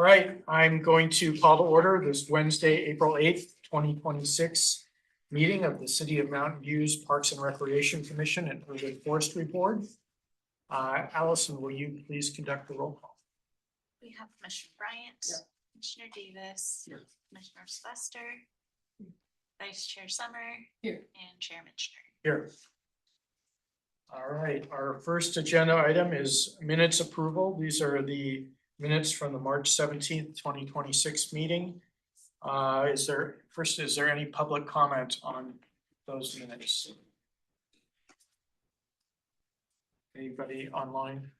All right, I'm going to call to order this Wednesday, April 8th, 2026 meeting of the City of Mountain View's Parks and Recreation Commission and Urban Forestry Board. Allison, will you please conduct the roll call? We have Commissioner Bryant, Yeah. Commissioner Davis, Here. Commissioner Sylvester, Vice Chair Summer, Here. and Chair Mitchner. Here. All right, our first agenda item is minutes approval. These are the minutes from the March 17th, 2026 meeting. Is there any public comment on those minutes? Anybody online?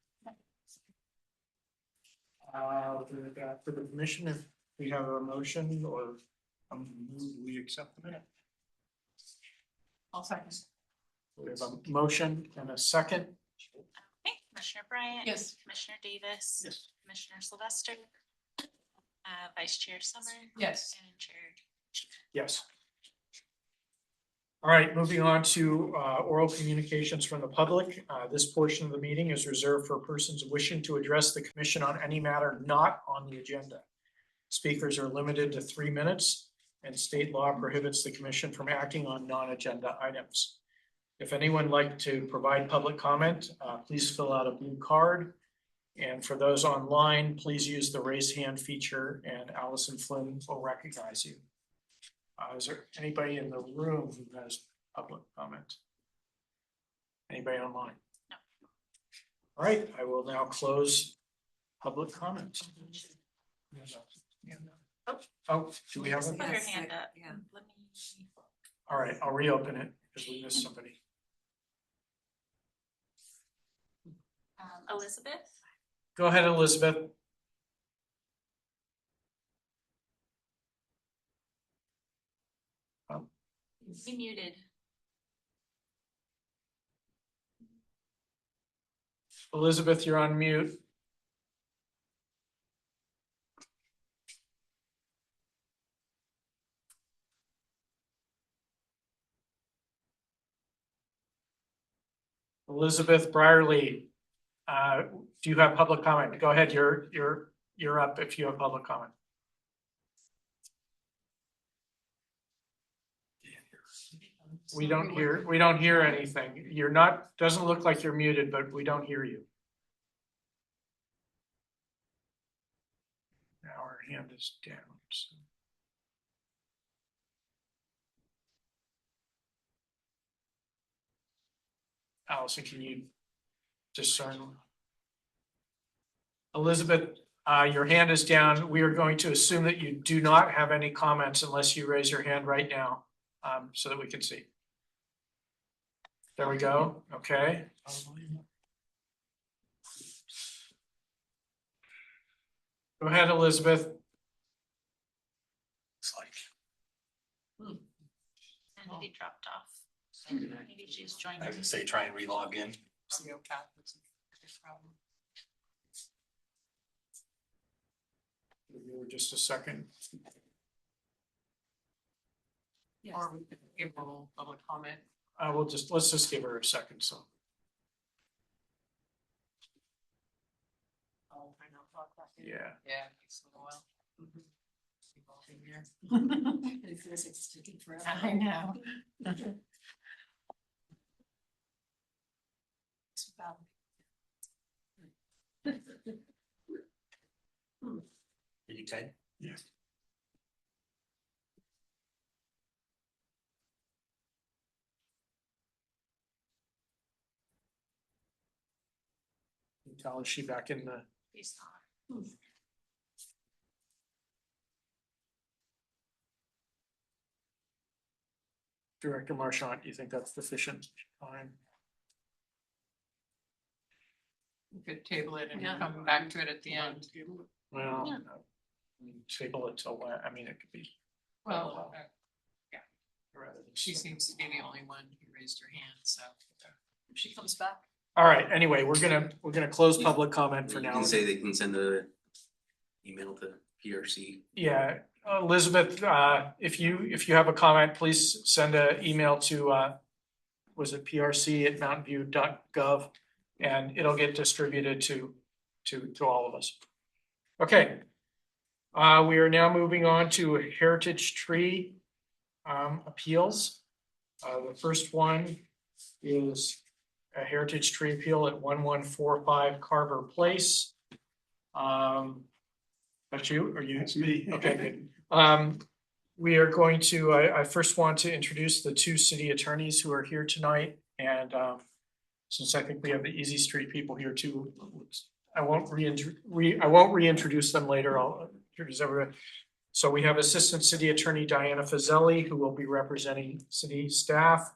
For the commission, if we have a motion or we accept the minute. I'll second. We have a motion and a second. Okay, Commissioner Bryant. Yes. Commissioner Davis. Yes. Commissioner Sylvester. Vice Chair Summer. Yes. And Chair. Yes. All right, moving on to oral communications from the public. This portion of the meeting is reserved for persons wishing to address the commission on any matter not on the agenda. Speakers are limited to 3 minutes, and state law prohibits the commission from acting on non-agenda items. If anyone would like to provide public comment, please fill out a blue card. And for those online, please use the raise hand feature and Allison Flynn will recognize you. Is there anybody in the room who has public comment? Anybody online? No. All right, I will now close public comment. Oh, do we have Put it? her hand up. Yeah. Let me. All right, I'll reopen it because we missed somebody. Elizabeth. Go ahead, Elizabeth. You muted. Elizabeth, you're on mute. Elizabeth Brierly, do you have public comment? Go ahead, you're up if you have public comment. We don't hear anything. You're not, doesn't look like you're muted, but we don't hear you. Now our hand is down. So. Allison, can you discern? Elizabeth, your hand is down. We are going to assume that you do not have any comments unless you raise your hand right now, so that we can see. There we go. Okay. Go ahead, Elizabeth. It's like. And he dropped off. Maybe she's joining. I would say try and re-log in. Give you just a second. Yes. Or we could give a little public comment. Let's just give her a second. So. Oh, I know. Yeah. Yeah, it takes a little while. It's taking forever. I know. It's about- Did you type? Yeah. Tell, is she back in the? He's not. Director Marchant, do you think that's sufficient time? We could table it and Yeah. come back to it at the end. Well, Yeah. table it till when? I mean, it could be. Well, rather than- she seems to be the only one who raised her hand, so. If she comes back. All right, anyway, we're gonna close public comment for You now. can say they can send a email to PRC. Yeah, Elizabeth, if you have a comment, please send an email to, was it prc@mountainview.gov, and it'll get distributed to all of us. Okay, We are now moving on to heritage tree appeals. The first one is a heritage tree appeal at 1145 Carver Place. That's you, or you? That's me. Okay, good. We are going to, I first want to introduce the two city attorneys who are here tonight. And since I think we have the Easy Street people here too, I won't reintroduce them later. I'll introduce everyone. So we have Assistant City Attorney Diana Fazzelli, who will be representing city staff.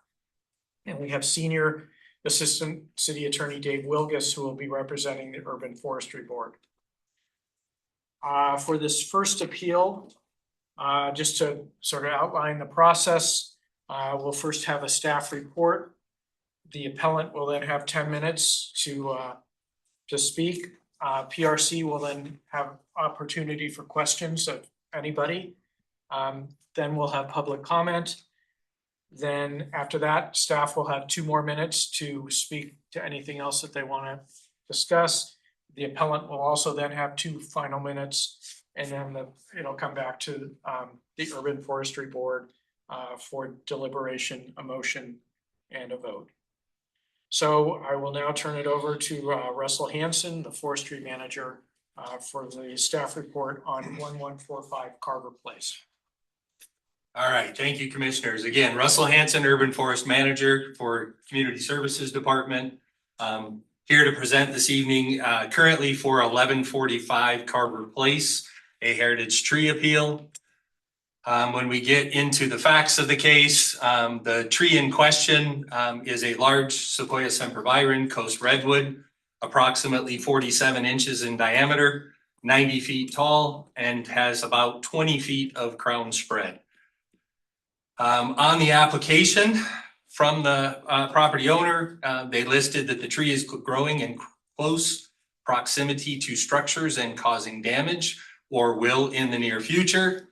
And we have Senior Assistant City Attorney Dave Wilgus, who will be representing the Urban Forestry Board. For this first appeal, just to sort of outline the process, we'll first have a staff report. The appellant will then have 10 minutes to speak. PRC will then have opportunity for questions of anybody. Then we'll have public comment. Then after that, staff will have 2 more minutes to speak to anything else that they want to discuss. The appellant will also then have 2 final minutes, and then it'll come back to the Urban Forestry Board for deliberation, a motion, and a vote. So I will now turn it over to Russell Hanson, the forestry manager, for the staff report on 1145 Carver Place. All right, thank you, commissioners. Again, Russell Hanson, Urban Forest Manager for Community Services Department. Here to present this evening, currently for 1145 Carver Place, a heritage tree appeal. When we get into the facts of the case, the tree in question is a large Sequoia sempervirens coast redwood, approximately 47 inches in diameter, 90 feet tall, and has about 20 feet of crown spread. On the application from the property owner, they listed that the tree is growing in close proximity to structures and causing damage, or will in the near future.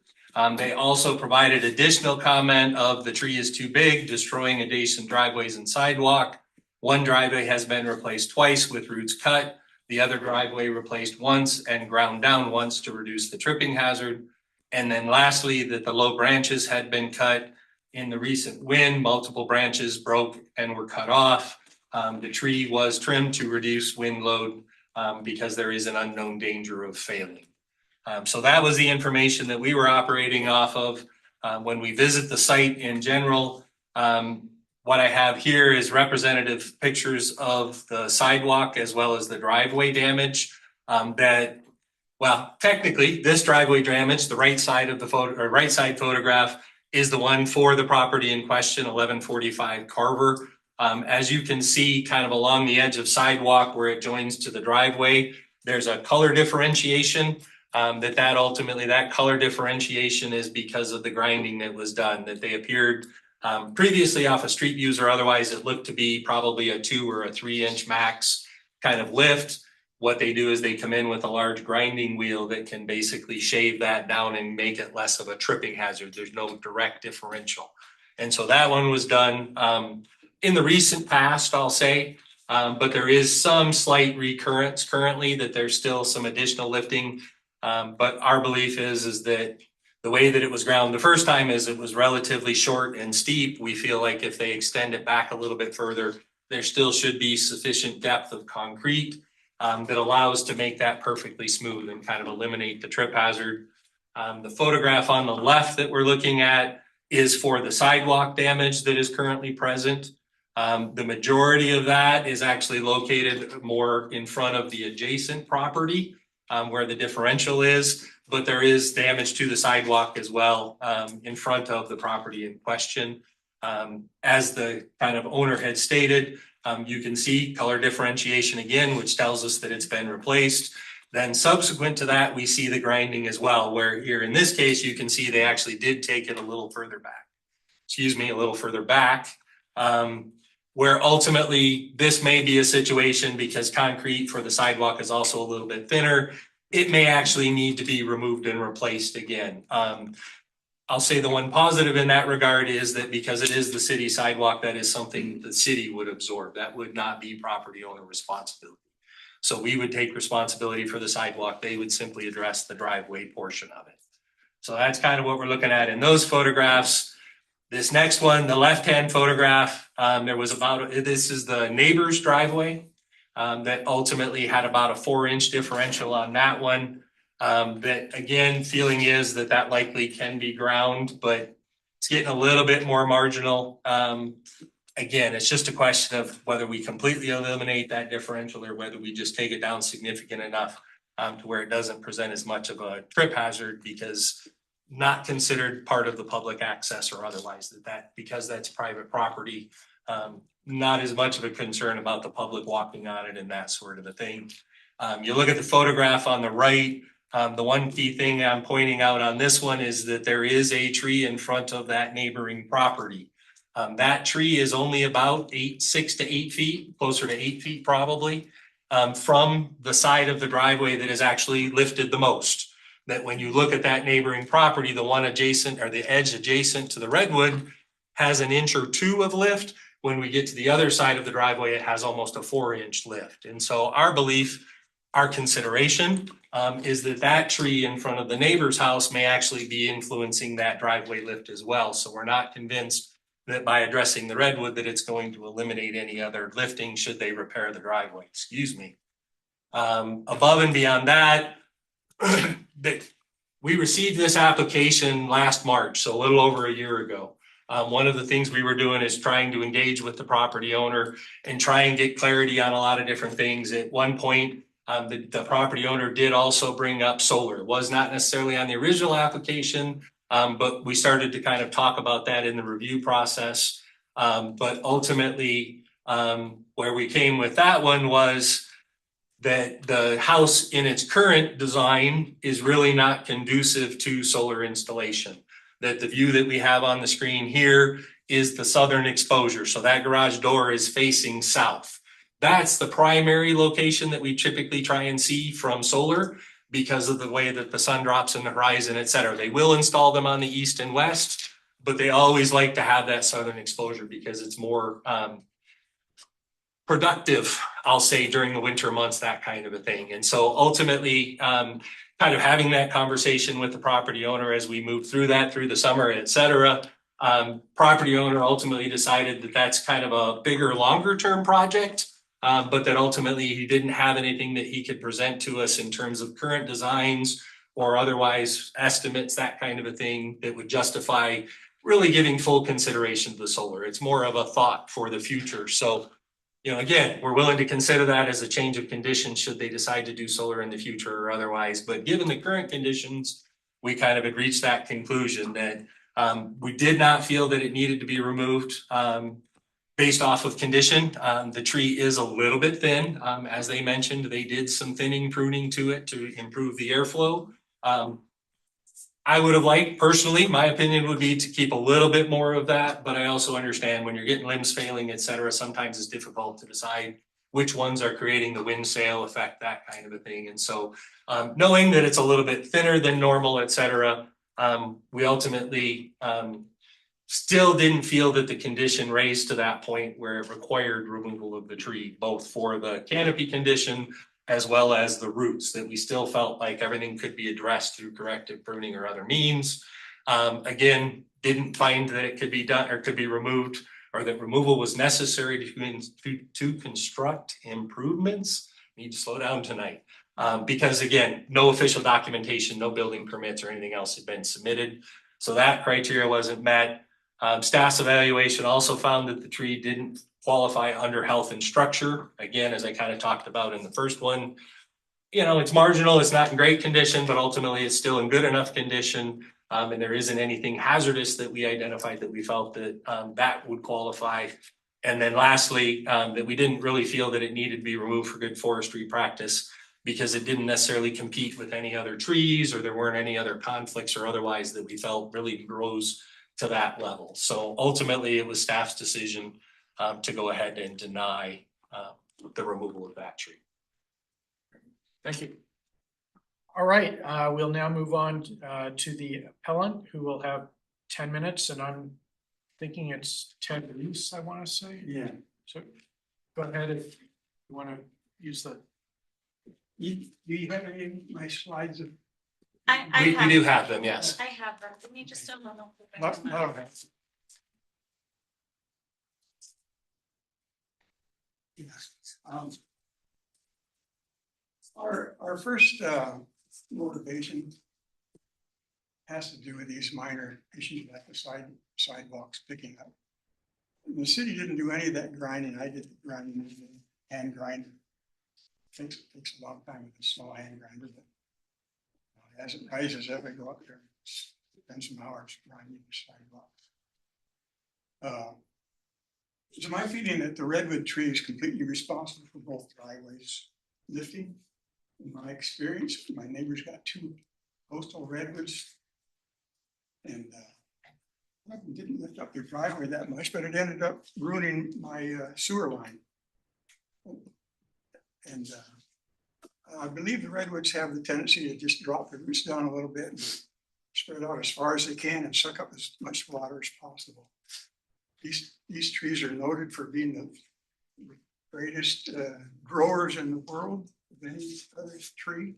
They also provided additional comment of the tree is too big, destroying adjacent driveways and sidewalk. One driveway has been replaced twice with roots cut. The other driveway replaced once and ground down once to reduce the tripping hazard. And then lastly, that the low branches had been cut in the recent wind. Multiple branches broke and were cut off. The tree was trimmed to reduce wind load because there is an unknown danger of failing. So that was the information that we were operating off of. When we visit the site in general, what I have here is representative pictures of the sidewalk as well as the driveway damage well, technically this driveway damage, the right side of the photo or right side photograph is the one for the property in question, 1145 Carver. As you can see, kind of along the edge of sidewalk where it joins to the driveway, there's a color differentiation. That color differentiation is because of the grinding that was done, that they appeared previously off of street views or otherwise it looked to be probably a 2 or a 3 inch max kind of lift. What they do is they come in with a large grinding wheel that can basically shave that down and make it less of a tripping hazard. There's no direct differential. And so that one was done in the recent past, I'll say, but there is some slight recurrence currently that there's still some additional lifting. But our belief is that the way that it was ground the first time is it was relatively short and steep. We feel like if they extend it back a little bit further, there still should be sufficient depth of concrete that allows to make that perfectly smooth and kind of eliminate the trip hazard. The photograph on the left that we're looking at is for the sidewalk damage that is currently present. The majority of that is actually located more in front of the adjacent property where the differential is, but there is damage to the sidewalk as well in front of the property in question. As the kind of owner had stated, you can see color differentiation again, which tells us that it's been replaced. Then subsequent to that, we see the grinding as well, where here in this case, you can see they actually did take it a little further back, where ultimately this may be a situation because concrete for the sidewalk is also a little bit thinner. It may actually need to be removed and replaced again. I'll say the one positive in that regard is that because it is the city sidewalk, that is something the city would absorb. That would not be property owner responsibility. So we would take responsibility for the sidewalk. They would simply address the driveway portion of it. So that's kind of what we're looking at in those photographs. This next one, the left-hand photograph, this is the neighbor's driveway. That ultimately had about a 4-inch differential on that one. That again, feeling is that likely can be ground, but it's getting a little bit more marginal. Again, it's just a question of whether we completely eliminate that differential or whether we just take it down significant enough to where it doesn't present as much of a trip hazard, because not considered part of the public access or otherwise, because that's private property. Not as much of a concern about the public walking on it and that sort of a thing. You look at the photograph on the right, the one key thing I'm pointing out on this one is that there is a tree in front of that neighboring property. That tree is only about 6 to 8 feet, closer to 8 feet probably, from the side of the driveway that is actually lifted the most. That when you look at that neighboring property, the one adjacent or the edge adjacent to the redwood has 1 inch or 2 of lift. When we get to the other side of the driveway, it has almost a 4-inch lift. And so our belief, our consideration is that tree in front of the neighbor's house may actually be influencing that driveway lift as well. So we're not convinced that by addressing the redwood that it's going to eliminate any other lifting should they repair the driveway, above and beyond that, we received this application last March, so a little over a year ago. One of the things we were doing is trying to engage with the property owner and try and get clarity on a lot of different things. At one point, the property owner did also bring up solar. It was not necessarily on the original application, but we started to kind of talk about that in the review process. But ultimately, where we came with that one was that the house in its current design is really not conducive to solar installation. That the view that we have on the screen here is the southern exposure. So that garage door is facing south. That's the primary location that we typically try and see from solar because of the way that the sun drops in the horizon, et cetera. They will install them on the east and west, but they always like to have that southern exposure because it's more productive, I'll say, during the winter months, that kind of a thing. And so ultimately, kind of having that conversation with the property owner as we moved through that through the summer, et cetera, property owner ultimately decided that that's kind of a bigger, longer term project, but that ultimately he didn't have anything that he could present to us in terms of current designs or otherwise estimates, that kind of a thing that would justify really giving full consideration to the solar. It's more of a thought for the future. So, again, we're willing to consider that as a change of condition should they decide to do solar in the future or otherwise. But given the current conditions, we kind of had reached that conclusion that we did not feel that it needed to be removed based off of condition. The tree is a little bit thin. As they mentioned, they did some thinning, pruning to it to improve the airflow. I would have liked, personally, my opinion would be to keep a little bit more of that, but I also understand when you're getting limbs failing, et cetera, sometimes it's difficult to decide which ones are creating the wind sail effect, that kind of a thing. And so knowing that it's a little bit thinner than normal, et cetera, we ultimately still didn't feel that the condition raised to that point where it required removal of the tree, both for the canopy condition as well as the roots, that we still felt like everything could be addressed through corrective pruning or other means. Again, didn't find that it could be done or could be removed or that removal was necessary to construct improvements. Need to slow down tonight. Because again, no official documentation, no building permits or anything else had been submitted. So that criteria wasn't met. Staff's evaluation also found that the tree didn't qualify under health and structure. Again, as I kind of talked about in the first one, it's marginal, it's not in great condition, but ultimately it's still in good enough condition. And there isn't anything hazardous that we identified that we felt that that would qualify. And then lastly, that we didn't really feel that it needed to be removed for good forestry practice because it didn't necessarily compete with any other trees or there weren't any other conflicts or otherwise that we felt really rose to that level. So ultimately it was staff's decision to go ahead and deny the removal of that tree. Thank you. All right, we'll now move on to the appellant who will have 10 minutes and I'm thinking it's Ted Reese, I want to say. Yeah. So go ahead if you want to use the Do you have any of my slides of? I We do have them, yes. I have them. Give me just a moment. Not of it. Yes. Our first motivation has to do with these minor issues like the sidewalks picking up. And the city didn't do any of that grinding. I did the grinding with the hand grinder. Takes a long time with a small hand grinder, but as it rises up, I go up there, spend some hours grinding the sidewalk. It's my feeling that the redwood tree is completely responsible for both driveways lifting. In my experience, my neighbor's got 2 coastal redwoods. And didn't lift up their driveway that much, but it ended up ruining my sewer line. And I believe the redwoods have the tendency to just drop their roots down a little bit and spread out as far as they can and suck up as much water as possible. These trees are noted for being the greatest growers in the world of any other tree.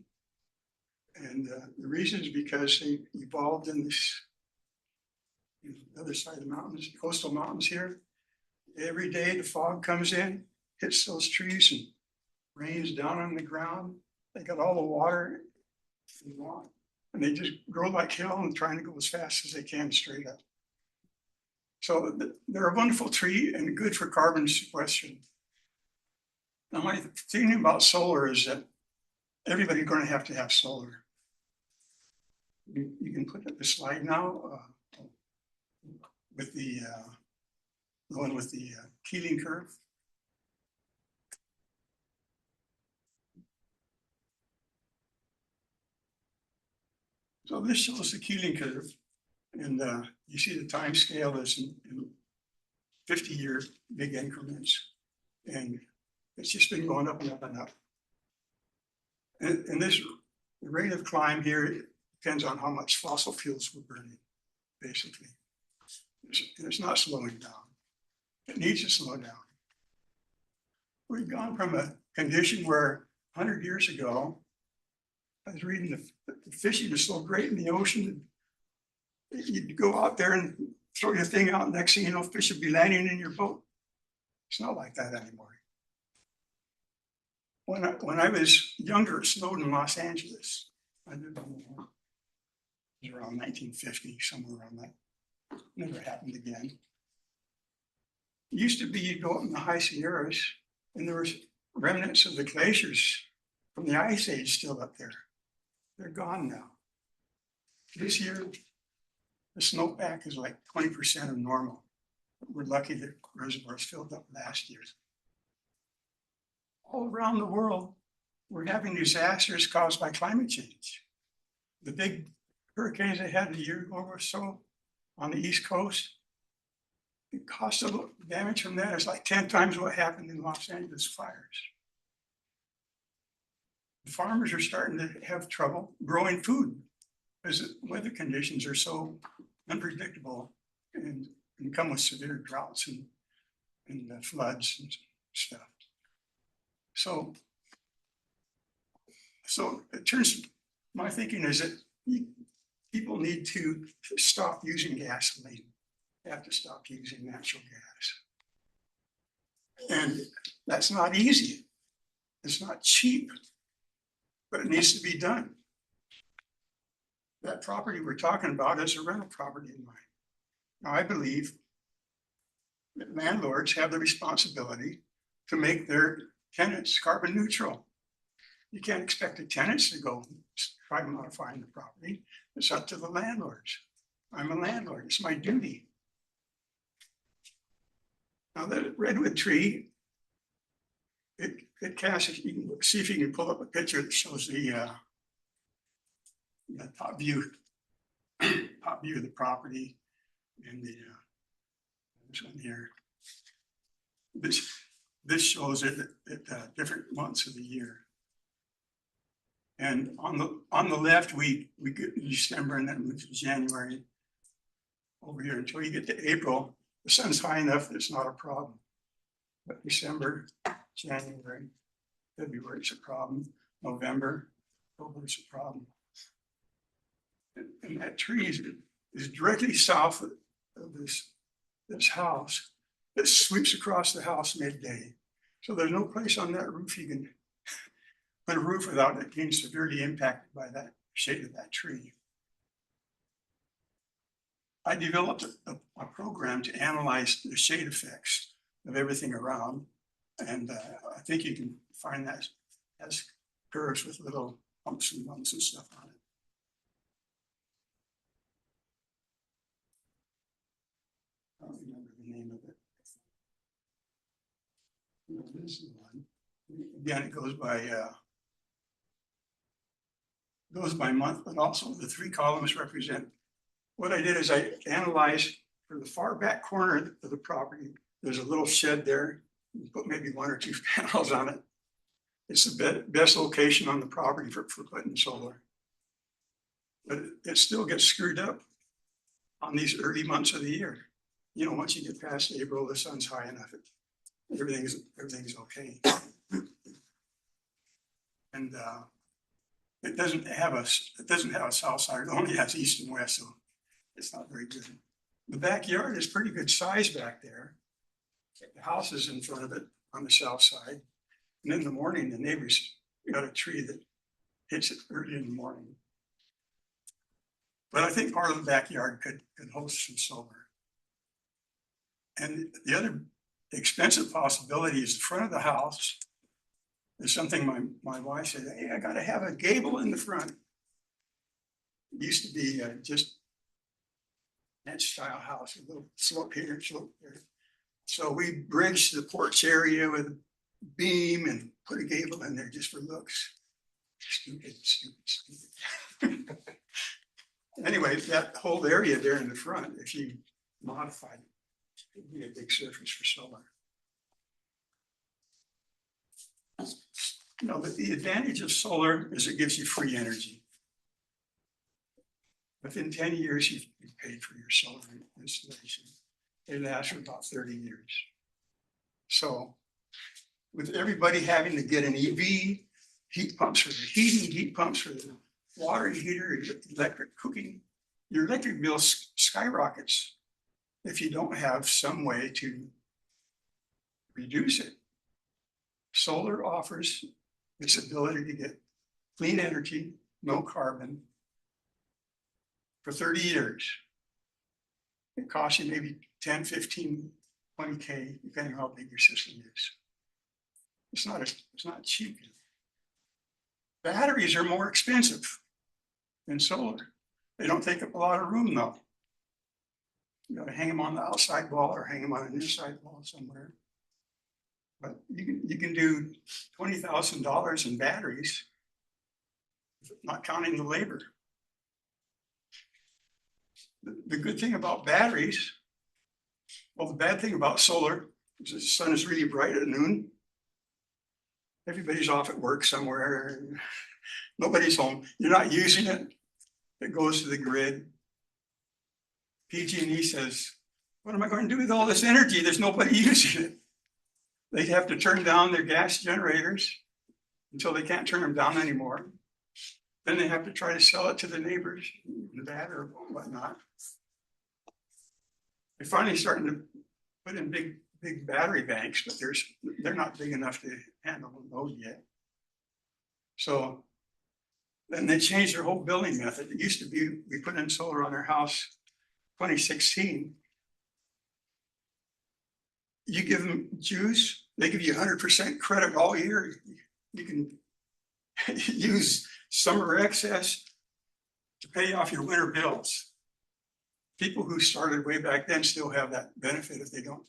And the reason is because they evolved in this the other side of the mountains, coastal mountains here. Every day the fog comes in, hits those trees and rains down on the ground. They got all the water they want, and they just grow like hell and trying to go as fast as they can straight up. So they're a wonderful tree and good for carbon sequestration. Now my thinking about solar is that everybody's going to have solar. You can put up the slide now with the one with the Keeling curve. So this shows the Keeling curve, and you see the time scale is in 50-year big increments, and it's just been going up and up and up. And this the rate of climb here depends on how much fossil fuels we're burning, basically. It's not slowing down. It needs to slow down. We've gone from a condition where 100 years ago, I was reading the fishing is so great in the ocean. You'd go out there and throw your thing out, next thing you know, fish would be landing in your boat. It's not like that anymore. When I was younger, it snowed in Los Angeles. I lived in it was around 1950, somewhere around that. Never happened again. It used to be you'd go up in the high Sierras and there was remnants of the glaciers from the Ice Age still up there. They're gone now. This year, the snowpack is like 20% of normal. We're lucky that reservoirs filled up last year. All around the world, we're having disasters caused by climate change. The big hurricanes they had a year ago or so on the East Coast, the cost of damage from that is like 10 times what happened in Los Angeles fires. The farmers are starting to have trouble growing food because the weather conditions are so unpredictable and come with severe droughts and floods and stuff. So it turns, my thinking is that people need to stop using gasoline. They have to stop using natural gas. And that's not easy. It's not cheap, but it needs to be done. That property we're talking about is a rental property in mine. Now, I believe that landlords have the responsibility to make their tenants carbon neutral. You can't expect the tenants to go try modifying the property. It's up to the landlords. I'm a landlord. It's my duty. Now, the redwood tree, it casts, you can see if you can pull up a picture that shows the top view of the property and the this one here. This shows it at different months of the year. And on the left, we get December and then move to January over here until you get to April. The sun's high enough that it's not a problem. But December, January, February is a problem. November, there's a problem. And that tree is directly south of this house that sweeps across the house midday. So there's no place on that roof you can put a roof without it being severely impacted by that shade of that tree. I developed a program to analyze the shade effects of everything around. And I think you can find that as curves with little bumps and bumps and stuff on it. I don't remember the name of it. No, this is the one. Again, it goes by month, but also the 3 columns represent. What I did is I analyzed for the far back corner of the property. There's a little shed there. You put maybe 1 or 2 panels on it. It's the best location on the property for putting solar. But it still gets screwed up on these early months of the year. You know, once you get past April, the sun's high enough, everything's okay. And it doesn't have a south side, it only has east and west, so it's not very good. The backyard is pretty good size back there. The house is in front of it on the south side. And in the morning, the neighbors got a tree that hits it early in the morning. But I think part of the backyard could host some solar. And the other expensive possibility is the front of the house. There's something my wife said, hey, I gotta have a gable in the front. It used to be just that style house, a little slope here, slope there. So we bridged the porch area with a beam and put a gable in there just for looks. Stupid. Anyway, that whole area there in the front, if you modify it, it'd be a big surface for solar. You know, but the advantage of solar is it gives you free energy. Within 10 years, you've paid for your solar installation. They last for about 30 years. So with everybody having to get an EV, heat pumps for the heating, heat pumps for the water heater, electric cooking, your electric bill skyrockets if you don't have some way to reduce it. Solar offers its ability to get clean energy, no carbon, for 30 years. It costs you maybe 10, 15, 20K, depending on how big your system is. It's not cheap. Batteries are more expensive than solar. They don't take up a lot of room though. You gotta hang them on the outside wall or hang them on an inside wall somewhere. But you can do $20,000 in batteries, not counting the labor. The good thing about batteries, well, the bad thing about solar is the sun is really bright at noon. Everybody's off at work somewhere. Nobody's home. You're not using it. It goes to the grid. PG&E says, what am I going to do with all this energy? There's nobody using it. They'd have to turn down their gas generators until they can't turn them down anymore. Then they have to try to sell it to the neighbors, Nevada or whatnot. They're finally starting to put in big battery banks, but they're not big enough to handle the load yet. So then they changed their whole billing method. It used to be we put in solar on our house 2016. You give them juice, they give you 100% credit all year. You can use summer excess to pay off your winter bills. People who started way back then still have that benefit if they don't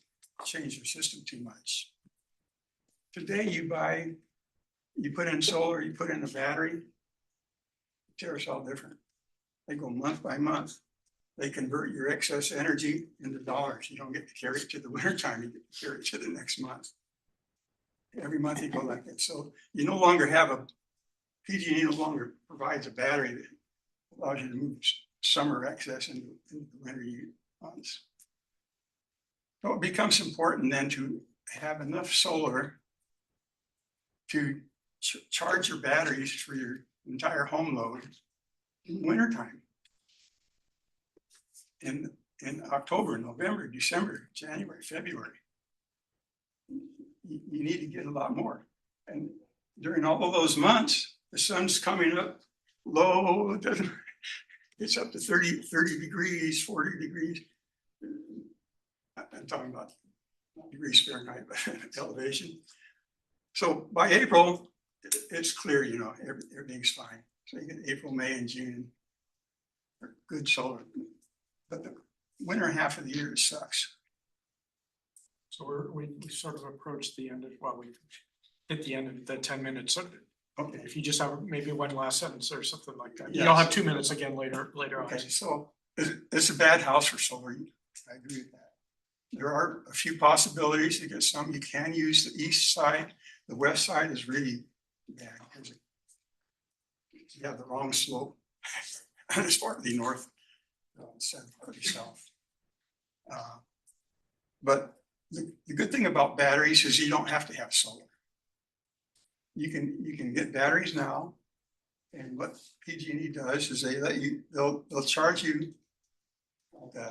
change their system too much. Today you put in solar, you put in a battery, tariffs all different. They go month by month. They convert your excess energy into dollars. You don't get to carry it to the winter time, you get to carry it to the next month. Every month you go like that. So you no longer have PG&E no longer provides a battery that allows you to move summer excess into the winter months. So it becomes important then to have enough solar to charge your batteries for your entire home load in wintertime. In October, November, December, January, February. You need to get a lot more. And during all of those months, the sun's coming up low, it doesn't, it's up to 30 degrees, 40 degrees. I'm talking about degrees Fahrenheit, but elevation. So by April, it's clear, you know, everything's fine. So you get April, May, and June are good solar. But the winter half of the year sucks. So we sort of approached the end of, well, we hit the end of the 10 minutes. So Okay, if you just have maybe one last sentence or something like that. Yes. You'll have 2 minutes again later on. okay, so it's a bad house for solar. I agree with that. There are a few possibilities to get some. You can use the east side. The west side is really bad because you have the wrong slope. And it's partly north, instead of partly south. But the good thing about batteries is you don't have to have solar. You can get batteries now, and what PG&E does is they'll charge you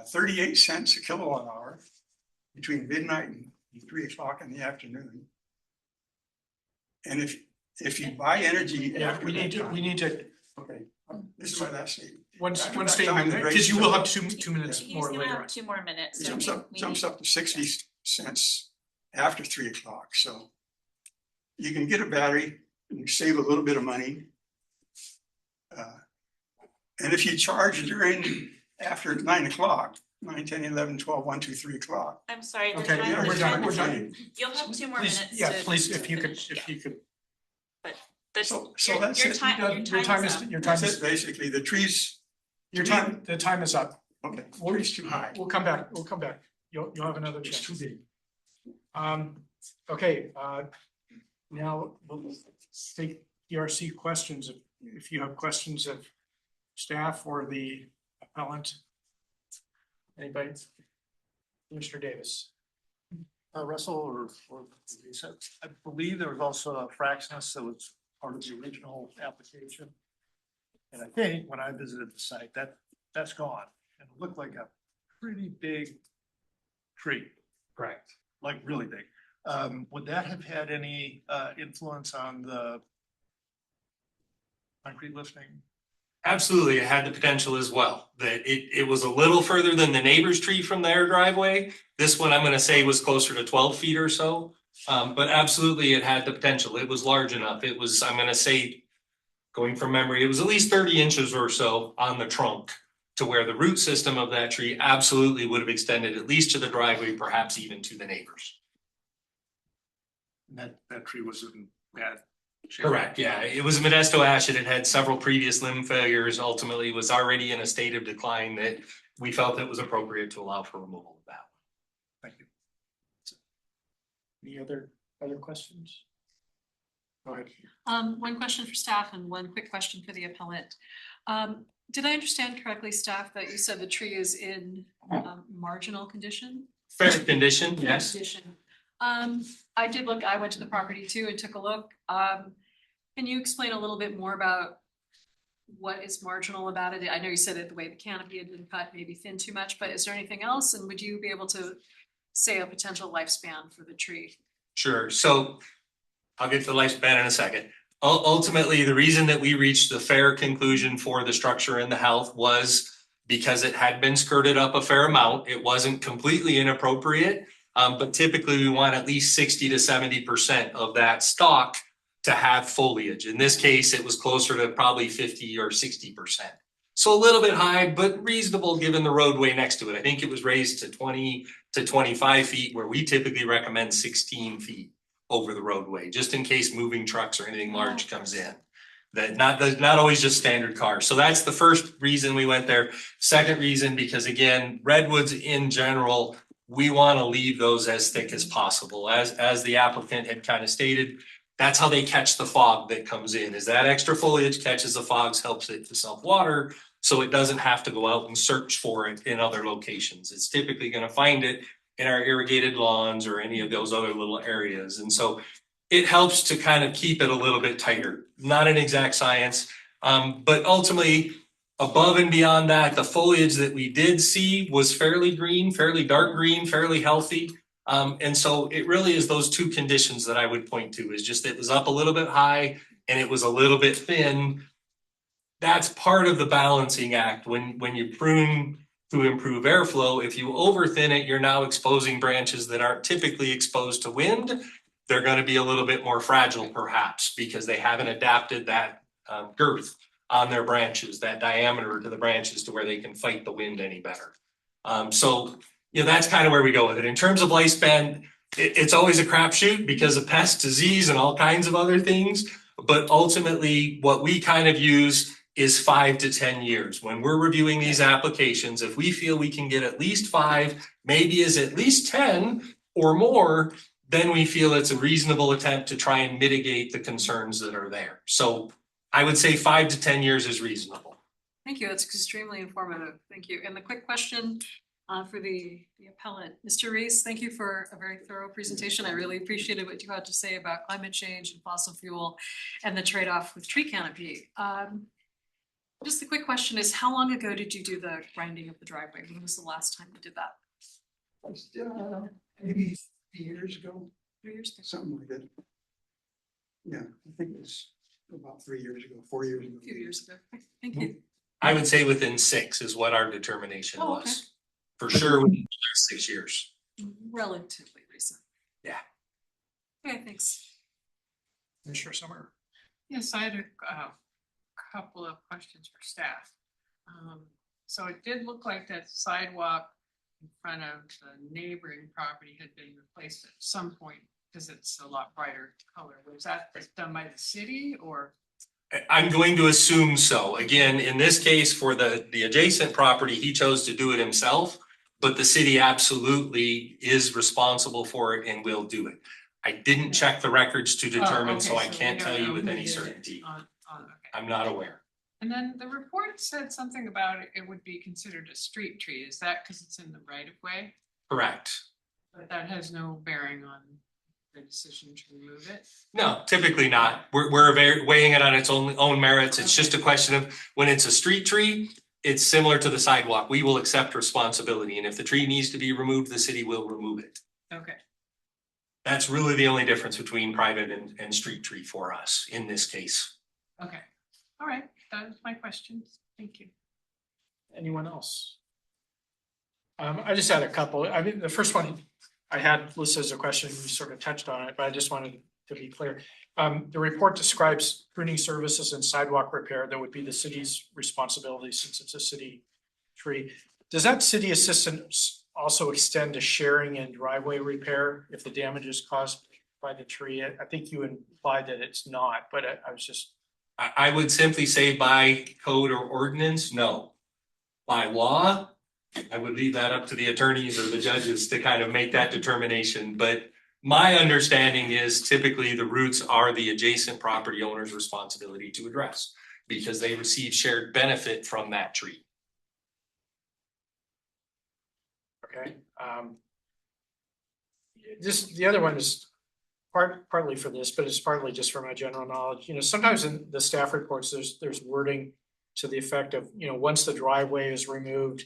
38 cents a kilowatt hour between midnight and 3 o'clock in the afternoon. And if you buy energy Yeah, after we need to, okay, this is my last statement. one Time statement, to because you will have raise- 2 minutes He's more gonna later on. have 2 more minutes. It so jumps we up to 60 cents after 3 o'clock, so you can get a battery and you save a little bit of money. And if you charge during after 9 o'clock, 9, 10, 11, 12, 1, 2, 3 o'clock. I'm sorry, the Okay, time, yeah, the we're done, time we're is- done. You'll have 2 more Please, minutes. yeah, to- please, to if you could, finish, yeah. Your So that's Your it. time, your time is, up. your time That's it, is, basically, the trees, the time is up. okay, trees too high. We'll come back. You'll have another chance. Too big. Okay, now we'll take ERC questions. If you have questions of staff or the appellant. Anybody? Mr. Davis. Russell or Lisa, I believe there was also a Fraxness that was part of the original application. And I think when I visited the site, that's gone, and it looked like a pretty big tree, Correct. like really big. Would that have had any influence on the concrete lifting? Absolutely, it had the potential as well, that it was a little further than the neighbor's tree from their driveway. This one, I'm gonna say, was closer to 12 feet or so. But absolutely, it had the potential. It was large enough. It was, I'm gonna say, going from memory, it was at least 30 inches or so on the trunk to where the root system of that tree absolutely would have extended at least to the driveway, perhaps even to the neighbors. And that tree was in bad shape. Correct, yeah. It was Modesto ash. It had had several previous limb failures, ultimately was already in a state of decline that we felt it was appropriate to allow for removal of that. Thank you. Any other questions? Go ahead. One question for staff and one quick question for the appellant. Did I understand correctly, staff, that you said the tree is in marginal condition? Fair condition, yes. Condition. I did look, I went to the property too and took a look. Can you explain a little bit more about what is marginal about it? I know you said it, the way the canopy had been cut, maybe thin too much, but is there anything else? And would you be able to say a potential lifespan for the tree? Sure, so I'll get to the lifespan in a second. Ultimately, the reason that we reached the fair conclusion for the structure and the health was because it had been skirted up a fair amount. It wasn't completely inappropriate, but typically we want at least 60 to 70% of that stock to have foliage. In this case, it was closer to probably 50 or 60%. So a little bit high, but reasonable given the roadway next to it. I think it was raised to 20 to 25 feet, where we typically recommend 16 feet over the roadway, just in case moving trucks or anything large comes in. That not always just standard cars. So that's the first reason we went there. Second reason, because again, redwoods in general, we want to leave those as thick as possible. As the applicant had kind of stated, that's how they catch the fog that comes in, is that extra foliage catches the fogs, helps it to self-water, so it doesn't have to go out and search for it in other locations. It's typically going to find it in our irrigated lawns or any of those other little areas. And so it helps to kind of keep it a little bit tighter. Not an exact science, but ultimately, above and beyond that, the foliage that we did see was fairly green, fairly dark green, fairly healthy. And so it really is those two conditions that I would point to, is just it was up a little bit high and it was a little bit thin. That's part of the balancing act. When you prune to improve airflow, if you over thin it, you're now exposing branches that aren't typically exposed to wind. They're going to be a little bit more fragile perhaps because they haven't adapted that girth on their branches, that diameter to the branches to where they can fight the wind any better. So, you know, that's kind of where we go with it. In terms of lifespan, it's always a crapshoot because of pest, disease, and all kinds of other things. But ultimately, what we kind of use is 5 to 10 years. When we're reviewing these applications, if we feel we can get at least 5, maybe is at least 10 or more, then we feel it's a reasonable attempt to try and mitigate the concerns that are there. So I would say 5 to 10 years is reasonable. Thank you. That's extremely informative. Thank you. And the quick question for the appellant, Mr. Reese, thank you for a very thorough presentation. I really appreciated what you had to say about climate change and fossil fuel and the trade-off with tree canopy. Just the quick question is, how long ago did you do the grinding of the driveway? When was the last time you did that? Maybe 3 years ago, 3 years ago? something like that. Yeah, I think it was about 3 years ago, 4 years ago. A few years ago. Thank you. I would say within 6 is what our determination Oh, okay. was. For sure, within the last 6 years. Relatively recent. Yeah. Okay, thanks. Commissioner Summer. Yes, I had a couple of questions for staff. So it did look like that sidewalk in front of the neighboring property had been replaced at some point because it's a lot brighter color. Was that done by the city or? I'm going to assume so. Again, in this case, for the adjacent property, he chose to do it himself, but the city absolutely is responsible for it and will do it. I didn't check the records to determine, so I can't tell you with any certainty. Okay. I'm not aware. And then the report said something about it would be considered a street tree. Is that because it's in the right of way? Correct. But that has no bearing on the decision to remove it? No, typically not. We're weighing it on its own merits. It's just a question of when it's a street tree, it's similar to the sidewalk. We will accept responsibility. And if the tree needs to be removed, the city will remove it. Okay. That's really the only difference between private and street tree for us in this case. Okay. All right. That was my questions. Thank you. Anyone else? I just had a couple. I mean, the first one I had listed as a question, you sort of touched on it, but I just wanted to be clear. The report describes pruning services and sidewalk repair that would be the city's responsibility since it's a city tree. Does that city assistance also extend to sharing and driveway repair if the damage is caused by the tree? I think you implied that it's not, but I was just. I would simply say by code or ordinance, no. By law, I would leave that up to the attorneys or the judges to kind of make that determination. But my understanding is typically the roots are the adjacent property owner's responsibility to address because they receive shared benefit from that tree. Okay. The other one is partly for this, but it's partly just for my general knowledge. You know, sometimes in the staff reports, there's wording to the effect of, you know, once the driveway is removed,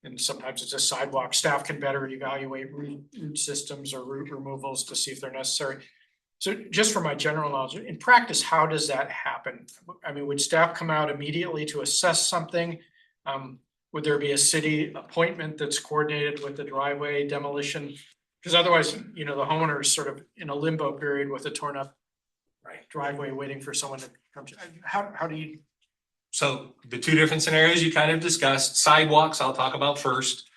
and sometimes it's a sidewalk, staff can better evaluate root systems or root removals to see if they're necessary. So just for my general knowledge, in practice, how does that happen? I mean, would staff come out immediately to assess something? Would there be a city appointment that's coordinated with the driveway demolition? Because otherwise, you know, the homeowner is sort of in a limbo period with a torn up driveway waiting for someone to come. How do you? So the two different scenarios you kind of discussed, sidewalks, I'll talk about first.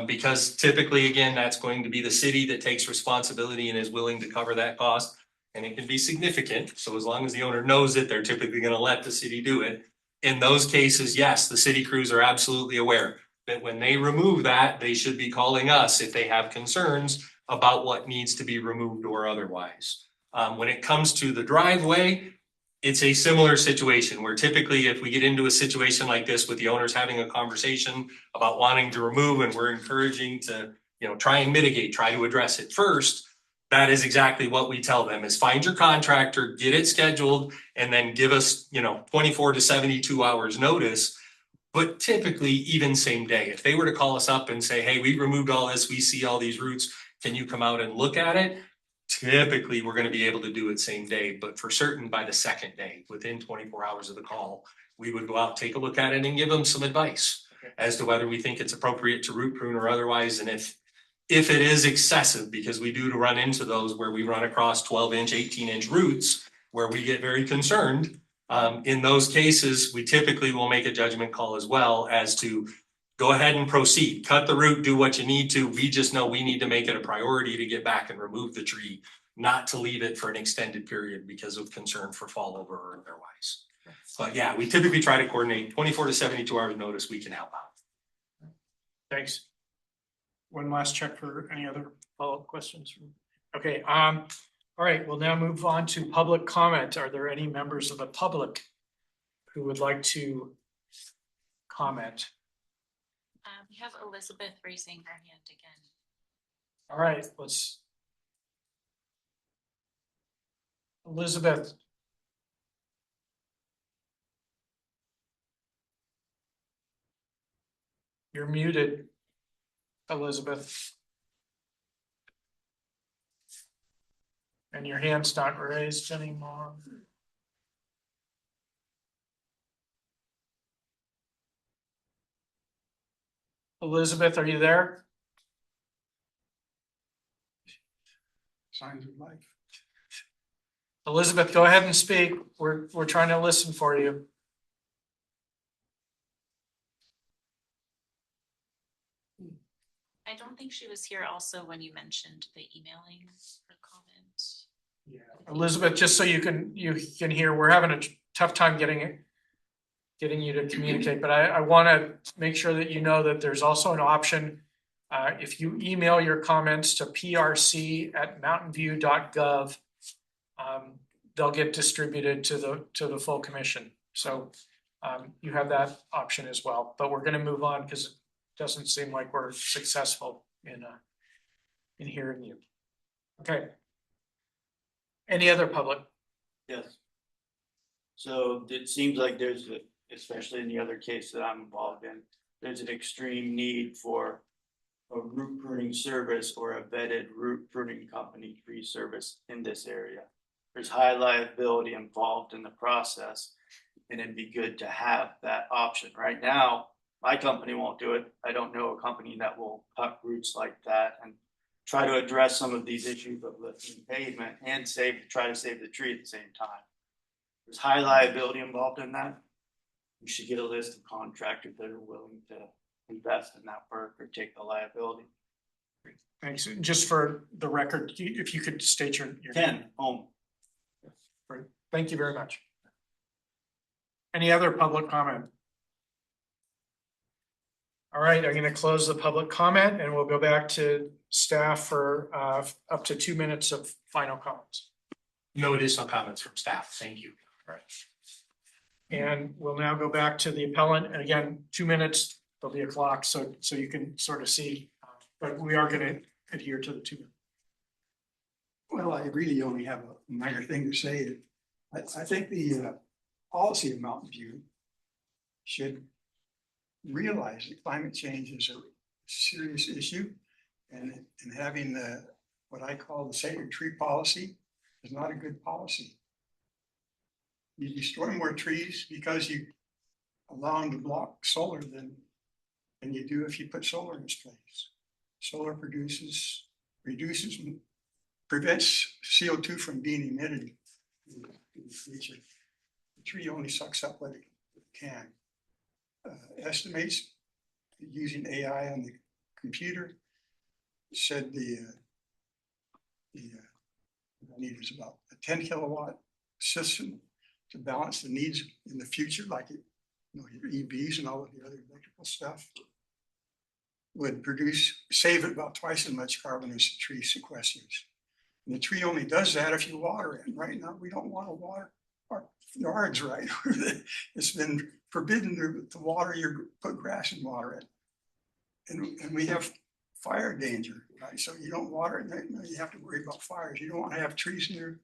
Because typically, again, that's going to be the city that takes responsibility and is willing to cover that cost. And it can be significant. So as long as the owner knows it, they're typically going to let the city do it. In those cases, yes, the city crews are absolutely aware that when they remove that, they should be calling us if they have concerns about what needs to be removed or otherwise. When it comes to the driveway, it's a similar situation where typically if we get into a situation like this with the owners having a conversation about wanting to remove and we're encouraging to, you know, try and mitigate, try to address it first, that is exactly what we tell them is find your contractor, get it scheduled, and then give us, 24 to 72 hours notice. But typically even same day, if they were to call us up and say, hey, we removed all this, we see all these roots, can you come out and look at it? Typically, we're gonna be able to do it same day, but for certain by the second day, within 24 hours of the call, we would go out, take a look at it and give them some advice as to whether we think it's appropriate to root prune or otherwise, and if it is excessive, because we do run into those where we run across 12-inch, 18-inch roots, where we get very concerned. In those cases, we typically will make a judgment call as well as to go ahead and proceed, cut the root, do what you need to. We just know we need to make it a priority to get back and remove the tree, not to leave it for an extended period because of concern for fall over or otherwise. But yeah, we typically try to coordinate 24 to 72 hours notice, we can help out. Thanks. One last check for any other follow-up questions. Okay, all right, we'll now move on to public comment. Are there any members of the public who would like to comment? We have Elizabeth raising her hand again. All right, Elizabeth. You're muted, Elizabeth. And your hand's not raised anymore. Elizabeth, are you there? Signs of life. Elizabeth, go ahead and speak. We're trying to listen for you. I don't think she was here also when you mentioned the emailing for comment. Yeah, Elizabeth, just so you can hear, we're having a tough time getting you to communicate, but I want to make sure that you know that there's also an option. If you email your comments to prc@mountainview.gov, they'll get distributed to the full commission. So you have that option as well, but we're going to move on because it doesn't seem like we're successful in hearing you. Okay. Any other public? Yes. So it seems like there's, especially in the other case that I'm involved in, there's an extreme need for a root pruning service or a vetted root pruning company tree service in this area. There's high liability involved in the process, and it'd be good to have that option. Right now, my company won't do it. I don't know a company that will cut roots like that and try to address some of these issues of lifting pavement and try to save the tree at the same time. There's high liability involved in that. We should get a list of contractors that are willing to invest in that work or take the liability. Thanks. Just for the record, if you could state your Ken, home. Great. Thank you very much. Any other public comment? All right, I'm going to close the public comment and we'll go back to staff for up to 2 minutes of final comments. No additional comments from staff. Thank you. All right. And we'll now go back to the appellant. And again, 2 minutes, there'll be a clock so you can sort of see, but we are going to adhere to the 2 minutes. Well, I really only have a minor thing to say. I think the policy of Mountain View should realize that climate change is a serious issue, and having what I call the sacred tree policy is not a good policy. You destroy more trees because you allow them to block solar than you do if you put solar in its place. Solar prevents CO2 from being emitted in the future. The tree only sucks up what it can. Estimates using AI on the computer said the need is about a 10 kilowatt system to balance the needs in the future, like your EVs and all of the other electrical stuff, would save about twice as much carbon as the tree sequesters. And the tree only does that if you water it. And right now, we don't want to water our yards, right? It's been forbidden to water put grass and water it. And we have fire danger, right? So you don't water it, you have to worry about fires. You don't want to have trees near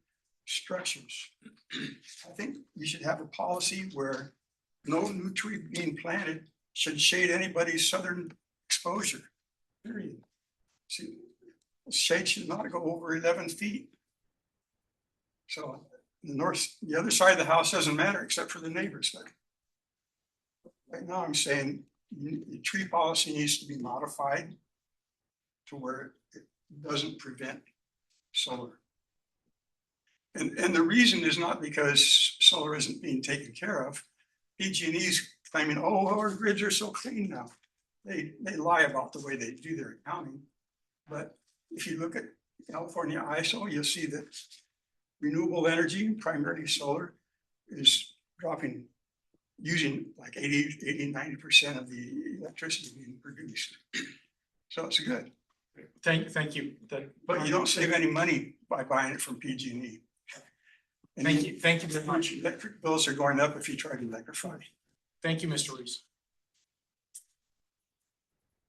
structures. I think we should have a policy where no new tree being planted should shade anybody's southern exposure, period. See, the shade should not go over 11 feet. So the other side of the house doesn't matter except for the neighbor's side. Right now, I'm saying the tree policy needs to be modified to where it doesn't prevent solar. And the reason is not because solar isn't being taken care of. PG&E's claiming, oh, our grids are so clean now. They lie about the way they do their accounting. But if you look at California ISO, you'll see that renewable energy, primarily solar, is dropping, using like 90% of the electricity being produced. So it's good. Thank you. But you don't save any money by buying it from PG&E. Thank you very much. Electric bills are going up if you try to electrify. Thank you, Mr. Reese.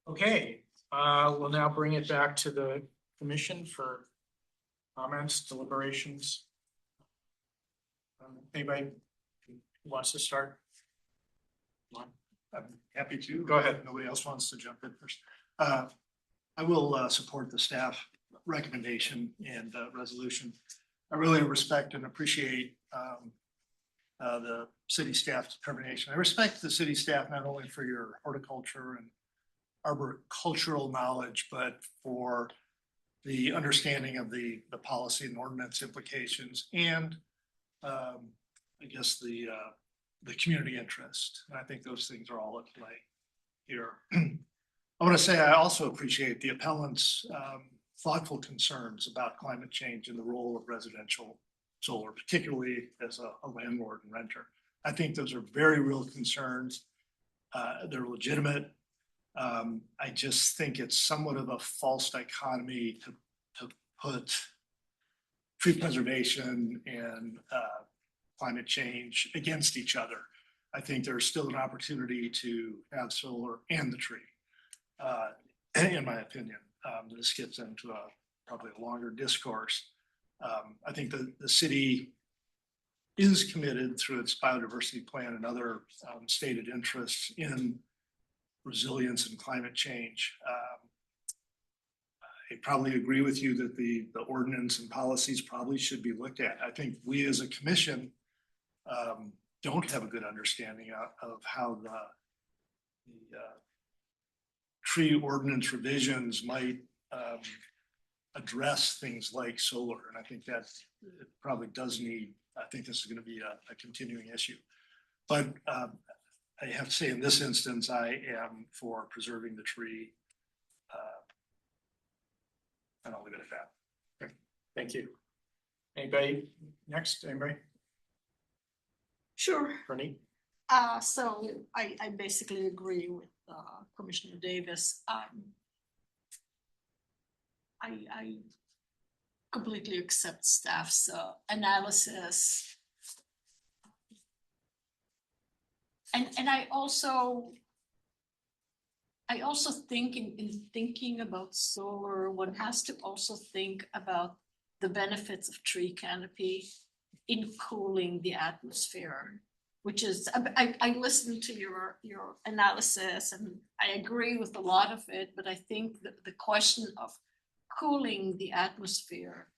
Okay, we'll now bring it back to the commission for comments, deliberations. Anybody who wants to start? I'm happy to. Go ahead. If nobody else wants to jump in first. I will support the staff recommendation and resolution. I really respect and appreciate the city staff determination. I respect the city staff not only for your horticulture and arboricultural knowledge, but for the understanding of the policy and ordinance implications and I guess the community interest. And I think those things are all at play here. I want to say I also appreciate the appellant's thoughtful concerns about climate change and the role of residential solar, particularly as a landlord and renter. I think those are very real concerns. They're legitimate. I just think it's somewhat of a false dichotomy to put tree preservation and climate change against each other. I think there's still an opportunity to have solar and the tree, in my opinion. This gets into probably a longer discourse. I think the city is committed through its biodiversity plan and other stated interests in resilience and climate change. I probably agree with you that the ordinance and policies probably should be looked at. I think we as a commission don't have a good understanding of how the tree ordinance revisions might address things like solar. And I think that it probably does need, I think this is going to be a continuing issue. But I have to say in this instance, I am for preserving the tree. And I'll leave it at that. Thank you. Anybody next? Anybody? Sure. Bernie? So I basically agree with Commissioner Davis. I completely accept staff's analysis. And I also think in thinking about solar, one has to also think about the benefits of tree canopy in cooling the atmosphere, which is, I listened to your analysis and I agree with a lot of it, but I think that the question of cooling the atmosphere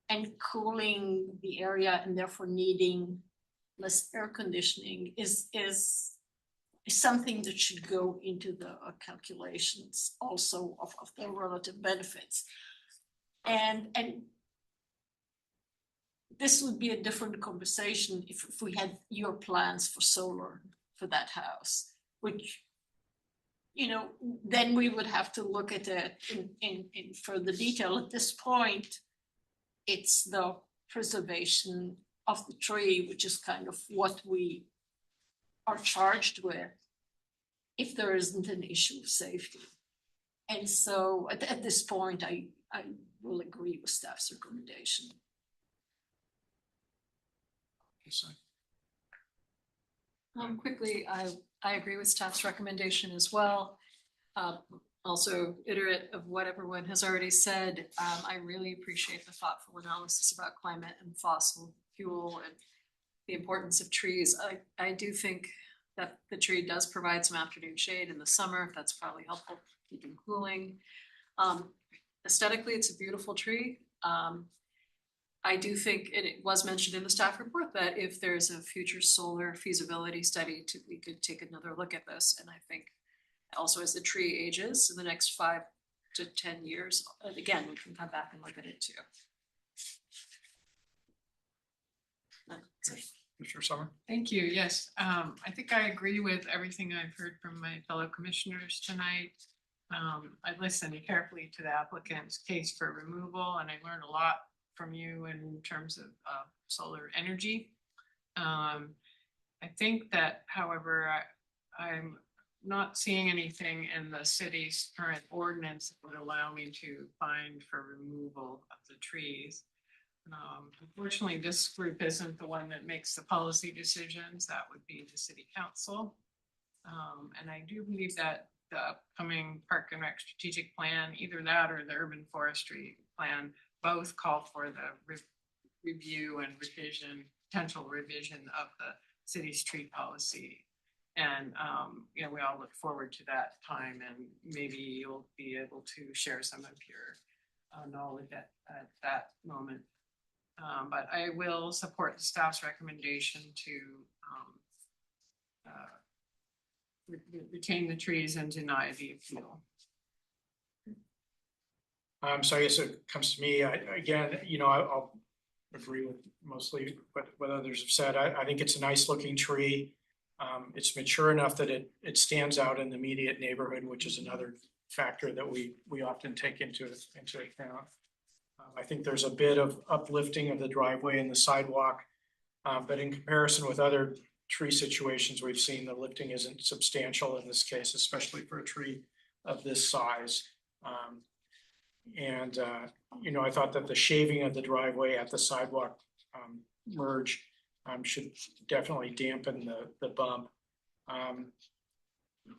and cooling the area and therefore needing less air conditioning is something that should go into the calculations also of the relative benefits. And this would be a different conversation if we had your plans for solar for that house, which, you know, then we would have to look at it in further detail. At this point, it's the preservation of the tree, which is kind of what we are charged with if there isn't an issue of safety. And so at this point, I will agree with staff's recommendation. Quickly, I agree with staff's recommendation as well. also iterate of what everyone has already said. I really appreciate the thoughtful analysis about climate and fossil fuel and the importance of trees. I do think that the tree does provide some afternoon shade in the summer. That's probably helpful keeping cooling. Aesthetically, it's a beautiful tree. I do think, and it was mentioned in the staff report, that if there's a future solar feasibility study, we could take another look at this. And I think also as the tree ages in the next 5 to 10 years, again, we can come back and look at it too. That's it. Mr. Summer? Thank you. Yes, I think I agree with everything I've heard from my fellow commissioners tonight. I listened carefully to the applicant's case for removal, and I learned a lot from you in terms of solar energy. I think that, however, I'm not seeing anything in the city's current ordinance that would allow me to fine for removal of the trees. Unfortunately, this group isn't the one that makes the policy decisions. That would be the city council. And I do believe that the upcoming Park and Rec strategic plan, either that or the urban forestry plan, both call for the review and revision, potential revision of the city's tree policy. And, you know, we all look forward to that time, and maybe you'll be able to share some of your knowledge at that moment. But I will support the staff's recommendation to retain the trees and deny the appeal. So I guess it comes to me, again, you know, I'll agree with mostly what others have said. I think it's a nice looking tree. It's mature enough that it stands out in the immediate neighborhood, which is another factor that we often take into account. I think there's a bit of uplifting of the driveway and the sidewalk, but in comparison with other tree situations we've seen, the lifting isn't substantial in this case, especially for a tree of this size. You know, I thought that the shaving of the driveway at the sidewalk merge should definitely dampen the bump.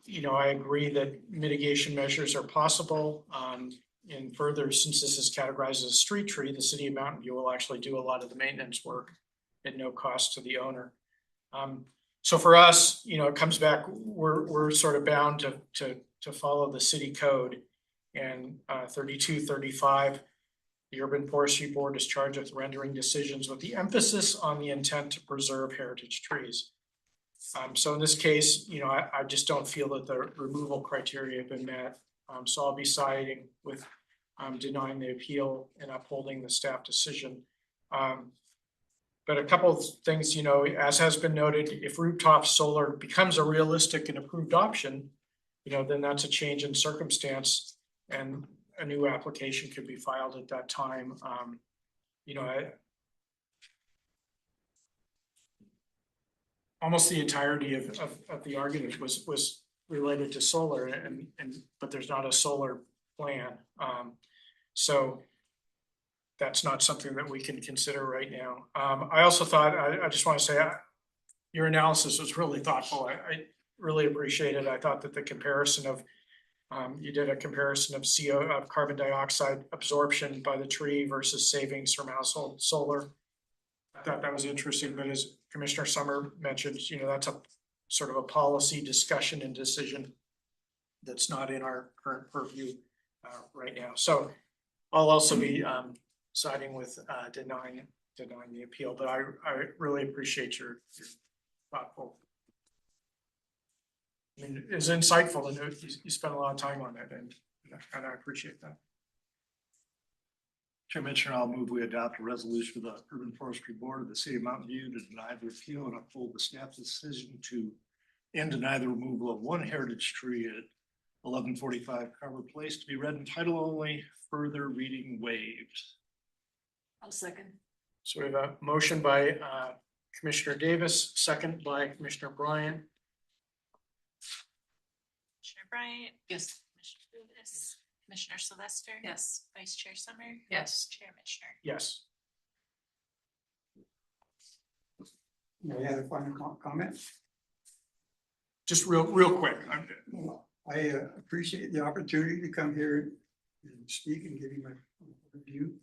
You know, I agree that mitigation measures are possible. And further, since this is categorized as a street tree, the city of Mountain View will actually do a lot of the maintenance work at no cost to the owner. So for us, you know, it comes back, we're sort of bound to follow the city code. And 3235, the Urban Forestry Board is charged with rendering decisions with the emphasis on the intent to preserve heritage trees. So in this case, you know, I just don't feel that the removal criteria have been met. So I'll be siding with denying the appeal and upholding the staff decision. But a couple of things, you know, as has been noted, if rooftop solar becomes a realistic and approved option, you know, then that's a change in circumstance and a new application could be filed at that time. You know, almost the entirety of the argument was related to solar but there's not a solar plan. So that's not something that we can consider right now. I also thought, I just want to say, your analysis was really thoughtful. I really appreciate it. I thought that the comparison of, you did a comparison of carbon dioxide absorption by the tree versus savings from household solar. I thought that was interesting, but as Commissioner Summer mentioned, you know, that's a sort of a policy discussion and decision that's not in our current purview right now. So I'll also be siding with denying the appeal, but I really appreciate your thoughtful. I mean, it's insightful and you spent a lot of time on it, and I appreciate that. Chairman, I'll move we adopt a resolution of the Urban Forestry Board of the City of Mountain View to deny the appeal and uphold the staff's decision to and deny the removal of one heritage tree at 1145 Carver Place to be read in title only, further reading waived. I'll second. So we have a motion by Commissioner Davis, second by Commissioner Bryant. Commissioner Bryant? Yes. Commissioner Davis? Commissioner Sylvester? Yes. Vice Chair Summer? Yes. Chair Mitchner? Yes. Any other final comment? Just real quick. I appreciate the opportunity to come here and speak and give you my review.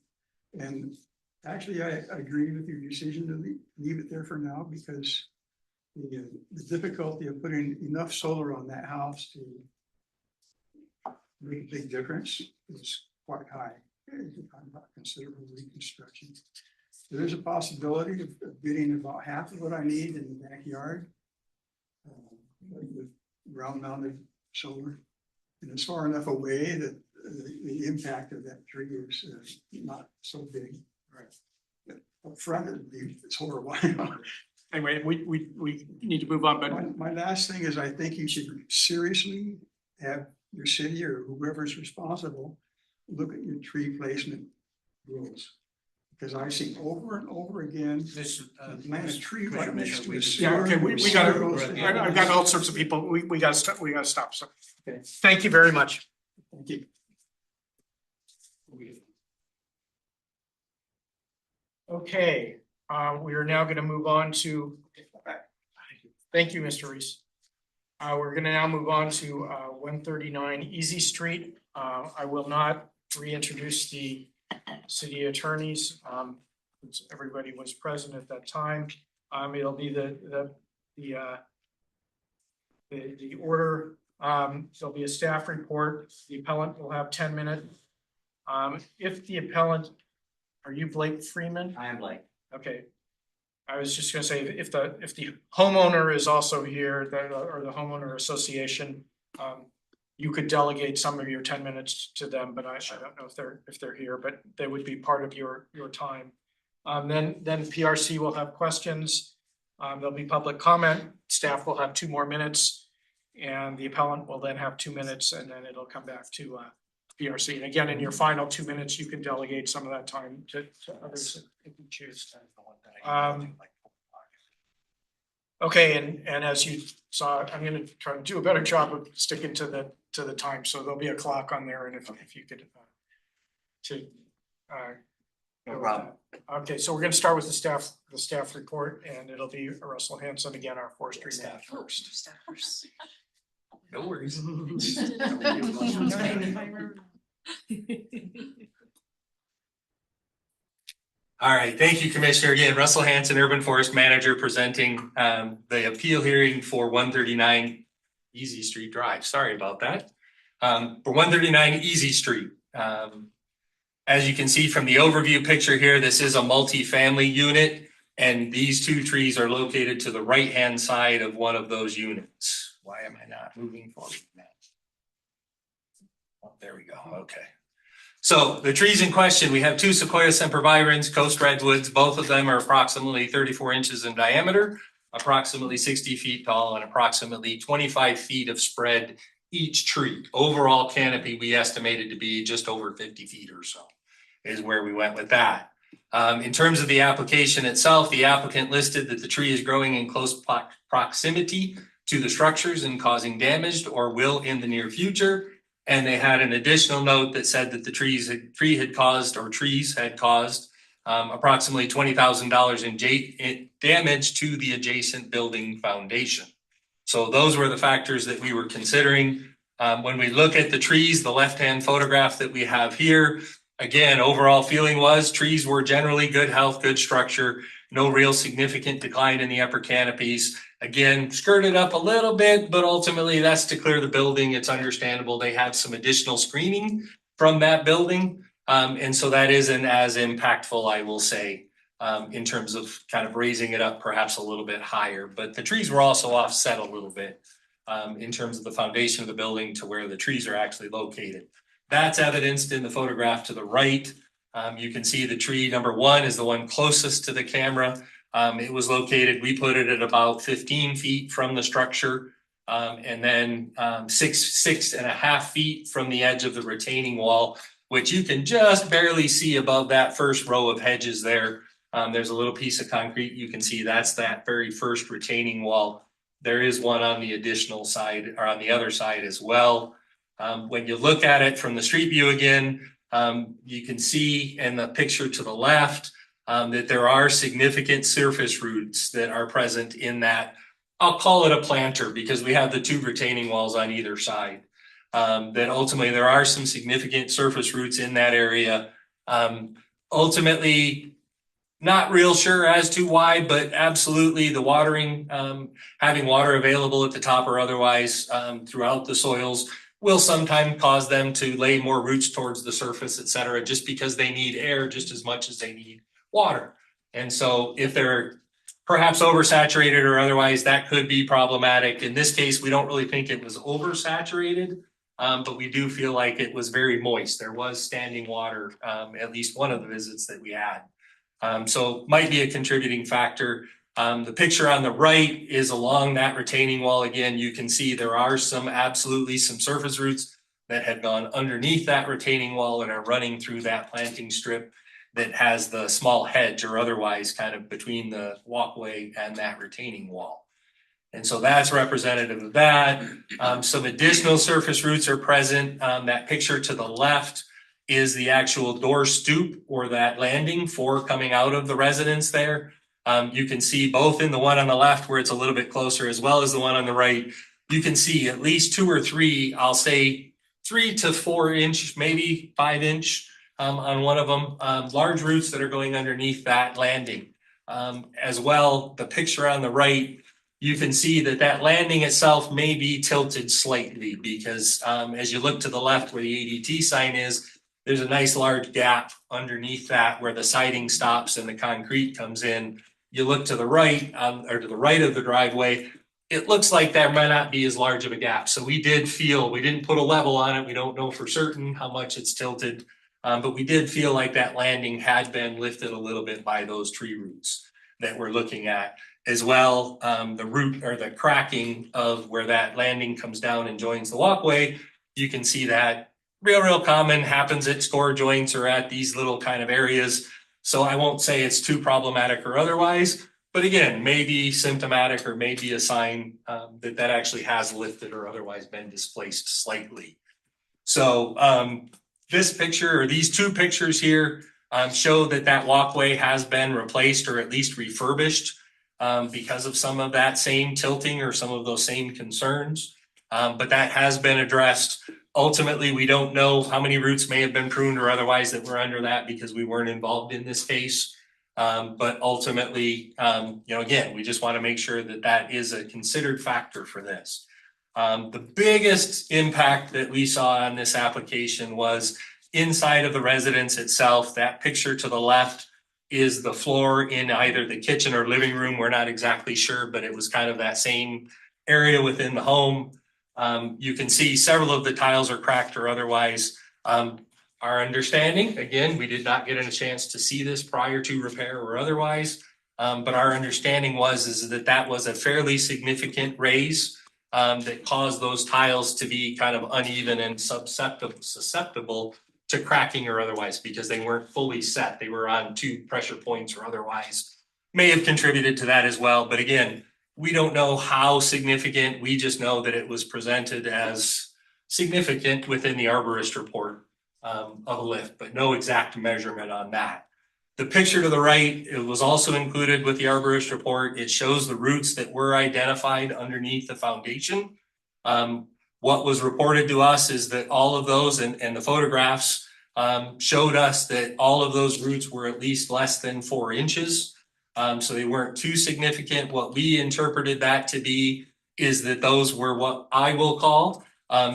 And actually, I agree with your decision to leave it there for now because the difficulty of putting enough solar on that house to make a big difference is quite high. You're talking about considerable reconstruction. There is a possibility of getting about half of what I need in the backyard with ground mounted solar. And it's far enough away that the impact of that tree is not so big. Right. Up front, it's horrible. Anyway, we need to move on, but My last thing is I think you should seriously have your city or whoever's responsible look at your tree placement rules. Because I've seen over and over again, This, plant a tree right next to a yeah, sewer. okay, we gotta, I've got all sorts of people, we gotta stop, so. Okay. Thank you very much. Thank you. Okay, we are now gonna move on to. Thank you, Mr. Reese. We're gonna now move on to 139 Easy Street. I will not reintroduce the city attorneys. Since everybody was present at that time. It'll be the order. There'll be a staff report. The appellant will have 10 minutes. If the appellant, are you Blake Freeman? I am Blake. Okay. I was just gonna say, if the homeowner is also here, or the homeowner association, you could delegate some of your 10 minutes to them, but I don't know if they're here, but they would be part of your time. Then PRC will have questions. There'll be public comment. Staff will have 2 more minutes. And the appellant will then have 2 minutes, and then it'll come back to PRC. And again, in your final 2 minutes, you can delegate some of that time to others if you choose. Okay, and as you saw, I'm gonna try to do a better job of sticking to the time, so there'll be a clock on there, and if you could No problem. Okay, so we're gonna start with the staff report, and it'll be Russell Hanson again, our forestry staff first. No worries. All right, thank you, Commissioner. Again, Russell Hanson, Urban Forest Manager, presenting the appeal hearing for 139 Easy Street Drive. Sorry about that. For 139 Easy Street. As you can see from the overview picture here, this is a multi-family unit, and these 2 trees are located to the right-hand side of one of those units. Why am I not moving forward now? Oh, there we go. Okay. So the trees in question, we have 2 Sequoia sempervirens, coast redwoods. Both of them are approximately 34 inches in diameter, approximately 60 feet tall, and approximately 25 feet of spread each tree. Overall canopy we estimated to be just over 50 feet or so is where we went with that. In terms of the application itself, the applicant listed that the tree is growing in close proximity to the structures and causing damage or will in the near future. And they had an additional note that said that the trees had caused approximately $20,000 in damage to the adjacent building foundation. So those were the factors that we were considering. When we look at the trees, the left-hand photograph that we have here, again, overall feeling was trees were generally good health, good structure, no real significant decline in the upper canopies. Again, skirted up a little bit, but ultimately that's to clear the building. It's understandable. They have some additional screening from that building. And so that isn't as impactful, I will say, in terms of kind of raising it up perhaps a little bit higher. But the trees were also offset a little bit in terms of the foundation of the building to where the trees are actually located. That's evidenced in the photograph to the right. You can see the tree number 1 is the one closest to the camera. It was located, we put it at about 15 feet from the structure, and then 6.5 feet from the edge of the retaining wall, which you can just barely see above that first row of hedges there. There's a little piece of concrete. You can see that's that very first retaining wall. There is one on the additional side or on the other side as well. When you look at it from the street view again, you can see in the picture to the left that there are significant surface roots that are present in that. I'll call it a planter because we have the 2 retaining walls on either side. that ultimately there are some significant surface roots in that area. Ultimately, not real sure as to why, but absolutely the watering, having water available at the top or otherwise throughout the soils will sometimes cause them to lay more roots towards the surface, et cetera, just because they need air just as much as they need water. And so if they're perhaps oversaturated or otherwise, that could be problematic. In this case, we don't really think it was oversaturated, but we do feel like it was very moist. There was standing water, at least one of the visits that we had. So might be a contributing factor. The picture on the right is along that retaining wall. Again, you can see there are absolutely some surface roots that have gone underneath that retaining wall and are running through that planting strip that has the small hedge or otherwise kind of between the walkway and that retaining wall. And so that's representative of that. Some additional surface roots are present. That picture to the left is the actual door stoop or that landing for coming out of the residence there. You can see both in the one on the left where it's a little bit closer as well as the one on the right. You can see at least 2 or 3, I'll say 3 to 4 inch, maybe 5 inch on one of them, large roots that are going underneath that landing. As well, the picture on the right, you can see that that landing itself may be tilted slightly because as you look to the left where the ADT sign is, there's a nice large gap underneath that where the siding stops and the concrete comes in. You look to the right, or to the right of the driveway, it looks like there might not be as large of a gap. So we didn't put a level on it. We don't know for certain how much it's tilted, but we did feel like that landing had been lifted a little bit by those tree roots that we're looking at. As well, the root or the cracking of where that landing comes down and joins the walkway, you can see that real common, happens at score joints or at these little kind of areas. So I won't say it's too problematic or otherwise, but again, maybe symptomatic or maybe a sign that actually has lifted or otherwise been displaced slightly. So this picture or these 2 pictures here show that walkway has been replaced or at least refurbished because of some of that same tilting or some of those same concerns. But that has been addressed. Ultimately, we don't know how many roots may have been pruned or otherwise that were under that because we weren't involved in this case. But ultimately, again, we just want to make sure that that is a considered factor for this. The biggest impact that we saw on this application was inside of the residence itself. That picture to the left is the floor in either the kitchen or living room. We're not exactly sure, but it was kind of that same area within the home. You can see several of the tiles are cracked or otherwise. Our understanding, again, we did not get a chance to see this prior to repair or otherwise, but our understanding is that was a fairly significant raise that caused those tiles to be kind of uneven and susceptible to cracking or otherwise because they weren't fully set. They were on 2 pressure points or otherwise. May have contributed to that as well. But again, we don't know how significant. We just know that it was presented as significant within the arborist report of a lift, but no exact measurement on that. The picture to the right, it was also included with the arborist report. It shows the roots that were identified underneath the foundation. What was reported to us is that all of those and the photographs showed us that all of those roots were at least less than 4 inches. So they weren't too significant. What we interpreted that to be is that those were what I will call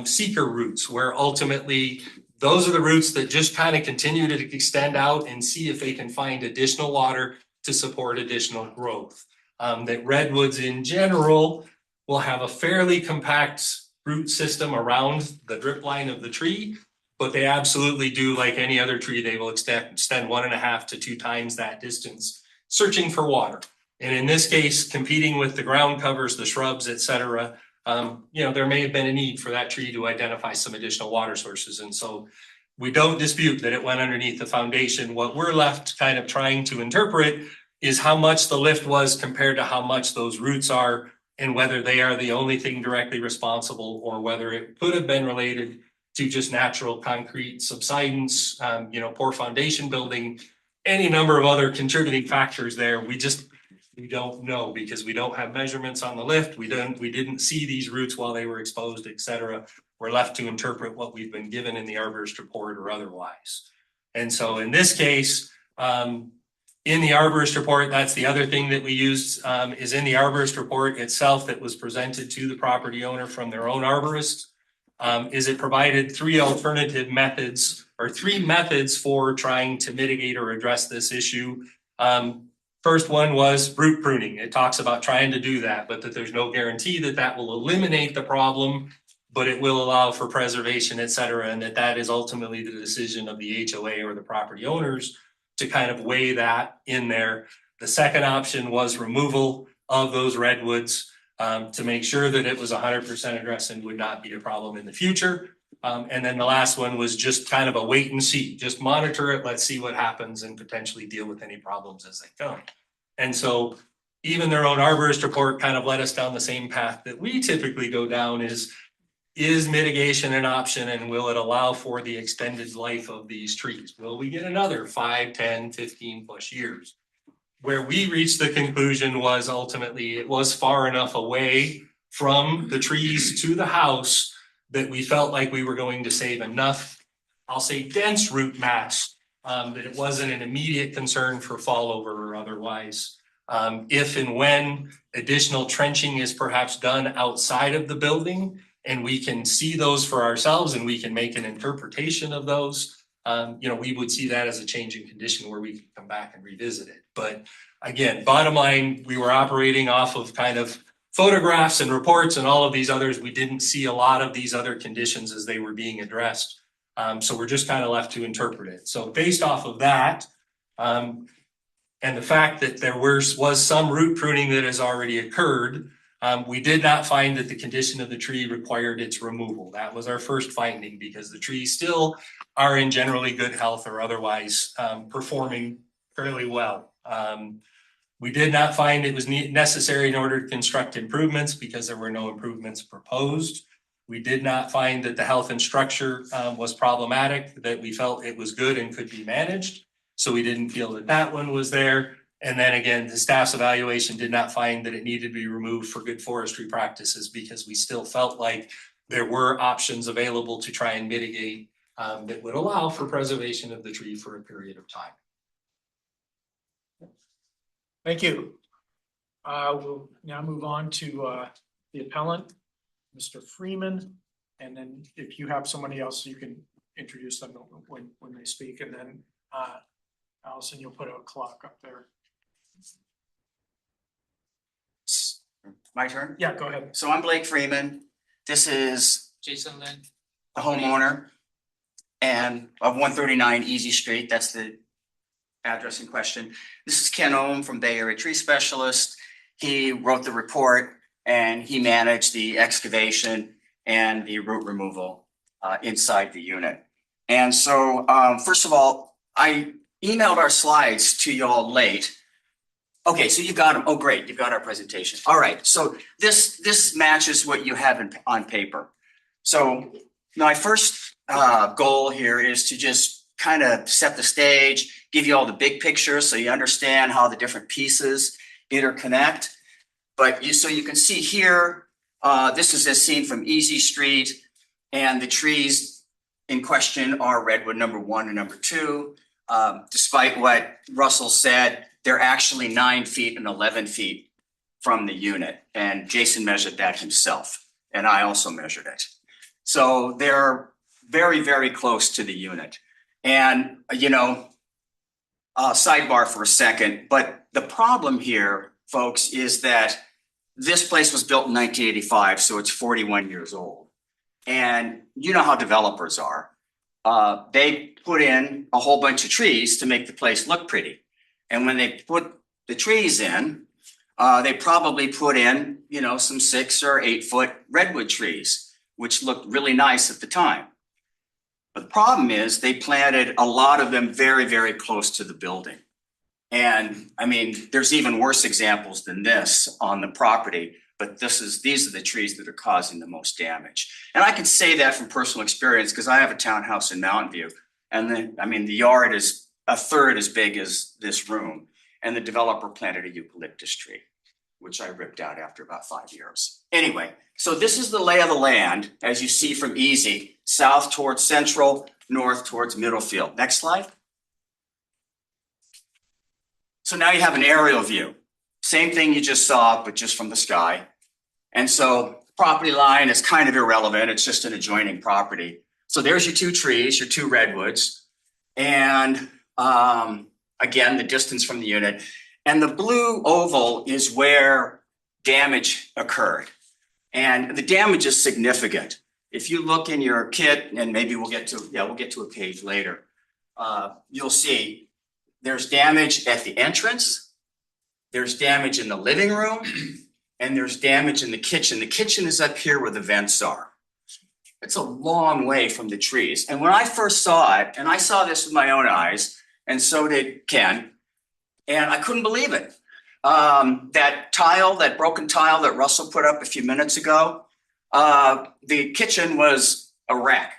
seeker roots, where ultimately those are the roots that just kind of continue to extend out and see if they can find additional water to support additional growth. That redwoods in general will have a fairly compact root system around the drip line of the tree, but they absolutely do, like any other tree, they will extend 1.5 to 2 times that distance, searching for water. And in this case, competing with the ground covers, the shrubs, et cetera, there may have been a need for that tree to identify some additional water sources. And so we don't dispute that it went underneath the foundation. What we're left kind of trying to interpret is how much the lift was compared to how much those roots are, and whether they are the only thing directly responsible or whether it could have been related to just natural concrete subsidence, poor foundation building, any number of other contributing factors there. We don't know because we don't have measurements on the lift. We didn't see these roots while they were exposed, et cetera. we're left to interpret what we've been given in the arborist report or otherwise. And so in this case, in the arborist report, that's the other thing that we used, is in the arborist report itself that was presented to the property owner from their own arborist, is it provided three alternative methods or three methods for trying to mitigate or address this issue. First one was root pruning. It talks about trying to do that, but that there's no guarantee that that will eliminate the problem, but it will allow for preservation, et cetera, and that is ultimately the decision of the HOA or the property owners to kind of weigh that in there. The second option was removal of those redwoods to make sure that it was 100% addressed and would not be a problem in the future. And then the last one was just kind of a wait and see, just monitor it, let's see what happens and potentially deal with any problems as they come. And so even their own arborist report kind of led us down the same path that we typically go down is mitigation an option and will it allow for the extended life of these trees? Will we get another 5, 10, 15 plus years? Where we reached the conclusion was ultimately it was far enough away from the trees to the house that we felt like we were going to save enough, I'll say dense root mass, that it wasn't an immediate concern for fallover or otherwise. If and when additional trenching is perhaps done outside of the building, and we can see those for ourselves and we can make an interpretation of those, we would see that as a change in condition where we can come back and revisit it. But again, bottom line, we were operating off of kind of photographs and reports and all of these others. We didn't see a lot of these other conditions as they were being addressed. So we're just kind of left to interpret it. So based off of that, and the fact that there was some root pruning that has already occurred, we did not find that the condition of the tree required its removal. That was our first finding because the trees still are in generally good health or otherwise performing fairly well. We did not find it was necessary in order to construct improvements because there were no improvements proposed. We did not find that the health and structure was problematic, that we felt it was good and could be managed. So we didn't feel that that one was there. And then again, the staff's evaluation did not find that it needed to be removed for good forestry practices because we still felt like there were options available to try and mitigate that would allow for preservation of the tree for a period of time. Thank you. We'll now move on to the appellant, Mr. Freeman. And then if you have somebody else, you can introduce them when they speak. And then Allison, you'll put a clock up there. My turn? Yeah, go ahead. So I'm Blake Freeman. This is Jason Lynn. the homeowner and of 139 Easy Street. That's the address in question. This is Ken Ohm from Bay Area Tree Specialist. He wrote the report and he managed the excavation and the root removal inside the unit. And so first of all, I emailed our slides to y'all late. Okay, so you've got them. Oh, great. You've got our presentation. All right. So this matches what you have on paper. So my first goal here is to just kind of set the stage, give you all the big picture so you understand how the different pieces interconnect. But so you can see here, this is a scene from Easy Street, and the trees in question are redwood number 1 and number 2. Despite what Russell said, they're actually 9 feet and 11 feet from the unit. And Jason measured that himself. And I also measured it. So they're very, very close to the unit. And, sidebar for a second, but the problem here, folks, is that this place was built in 1985, so it's 41 years old. And you know how developers are. They put in a whole bunch of trees to make the place look pretty. And when they put the trees in, they probably put in, some 6 or 8 foot redwood trees, which looked really nice at the time. But the problem is they planted a lot of them very, very close to the building. And I mean, there's even worse examples than this on the property, but these are the trees that are causing the most damage. And I can say that from personal experience because I have a townhouse in Mountain View. And the yard is a third as big as this room. And the developer planted a eucalyptus tree, which I ripped out after about 5 years. Anyway, so this is the lay of the land, as you see from Easy, south towards Central, north towards Middlefield. Next slide. So now you have an aerial view. Same thing you just saw, but just from the sky. And so property line is kind of irrelevant. It's just an adjoining property. So there's your two trees, your two redwoods. And again, the distance from the unit. And the blue oval is where damage occurred. And the damage is significant. If you look in your kit, and maybe we'll get to a page later, you'll see there's damage at the entrance, there's damage in the living room, and there's damage in the kitchen. The kitchen is up here where the vents are. It's a long way from the trees. And when I first saw it, and I saw this with my own eyes, and so did Ken, and I couldn't believe it. That broken tile that Russell put up a few minutes ago, the kitchen was a wreck.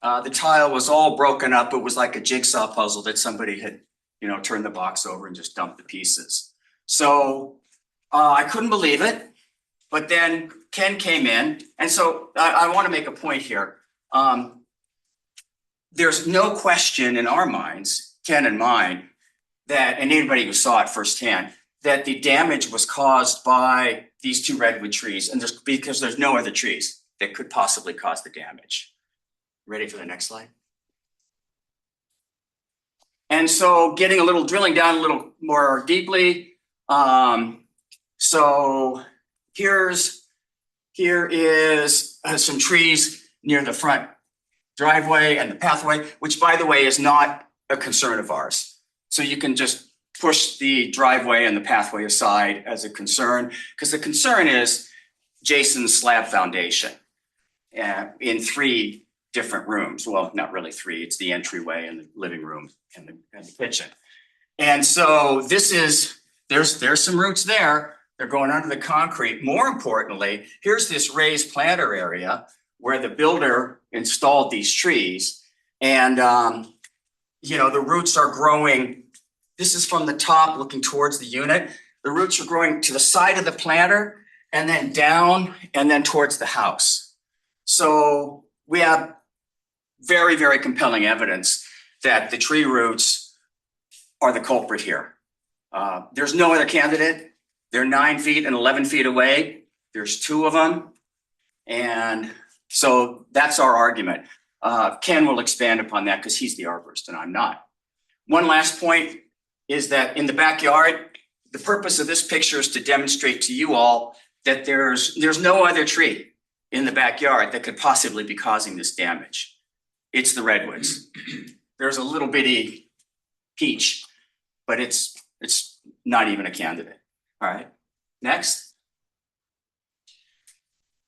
The tile was all broken up. It was like a jigsaw puzzle that somebody had, turned the box over and just dumped the pieces. So I couldn't believe it. But then Ken came in. And so I want to make a point here. There's no question in our minds, Ken and mine, and anybody who saw it firsthand, that the damage was caused by these two redwood trees, and because there's no other trees that could possibly cause the damage. Ready for the next slide? And so drilling down a little more deeply. So here is some trees near the front driveway and the pathway, which by the way is not a concern of ours. So you can just push the driveway and the pathway aside as a concern, because the concern is Jason's slab foundation in 3 different rooms. Well, not really 3, it's the entryway and the living room and the kitchen. And so there's some roots there. They're going under the concrete. More importantly, here's this raised planter area where the builder installed these trees. And, the roots are growing. This is from the top looking towards the unit. The roots are growing to the side of the planter and then down and then towards the house. So we have very, very compelling evidence that the tree roots are the culprit here. There's no other candidate. They're 9 feet and 11 feet away. There's 2 of them. And so that's our argument. Ken will expand upon that because he's the arborist and I'm not. One last point is that in the backyard, the purpose of this picture is to demonstrate to you all that there's no other tree in the backyard that could possibly be causing this damage. It's the redwoods. There's a little bitty peach, but it's not even a candidate. All right, next.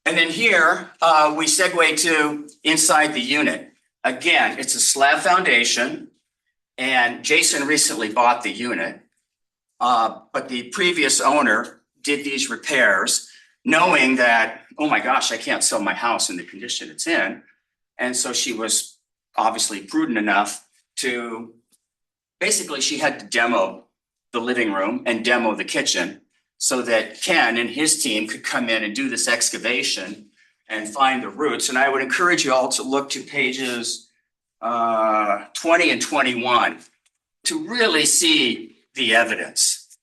And then here we segue to inside the unit. Again, it's a slab foundation. And Jason recently bought the unit, but the previous owner did these repairs knowing that, oh my gosh, I can't sell my house in the condition it's in. And so she was obviously prudent enough to, basically she had to demo the living room and demo the kitchen so that Ken and his team could come in and do this excavation and find the roots. And I would encourage you all to look to pages 20 and 21 to really see the evidence.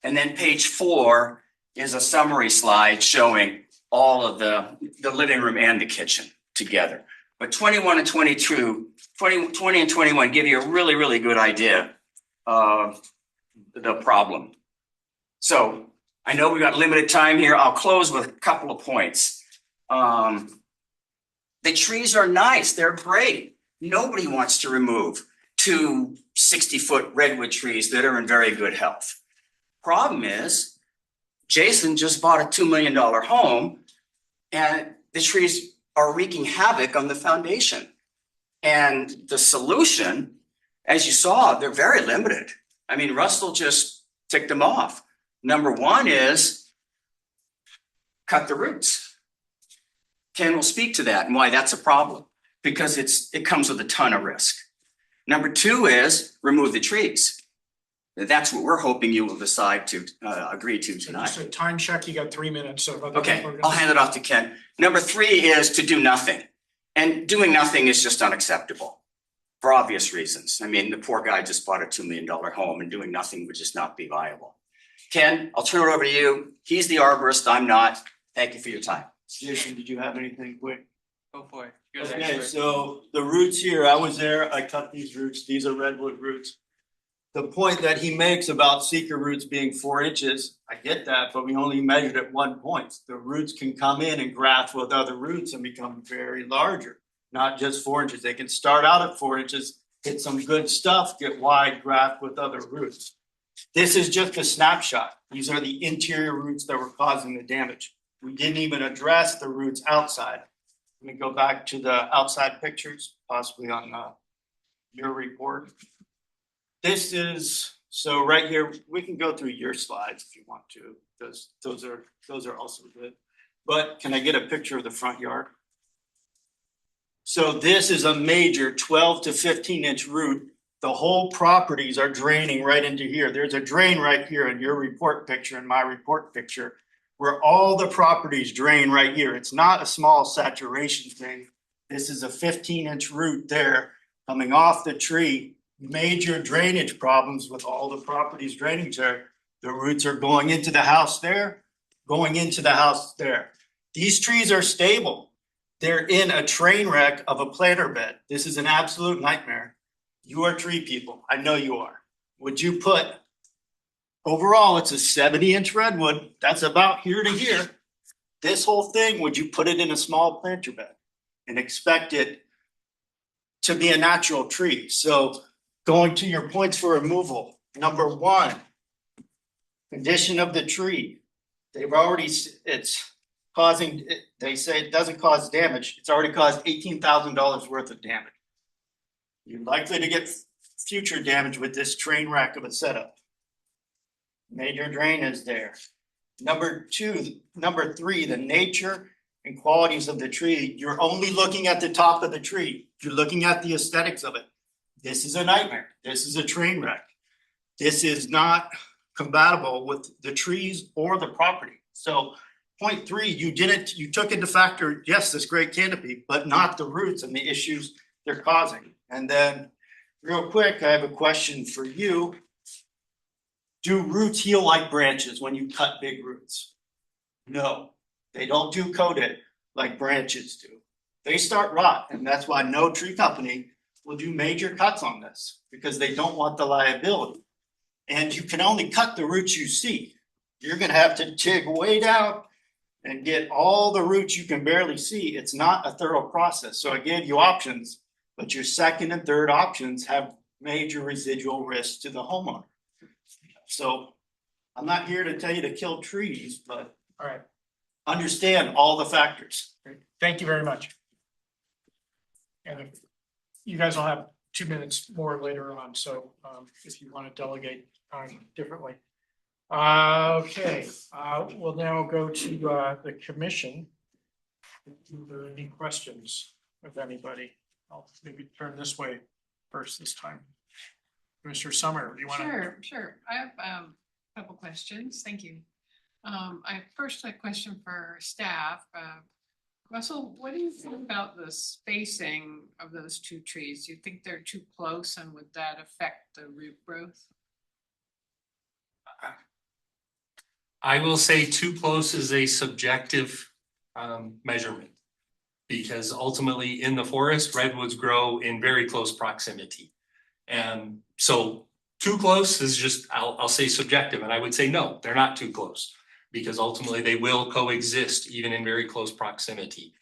And then page 4 is a summary slide showing all of the living room and the kitchen together. But 21 and 22, 20 and 21 give you a really, really good idea of the problem. So I know we've got limited time here. I'll close with a couple of points. The trees are nice. They're great. Nobody wants to remove 2 60-foot redwood trees that are in very good health. Problem is, Jason just bought a $2 million home and the trees are wreaking havoc on the foundation. And the solution, as you saw, they're very limited. I mean, Russell just ticked them off. Number 1 is cut the roots. Ken will speak to that and why that's a problem, because it comes with a ton of risk. Number 2 is remove the trees. That's what we're hoping you will decide to agree to So tonight. just a time check, you got 3 minutes, so. if other Okay, people are gonna I'll hand it off to Ken. Number 3 is to do nothing. And doing nothing is just unacceptable for obvious reasons. I mean, the poor guy just bought a $2 million home and doing nothing would just not be viable. Ken, I'll turn it over to you. He's the arborist, I'm not. Thank you for your time. Jason, did you have anything quick? Go for it. You're the Okay, expert. so the roots here, I was there, I cut these roots, these are redwood roots. The point that he makes about seeker roots being 4 inches, I get that, but we only measured at 1 point. The roots can come in and graft with other roots and become very larger, not just 4 inches. They can start out at 4 inches, hit some good stuff, get wide, graft with other roots. This is just a snapshot. These are the interior roots that were causing the damage. We didn't even address the roots outside. Let me go back to the outside pictures, possibly on your report. This is, so right here, we can go through your slides if you want to. Those are also good. But can I get a picture of the front yard? So this is a major 12 to 15 inch root. The whole properties are draining right into here. There's a drain right here in your report picture and my report picture, where all the properties drain right here. It's not a small saturation thing. This is a 15-inch root there coming off the tree. Major drainage problems with all the properties draining there. The roots are going into the house there, going into the house there. These trees are stable. They're in a train wreck of a planter bed. This is an absolute nightmare. You are tree people. I know you are. Would you put, overall, it's a 70-inch redwood. That's about here to here. This whole thing, would you put it in a small planter bed and expect it to be a natural tree? So going to your points for removal, number 1, condition of the tree. They've already, it's causing, they say it doesn't cause damage. It's already caused $18,000 worth of damage. You're likely to get future damage with this train wreck of a setup. Major drain is there. Number 3, the nature and qualities of the tree. You're only looking at the top of the tree. You're looking at the aesthetics of it. This is a nightmare. This is a train wreck. This is not compatible with the trees or the property. So point 3, you took into factor, yes, this great canopy, but not the roots and the issues they're causing. And then real quick, I have a question for you. Do roots heal like branches when you cut big roots? No, they don't do coated like branches do. They start rot, and that's why no tree company will do major cuts on this, because they don't want the liability. And you can only cut the roots you see. You're gonna have to dig way down and get all the roots you can barely see. It's not a thorough process. So I gave you options, but your second and third options have major residual risks to the homeowner. So I'm not here to tell you to kill trees, but All right, understand all the factors. great. Thank you very much. And if you guys will have 2 minutes more later on, so if you want to delegate differently. Okay, we'll now go to the commission. Are there any questions of anybody? I'll maybe turn this way first this time. Mr. Summer, do you want to? Sure. I have a couple questions. Thank you. I first a question for staff. Russell, what do you think about the spacing of those 2 trees? Do you think they're too close, and would that affect the root growth? I will say too close is a subjective measurement. Because ultimately in the forest, redwoods grow in very close proximity. And so too close is just, I'll say subjective, and I would say no, they're not too close. Because ultimately they will coexist even in very close proximity.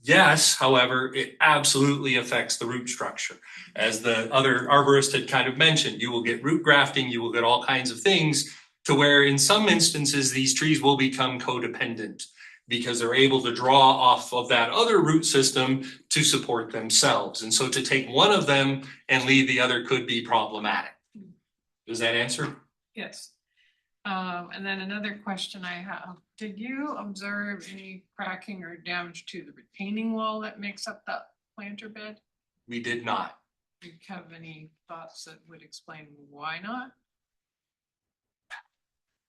Yes, however, it absolutely affects the root structure. As the other arborist had kind of mentioned, you will get root grafting, you will get all kinds of things to where in some instances these trees will become codependent because they're able to draw off of that other root system to support themselves. And so to take one of them and leave the other could be problematic. Does that answer? Yes. And then another question I have, did you observe any cracking or damage to the retaining wall that makes up that planter bed? We did not. Do you have any thoughts that would explain why not?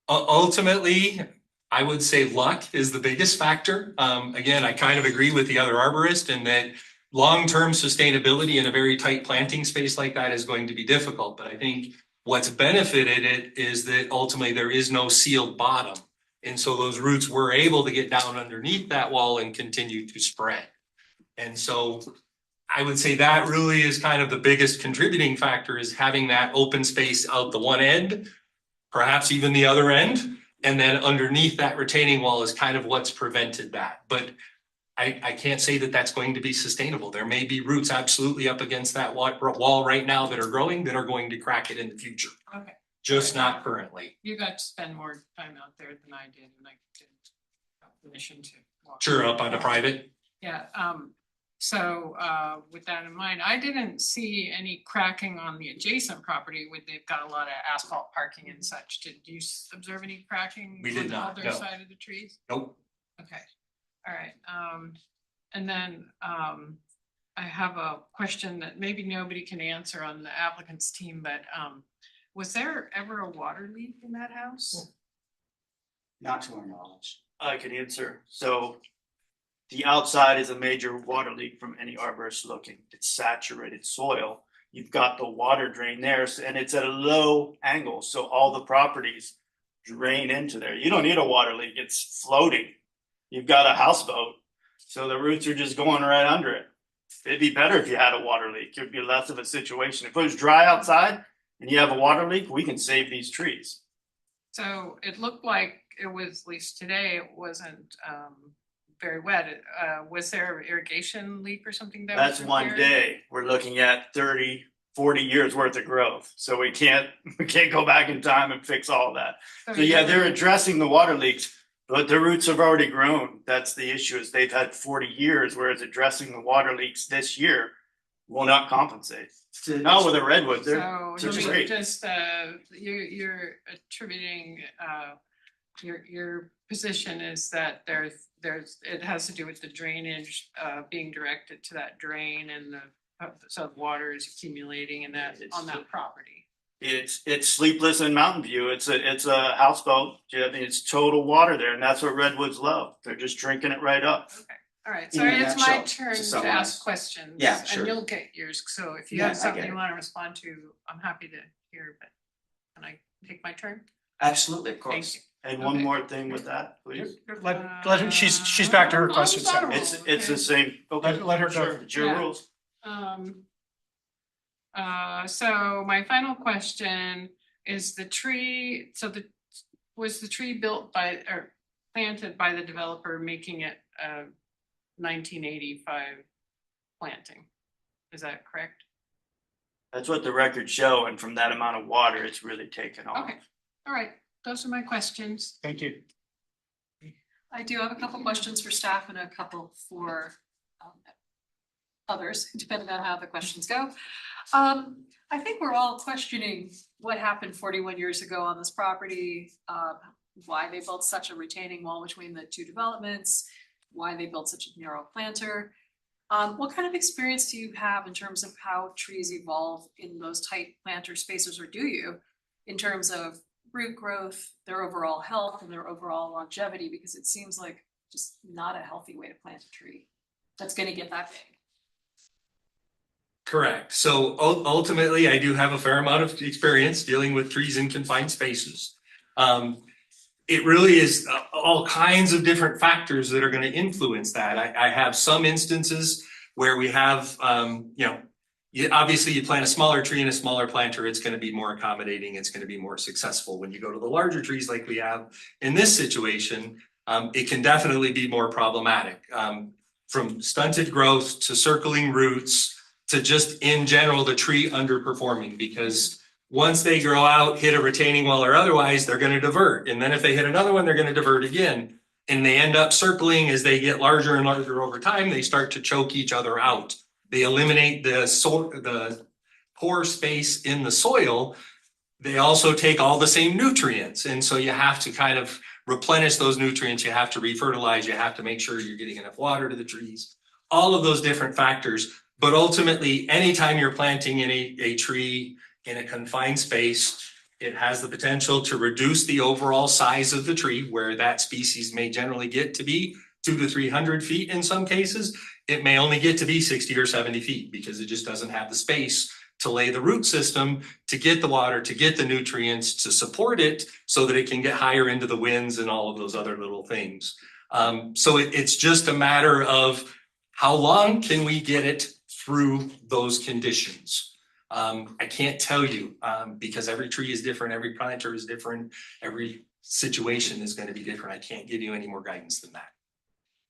Ultimately, I would say luck is the biggest factor. Again, I kind of agree with the other arborist in that long-term sustainability in a very tight planting space like that is going to be difficult. But I think what's benefited it is that ultimately there is no sealed bottom. And so those roots were able to get down underneath that wall and continue to spread. And so I would say that really is kind of the biggest contributing factor, is having that open space out the one end, perhaps even the other end. And then underneath that retaining wall is kind of what's prevented that. But I can't say that that's going to be sustainable. There may be roots absolutely up against that wall right now that are growing that are going to crack it in the future. Okay. Just not currently. You got to spend more time out there than I did, and I didn't have permission to walk. Sure, up on the private. Yeah, so with that in mind, I didn't see any cracking on the adjacent property where they've got a lot of asphalt parking and such. Did you observe any cracking? We did on the not, other no. side of the trees? Nope. Okay, all right, and then I have a question that maybe nobody can answer on the applicant's team, but was there ever a water leak in that house? Not to our knowledge. I can answer. So the outside is a major water leak from any arborist looking. It's saturated soil. You've got the water drain there, and it's at a low angle, so all the properties drain into there. You don't need a water leak, it's floating. You've got a houseboat, so the roots are just going right under it. It'd be better if you had a water leak. It'd be less of a situation. If it was dry outside and you have a water leak, we can save these trees. So it looked like it was, at least today, it wasn't very wet. Was there an irrigation leak or something that was That's one repaired? day. We're looking at 30, 40 years worth of growth. So we can't go back in time and fix all of that. So yeah, they're addressing the water leaks, but the roots have already grown. That's the issue, is they've had 40 years, whereas addressing the water leaks this year will not compensate. Not with the redwood, they're So such a let me great. just, you're attributing, your position is that it has to do with the drainage, being directed to that drain and so water is accumulating in that, on that property. It's Sleepless in Mountain View. It's a houseboat. I mean, it's total water there, and that's what redwoods love. They're just drinking it right up. Okay, all right, In so a it's my nutshell, turn to to summarize. ask questions. Yeah, sure. And you'll get yours, so if you Yeah, I have something get you it. wanna respond to, I'm happy to hear, but can I take my turn? Absolutely, of Thank course. you. And one Okay. more thing with that, please. Let she's back to her question. sorry. It's the same. Okay, Let her go. sure, it's your Yeah. rules. So my final question is was the tree built by, or planted by the developer, making it a 1985 planting? Is that correct? That's what the records show, and from that amount of water, it's really taken off. Okay, all right, those are my questions. Thank you. I do have a couple questions for staff and a couple for others, depending on how the questions go. I think we're all questioning what happened 41 years ago on this property, why they built such a retaining wall between the two developments, why they built such a narrow planter. What kind of experience do you have in terms of how trees evolve in those tight planter spaces, or do you, in terms of root growth, their overall health and their overall longevity? Because it seems like just not a healthy way to plant a tree that's gonna get that big. Correct. So ultimately, I do have a fair amount of experience dealing with trees in confined spaces. It really is all kinds of different factors that are going to influence that. I have some instances where we have, obviously you plant a smaller tree in a smaller planter, it's going to be more accommodating, it's going to be more successful. When you go to the larger trees like we have in this situation, it can definitely be more problematic. From stunted growth to circling roots, to just in general, the tree underperforming, because once they grow out, hit a retaining wall or otherwise, they're going to divert. And then if they hit another one, they're going to divert again. And they end up circling as they get larger and larger over time, they start to choke each other out. They eliminate the pore space in the soil. They also take all the same nutrients. And so you have to kind of replenish those nutrients. You have to refertilize. You have to make sure you're getting enough water to the trees. All of those different factors. But ultimately, anytime you're planting in a tree in a confined space, It has the potential to reduce the overall size of the tree, where that species may generally get to be 200 to 300 feet in some cases. It may only get to be 60 or 70 feet because it just doesn't have the space to lay the root system, to get the water, to get the nutrients, to support it so that it can get higher into the winds and all of those other little things. So it's just a matter of how long can we get it through those conditions. I can't tell you because every tree is different, every planter is different, every situation is going to be different. I can't give you any more guidance than that.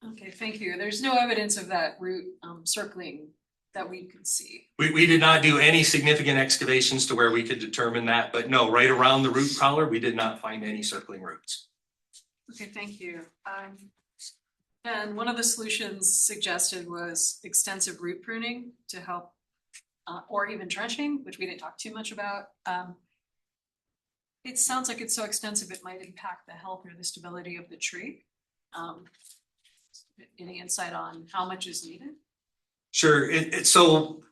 Okay, thank you. There's no evidence of that root circling that we could see. We did not do any significant excavations to where we could determine that, but no, right around the root collar, we did not find any circling roots. Okay, thank you. And one of the solutions suggested was extensive root pruning to help, or even trenching, which we didn't talk too much about. It sounds like it's so extensive, it might impact the health or the stability of the tree. Any insight on how much is needed? Sure. So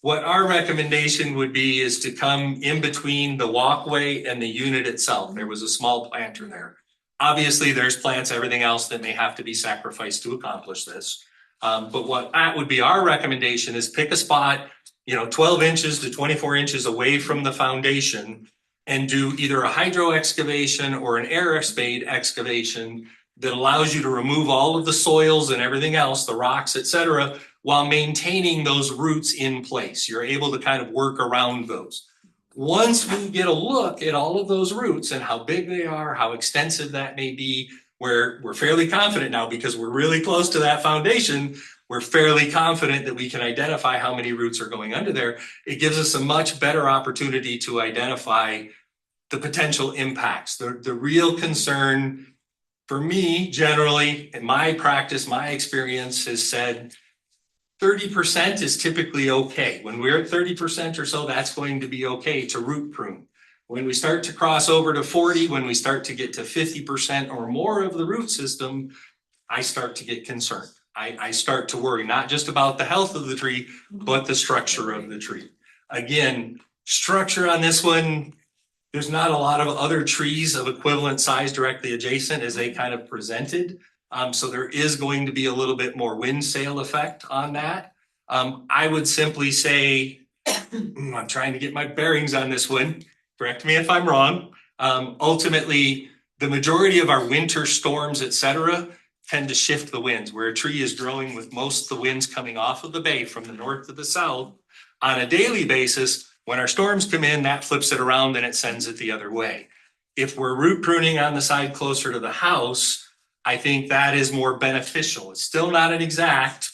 what our recommendation would be is to come in between the walkway and the unit itself. There was a small planter there. Obviously, there's plants, everything else that may have to be sacrificed to accomplish this. But what that would be our recommendation is pick a spot, 12 inches to 24 inches away from the foundation and do either a hydro excavation or an air spade excavation that allows you to remove all of the soils and everything else, the rocks, etc., while maintaining those roots in place. You're able to kind of work around those. Once we get a look at all of those roots and how big they are, how extensive that may be, we're fairly confident now because we're really close to that foundation. We're fairly confident that we can identify how many roots are going under there. It gives us a much better opportunity to identify the potential impacts. The real concern for me, generally, in my practice, my experience has said 30% is typically okay. When we're at 30% or so, that's going to be okay to root prune. When we start to cross over to 40, when we start to get to 50% or more of the root system, I start to get concerned. I start to worry, not just about the health of the tree, but the structure of the tree. Again, structure on this one, there's not a lot of other trees of equivalent size directly adjacent as they kind of presented. So there is going to be a little bit more wind sail effect on that. I would simply say, I'm trying to get my bearings on this one. Correct me if I'm wrong. Ultimately, the majority of our winter storms, etc., tend to shift the winds. Where a tree is growing with most of the winds coming off of the bay from the north to the south on a daily basis, when our storms come in, that flips it around and it sends it the other way. If we're root pruning on the side closer to the house, I think that is more beneficial. It's still not an exact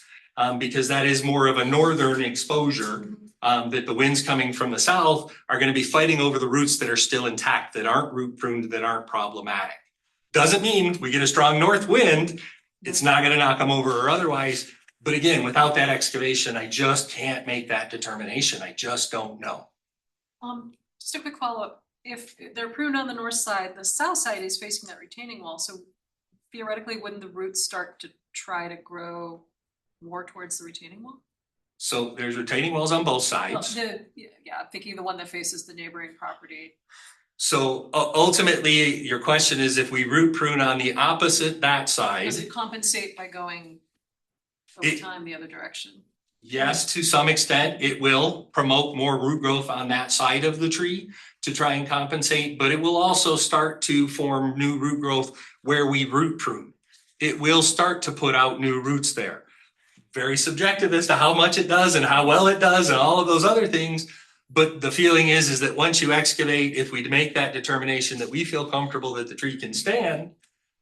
because that is more of a northern exposure that the winds coming from the south are going to be fighting over the roots that are still intact, that aren't root pruned, that aren't problematic. Doesn't mean we get a strong north wind, it's not going to knock them over or otherwise. But again, without that excavation, I just can't make that determination. I just don't know. Just a quick follow-up. If they're pruned on the north side, the south side is facing that retaining wall. So theoretically, wouldn't the roots start to try to grow more towards the retaining wall? So there's retaining walls on both sides. Yeah, I'm thinking the one that faces the neighboring property. So ultimately, your question is if we root prune on the opposite that side. Does it compensate by going over time the other direction? Yes, to some extent, it will promote more root growth on that side of the tree to try and compensate, but it will also start to form new root growth where we root prune. It will start to put out new roots there. Very subjective as to how much it does and how well it does and all of those other things. But the feeling is that once you excavate, if we make that determination that we feel comfortable that the tree can stand,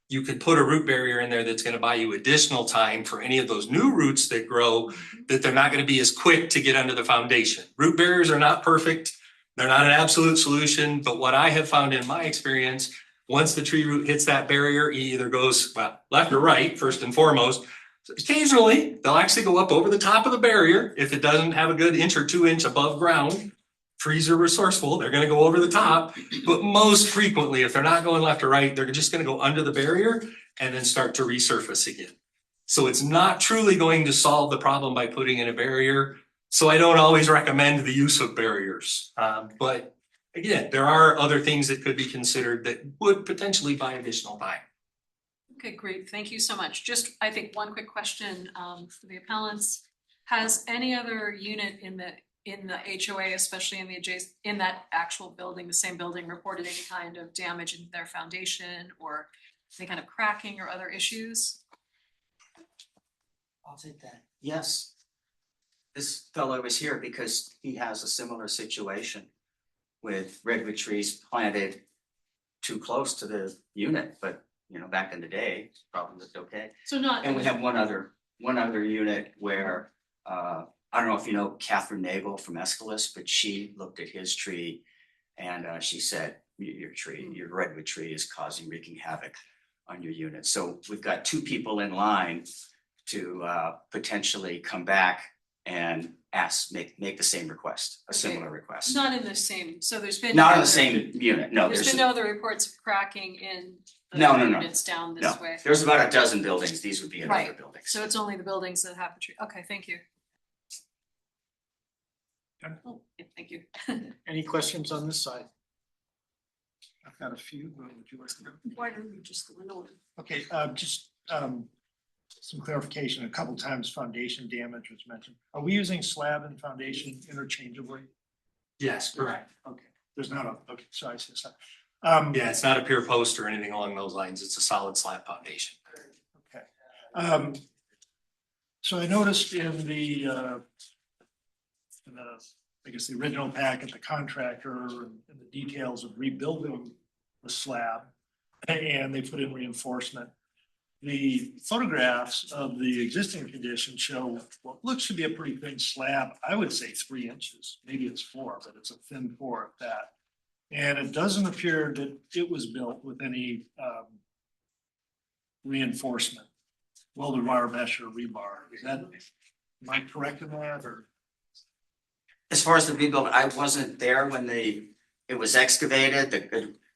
you could put a root barrier in there that's going to buy you additional time for any of those new roots that grow, that they're not going to be as quick to get under the foundation. Root barriers are not perfect. They're not an absolute solution. But what I have found in my experience, once the tree root hits that barrier, it either goes left or right, first and foremost. Occasionally, they'll actually go up over the top of the barrier if it doesn't have a good inch or 2 inch above ground. Trees are resourceful, they're going to go over the top, but most frequently, if they're not going left or right, they're just going to go under the barrier and then start to resurface again. So it's not truly going to solve the problem by putting in a barrier. So I don't always recommend the use of barriers, but again, there are other things that could be considered that would potentially buy additional time. Okay, great. Thank you so much. Just, I think, one quick question for the appellants. Has any other unit in the HOA, especially in the in that actual building, the same building, reported any kind of damage in their foundation or any kind of cracking or other issues? I'll take that. Yes. This fellow was here because he has a similar situation with redwood trees planted too close to the unit, but you know, back in the day, it probably looked okay. So not. And we have one other unit where, I don't know if you know Catherine Nagel from Escalus, but she looked at his tree and she said, your redwood tree is causing wreaking havoc on your unit. So we've got two people in line to potentially come back and make the same request, a similar request. Not in the same, so there's been. Not no in the other- same unit, no, There's been no other reports of cracking in the No. units down this way. There's about a dozen buildings, these would be in other Right. buildings. So it's only the buildings that have the tree. Okay, thank you. Okay. Oh, yeah, thank you. Any questions on this side? I've got a few, but would you like to go? Why don't you just go in order? Okay, just some clarification. A couple times foundation damage was mentioned. Are we using slab and foundation interchangeably? Yes, correct. Okay, there's not a, okay, so I see that. Yeah, it's not a pier post or anything along those lines. It's a solid slab foundation. Okay. So I noticed in the, I guess the original packet, the contractor and the details of rebuilding the slab, and they put in reinforcement. The photographs of the existing condition show what looks to be a pretty thin slab. I would say 3 inches, maybe it's 4, but it's a thin 4 at that. And it doesn't appear that it was built with any reinforcement, welded wire mesh or rebar. Am I correct in that, or? As far as the rebuild, I wasn't there when it was excavated,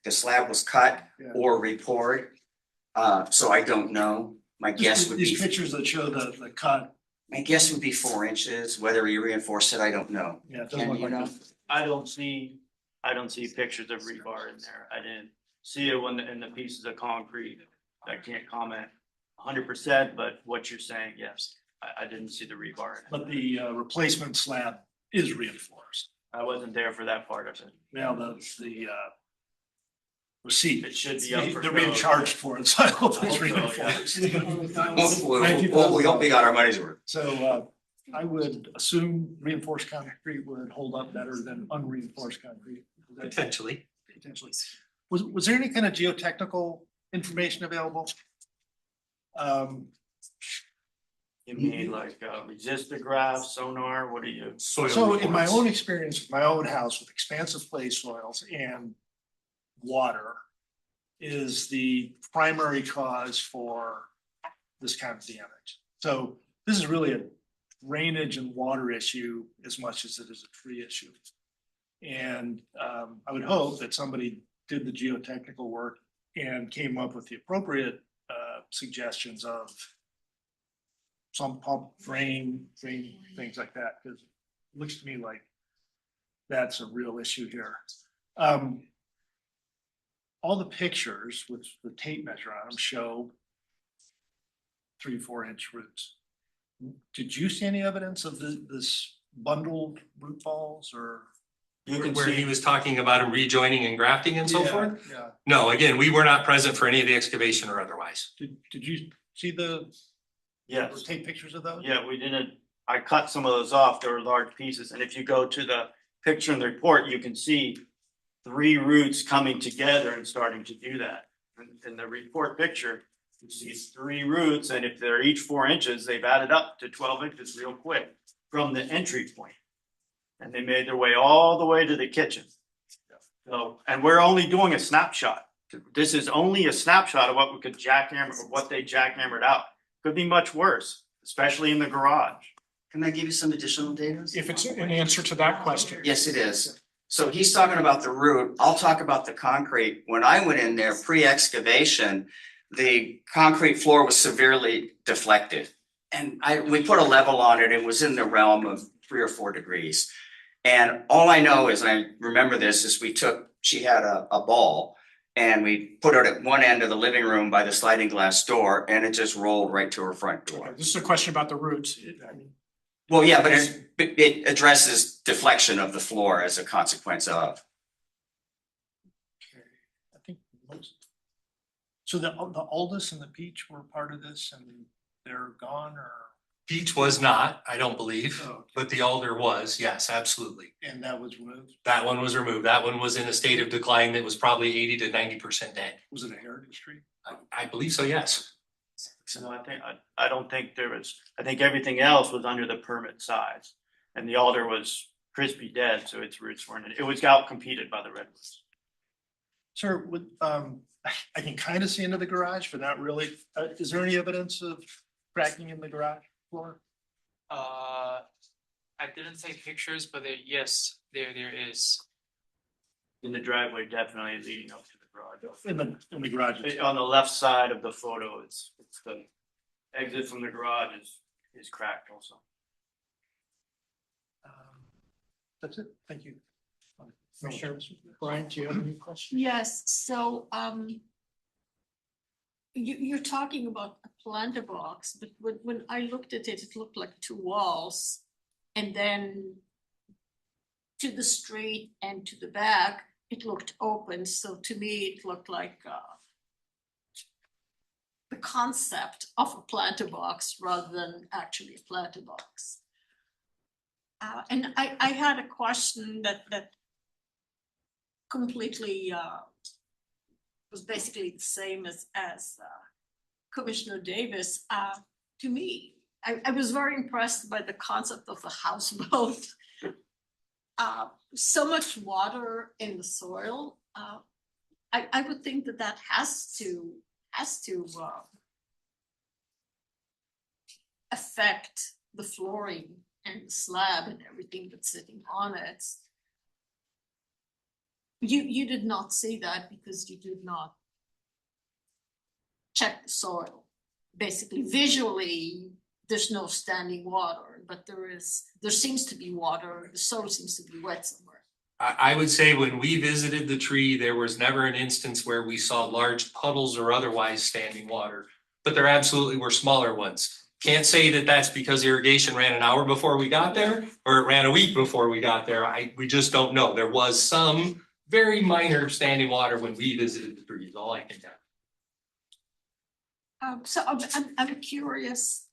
the slab was cut Yeah. or repoured. So I don't know. My guess would These be, pictures that show the cut, my guess would be 4 inches. Whether you reinforce it, I don't know. yeah, it doesn't Ken, look you like know? it. I don't see pictures of rebar in there. I didn't see it in the pieces of concrete. I can't comment 100%, but what you're saying, yes, I didn't see the rebar in it. But the replacement slab is reinforced. I wasn't there for that part of it. Now, the receipt. It should be up for They're being code. charged for it, so I hope it's So, yeah. reinforced. We hope we got our money's worth. So I would assume reinforced concrete would hold up better than unreinforced concrete. Potentially. Potentially. Was there any kind of geotechnical information available? You mean like resistograph, sonar, what do you? Soil So in my reports. own experience, with my own house with expansive clay soils and water is the primary cause for this kind of damage. So this is really a drainage and water issue as much as it is a tree issue. And I would hope that somebody did the geotechnical work and came up with the appropriate suggestions of some pump, drain, things like that, because it looks to me like that's a real issue here. All the pictures with the tape measure on them show 3-4 inch roots. Did you see any evidence of this bundled root balls or? You can Where he see, was talking about him rejoining and grafting and so Yeah, forth? Yeah. No, again, we were not present for any of the excavation or otherwise. Did you see the yes, tape pictures of those? yeah, we didn't, I cut some of those off. They were large pieces. And if you go to the picture in the report, you can see 3 roots coming together and starting to do that. In the report picture, you see 3 roots, and if they're each 4 inches, they've added up to 12 inches real quick from the entry point. And they made their way all the way to the kitchen. So, and we're only doing a snapshot. This is only a snapshot of what we could jackhammer, or what they jackhammered out. Could be much worse, especially in the garage. Can I give you some additional data? If it's an answer to that question. Yes, it is. So he's talking about the root. I'll talk about the concrete. When I went in there pre-excavation, the concrete floor was severely deflected. And we put a level on it. It was in the realm of 3 or 4 degrees. And all I know is, I remember this, is she had a ball and we put it at one end of the living room by the sliding glass door and it just rolled right to her front door. This is a question about the roots. I mean, Well, yeah, but it addresses deflection of the floor as a consequence of. I think most. So the Aldous and the Peach were part of this and they're gone, or? Peach was not, I don't believe, Oh, but the alder was, yes, absolutely. and that was removed? That one was removed. That one was in a state of decline that was probably 80 to 90% dead. Was it a heritage tree? I believe so, yes. So I don't think there was, I think everything else was under the permit size. And the alder was crispy dead, so its roots weren't, it was out competed by the redwoods. Sir, would, I can kind of see into the garage, but not really. Is there any evidence of cracking in the garage floor? I didn't take pictures, but yes, there is. In the driveway, definitely leading up to the garage. In the garage. On the left side of the photo, it's the exit from the garage is cracked also. That's it. Thank you. Commissioner Bryant, do you have any questions? Yes, so, you're talking about a planter box, but when I looked at it, it looked like two walls. And then to the street and to the back, it looked open. So to me, it looked like the concept of a planter box rather than actually a planter box. And I had a question that completely was basically the same as Commissioner Davis. To me, I was very impressed by the concept of the houseboat. So much water in the soil. I would think that has to affect the flooring and the slab and everything that's sitting on it. You did not see that because you did not check the soil. Basically, visually, there's no standing water, but there seems to be water. The soil seems to be wet somewhere. I would say when we visited the tree, there was never an instance where we saw large puddles or otherwise standing water, but there absolutely were smaller ones. Can't say that that's because irrigation ran an hour before we got there, or it ran a week before we got there. We just don't know. There was some very minor standing water when we visited the tree, is all I can tell. So I'm curious,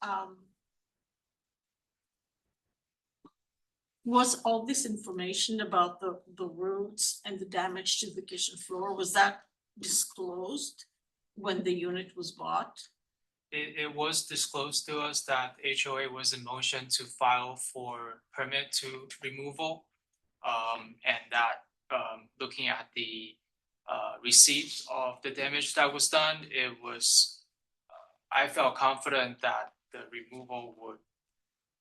was all this information about the roots and the damage to the kitchen floor, was that disclosed when the unit was bought? It was disclosed to us that HOA was in motion to file for permit to removal. And that looking at the receipt of the damage that was done, it was I felt confident that the removal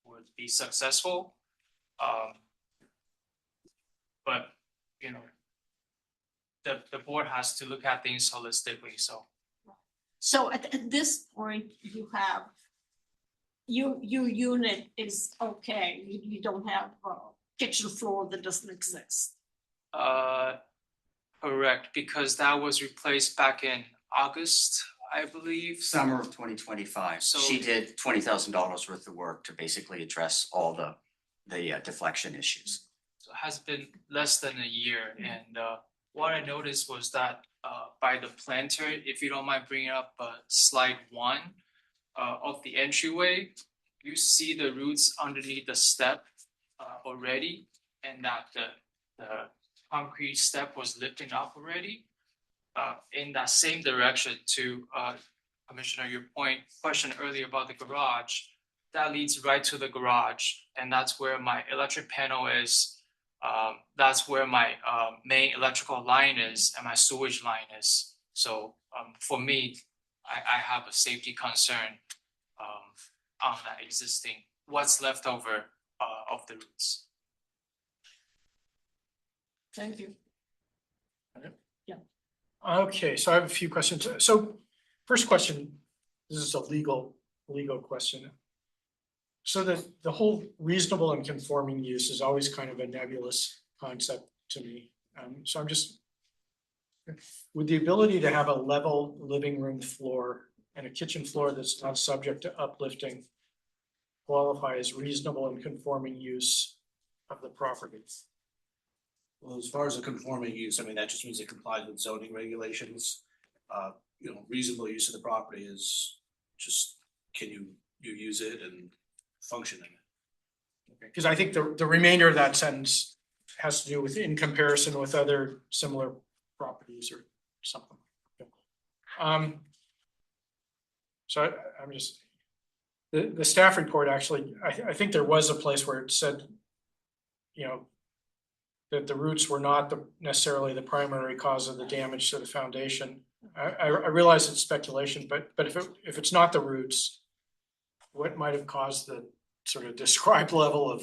would be successful. But you know, the board has to look at things holistically, so. So at this point, you have, your unit is okay, you don't have a kitchen floor that doesn't exist. Correct, because that was replaced back in August, I believe. Summer of 2025. So- She did $20,000 worth of work to basically address all the deflection issues. So it has been less than a year, and what I noticed was that by the planter, if you don't mind bringing up slide 1 of the entryway, you see the roots underneath the step already, and that the concrete step was lifting up already. In that same direction to Commissioner, your question earlier about the garage, that leads right to the garage, and that's where my electric panel is. That's where my main electrical line is and my sewage line is. So for me, I have a safety concern on that existing, what's left over of the roots. Thank you. Okay, so I have a few questions. So first question, this is a legal question. So the whole reasonable and conforming use is always kind of a nebulous concept to me. So I'm just. With the ability to have a level living room floor and a kitchen floor that's not subject to uplifting. Qualify as reasonable and conforming use of the property. Well, as far as the conforming use, I mean, that just means it complies with zoning regulations. Reasonable use of the property is just, can you use it and function in it? Because I think the remainder of that sentence has to do with in comparison with other similar properties or something. So I'm just, the staff report actually, I think there was a place where it said, that the roots were not necessarily the primary cause of the damage to the foundation. I realize it's speculation, but if it's not the roots, what might have caused the sort of described level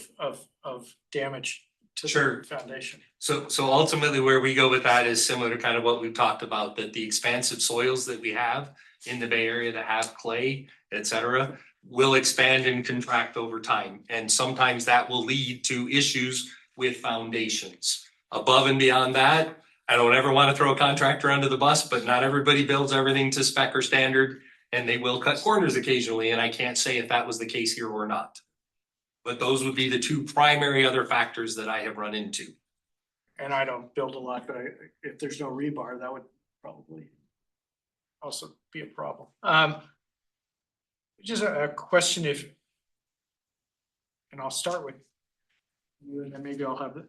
of damage to Sure. the foundation? So ultimately where we go with that is similar to kind of what we've talked about, that the expansive soils that we have in the Bay Area that have clay, et cetera, will expand and contract over time. And sometimes that will lead to issues with foundations. Above and beyond that, I don't ever want to throw a contractor under the bus, but not everybody builds everything to spec or standard, and they will cut corners occasionally, and I can't say if that was the case here or not. But those would be the two primary other factors that I have run into. And I don't build a lot, but if there's no rebar, that would probably also be a problem. Just a question and I'll start with you, and then maybe I'll have the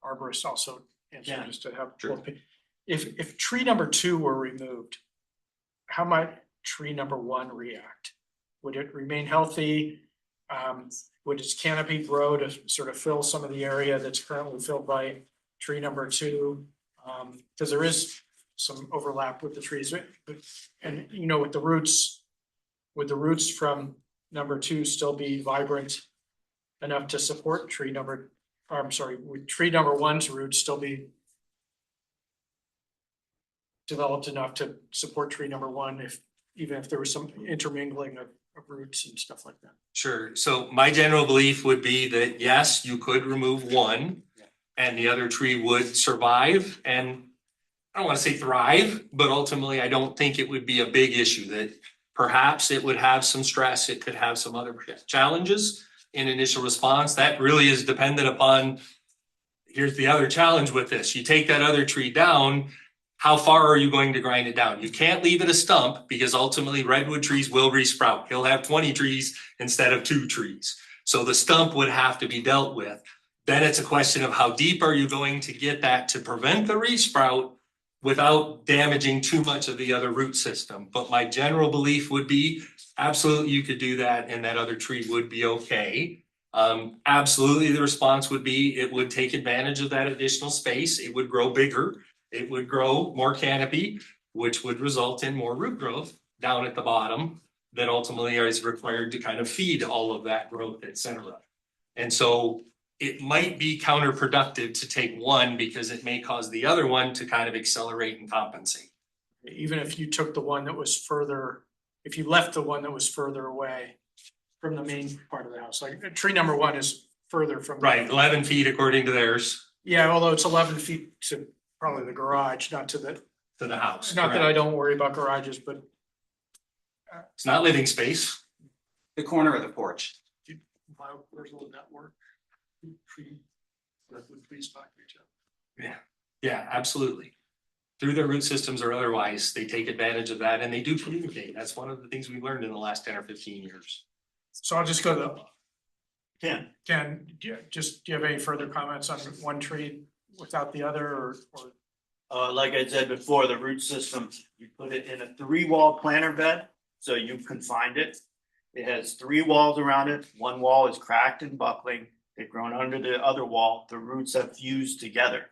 arborist also answer, Yeah, just to have. sure. If tree number 2 were removed, how might tree number 1 react? Would it remain healthy? Would its canopy grow to sort of fill some of the area that's currently filled by tree number 2? Because there is some overlap with the trees, and with the roots, would the roots from number 2 still be vibrant enough to support tree number? I'm sorry, would tree number 1's roots still be developed enough to support tree number 1 even if there was some intermingling of roots and stuff like that? Sure. So my general belief would be that yes, you could remove one and the other tree would survive and I don't want to say thrive, but ultimately I don't think it would be a big issue. That perhaps it would have some stress, it could have some other challenges in initial response. That really is dependent upon, here's the other challenge with this. You take that other tree down, how far are you going to grind it down? You can't leave it a stump because ultimately redwood trees will resprout. He'll have 20 trees instead of 2 trees. So the stump would have to be dealt with. Then it's a question of how deep are you going to get that to prevent the resprout without damaging too much of the other root system. But my general belief would be absolutely you could do that and that other tree would be okay. Absolutely the response would be it would take advantage of that additional space. It would grow bigger. It would grow more canopy, which would result in more root growth down at the bottom that ultimately is required to kind of feed all of that growth, et cetera. And so it might be counterproductive to take one because it may cause the other one to kind of accelerate and compensate. Even if you took the one that was further, if you left the one that was further away from the main part of the house, like tree number 1 is further from. Right, 11 feet according to theirs. Yeah, although it's 11 feet to probably the garage, not to the house. Not that I correct. don't worry about garages, but It's not living space. The corner of the porch. Where's all that work? Tree, redwood trees talk to each other. Yeah, absolutely. Through their root systems or otherwise, they take advantage of that and they do communicate. That's one of the things we've learned in the last 10 or 15 years. so I'll just go to Ken, Ken, do you have any further comments on one tree without the other or? like I said before, the root system, you put it in a 3-wall planter bed, so you confined it. It has 3 walls around it. 1 wall is cracked and buckling. They've grown under the other wall. The roots have fused together.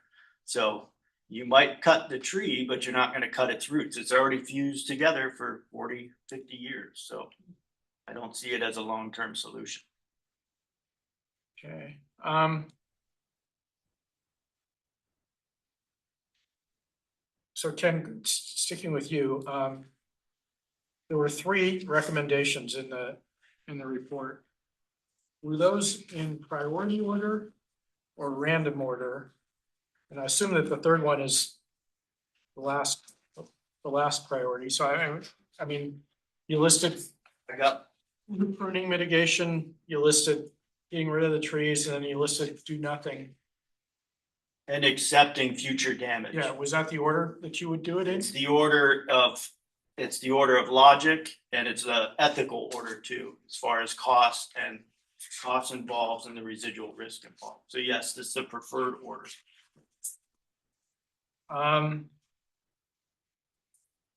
So you might cut the tree, but you're not going to cut its roots. It's already fused together for 40, 50 years. So I don't see it as a long-term solution. Okay, so Ken, sticking with you, there were 3 recommendations in the report. were those in priority order or random order? And I assume that the third one is the last priority. So I mean, you listed I got, root pruning mitigation, you listed getting rid of the trees, and then you listed do nothing. and accepting future damage. Yeah, was that the order that you would do it in? It's the order of logic, and it's the ethical order too, as far as cost involved and the residual risk involved. So yes, this is the preferred order.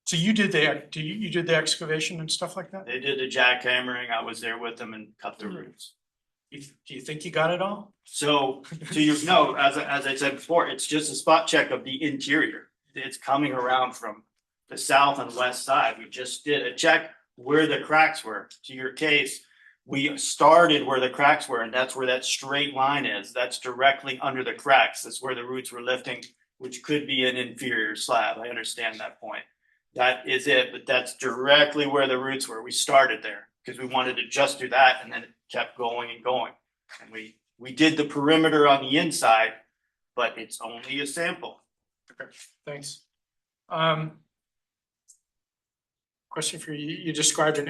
So you did you did the excavation and stuff like that? They did the jackhammering, I was there with them and cut the roots. Do you think you got it all? So to your note, as I said before, it's just a spot check of the interior. It's coming around from the south and west side. We just did a check where the cracks were. To your case, we started where the cracks were, and that's where that straight line is. That's directly under the cracks. That's where the roots were lifting, which could be an inferior slab. I understand that point. That is it, but that's directly where the roots were. We started there because we wanted to just do that, and then it kept going and going. And we did the perimeter on the inside, but it's only a sample. Okay, thanks. Question for you. You described an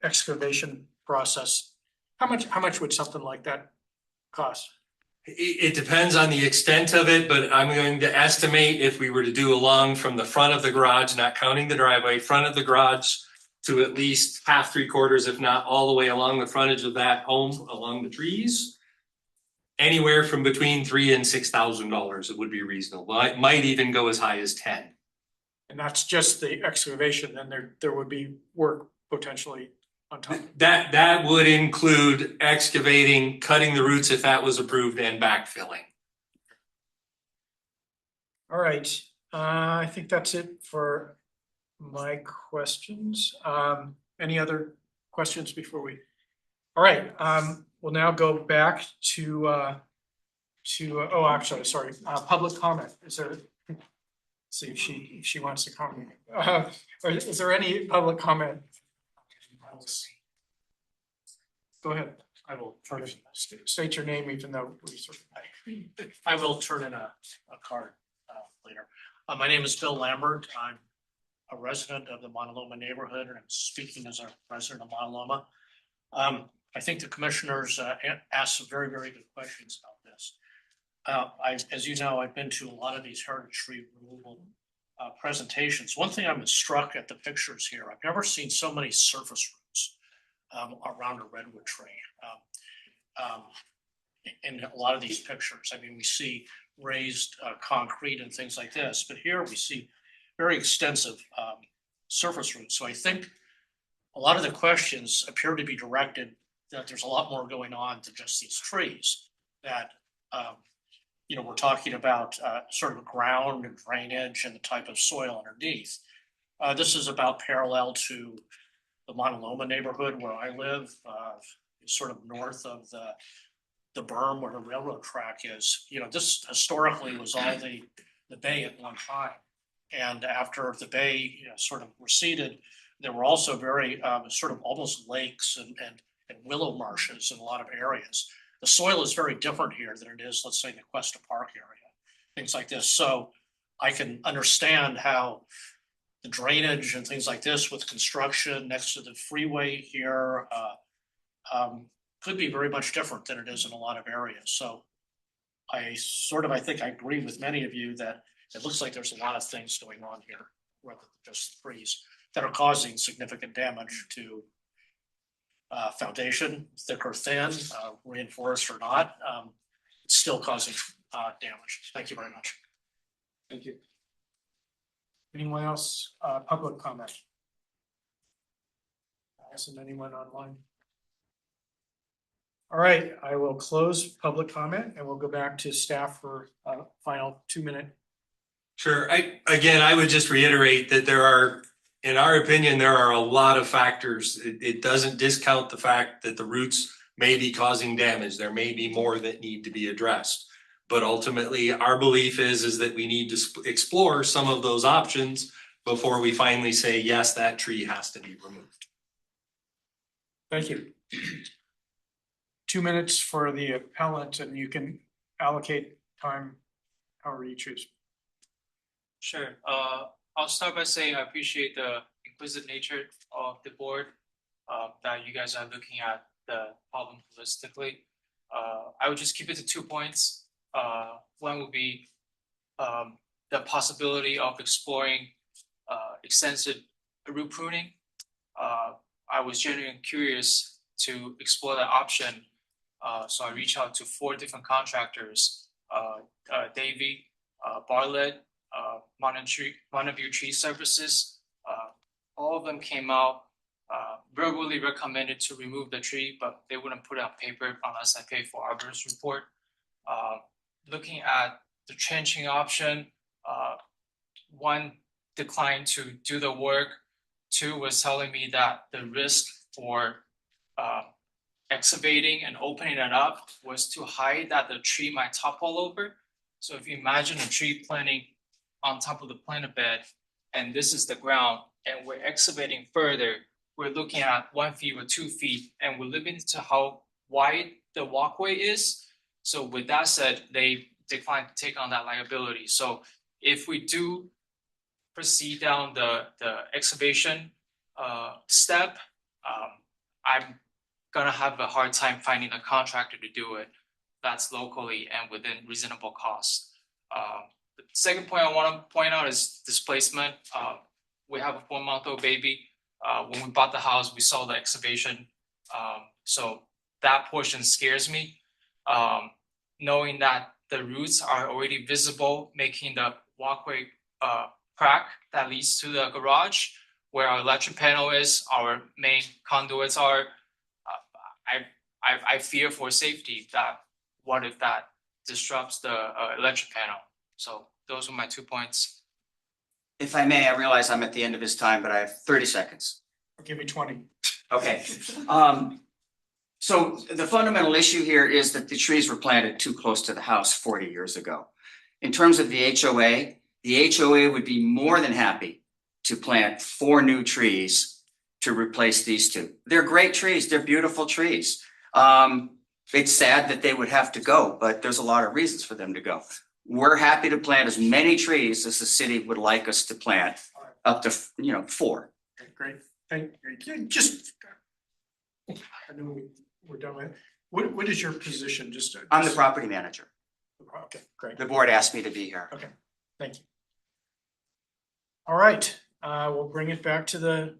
excavation process. How much would something like that cost? It depends on the extent of it, but I'm going to estimate if we were to do along from the front of the garage, not counting the driveway, front of the garage to at least half, 3/4, if not all the way along the frontage of that home, along the trees. Anywhere from between $3,000 and $6,000, it would be reasonable. It might even go as high as 10. And that's just the excavation, then there would be work potentially on top. That would include excavating, cutting the roots if that was approved, and backfilling. All right, I think that's it for my questions. Any other questions before we? All right, we'll now go back to oh, actually, sorry, public comment. Is there? See if she wants to comment. Or is there any public comment? Go ahead. I will turn in, State your name even though we sort of. I will turn in a card later. My name is Bill Lambert. I'm a resident of the Montaloma neighborhood, and I'm speaking as a resident of Montaloma. I think the commissioners asked some very, very good questions about this. As you know, I've been to a lot of these heritage tree removal presentations. One thing I'm struck at the pictures here, I've never seen so many surface roots around a redwood tree. In a lot of these pictures, I mean, we see raised concrete and things like this, but here we see very extensive surface roots. So I think a lot of the questions appear to be directed that there's a lot more going on than just these trees, that you know, we're talking about sort of ground and drainage and the type of soil underneath. This is about parallel to the Montaloma neighborhood where I live, sort of north of the berm where the railroad track is. You know, this historically was all the bay at one time. And after the bay, you know, sort of receded, there were also very sort of almost lakes and willow marshes in a lot of areas. The soil is very different here than it is, let's say, in the Cuesta Park area, things like this. So I can understand how the drainage and things like this with construction next to the freeway here could be very much different than it is in a lot of areas. So I think I agree with many of you that it looks like there's a lot of things going on here, rather than just the trees, that are causing significant damage to foundation, thick or thin, reinforced or not. It's still causing damage. Thank you very much. Thank you. Anyone else, public comment? Isn't anyone online? All right, I will close public comment and we'll go back to staff for a final 2-minute. Sure. I would just reiterate that there are, in our opinion, there are a lot of factors. It doesn't discount the fact that the roots may be causing damage. There may be more that need to be addressed. But ultimately, our belief is that we need to explore some of those options before we finally say, yes, that tree has to be removed. Thank you. 2 minutes for the appellant, and you can allocate time however you choose. Sure, I'll start by saying I appreciate the inquisitive nature of the board, that you guys are looking at the problem holistically. I would just keep it to 2 points. One would be, the possibility of exploring, extensive root pruning. I was genuinely curious to explore that option. So I reached out to 4 different contractors, Davy, Bartlett, Mountain View Tree Services. All of them came out, verbally recommended to remove the tree, but they wouldn't put it on paper unless I paid for arborist report. Looking at the trenching option, one declined to do the work. 2 was telling me that the risk for excavating and opening it up was too high, that the tree might topple over. So if you imagine a tree planting on top of the planter bed, and this is the ground, and we're excavating further, we're looking at 1 feet or 2 feet, and we're limited to how wide the walkway is. So with that said, they declined to take on that liability. So if we do proceed down the excavation step, I'm gonna have a hard time finding a contractor to do it that's locally and within reasonable cost. The second point I want to point out is displacement. We have a 4-month-old baby. When we bought the house, we saw the excavation. So that portion scares me. Knowing that the roots are already visible, making the walkway crack that leads to the garage, where our electric panel is, our main conduits are. I fear for safety, that what if that disrupts the electric panel? So those are my 2 points. If I may, I realize I'm at the end of his time, but I have 30 seconds. I'll give you 20. Okay. So the fundamental issue here is that the trees were planted too close to the house 40 years ago. In terms of the HOA would be more than happy to plant 4 new trees to replace these 2. They're great trees. They're beautiful trees. It's sad that they would have to go, but there's a lot of reasons for them to go. We're happy to plant as many trees as the city would like us to plant, up to 4. Okay, great. Thank you. Just, I know we're done with it. What is your position? I'm the property manager. Okay, great. The board asked me to be here. Okay, thank you. All right, we'll bring it back to the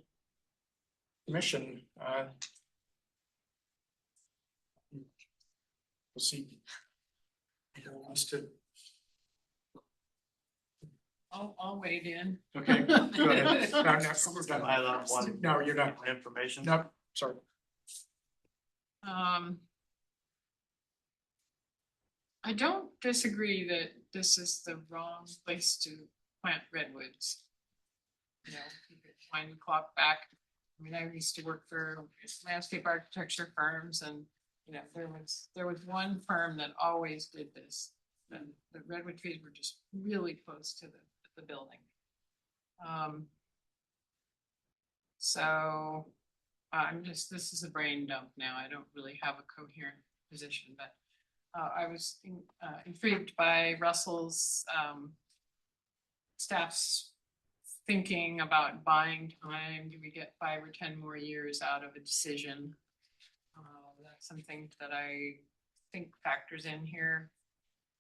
commission. We'll see. Who wants to? I'll wade in. Okay, go ahead. No, we're done. I love one No, you're not. information. No, sorry. I don't disagree that this is the wrong place to plant redwoods. You know, you could wind the clock back. I mean, I used to work for landscape architecture firms, and there was one firm that always did this. And the redwood trees were just really close to the building. So this is a brain dump now. I don't really have a coherent position, but I was intrigued by Russell's staff's thinking about buying time. Do we get 5 or 10 more years out of a decision? That's something that I think factors in here.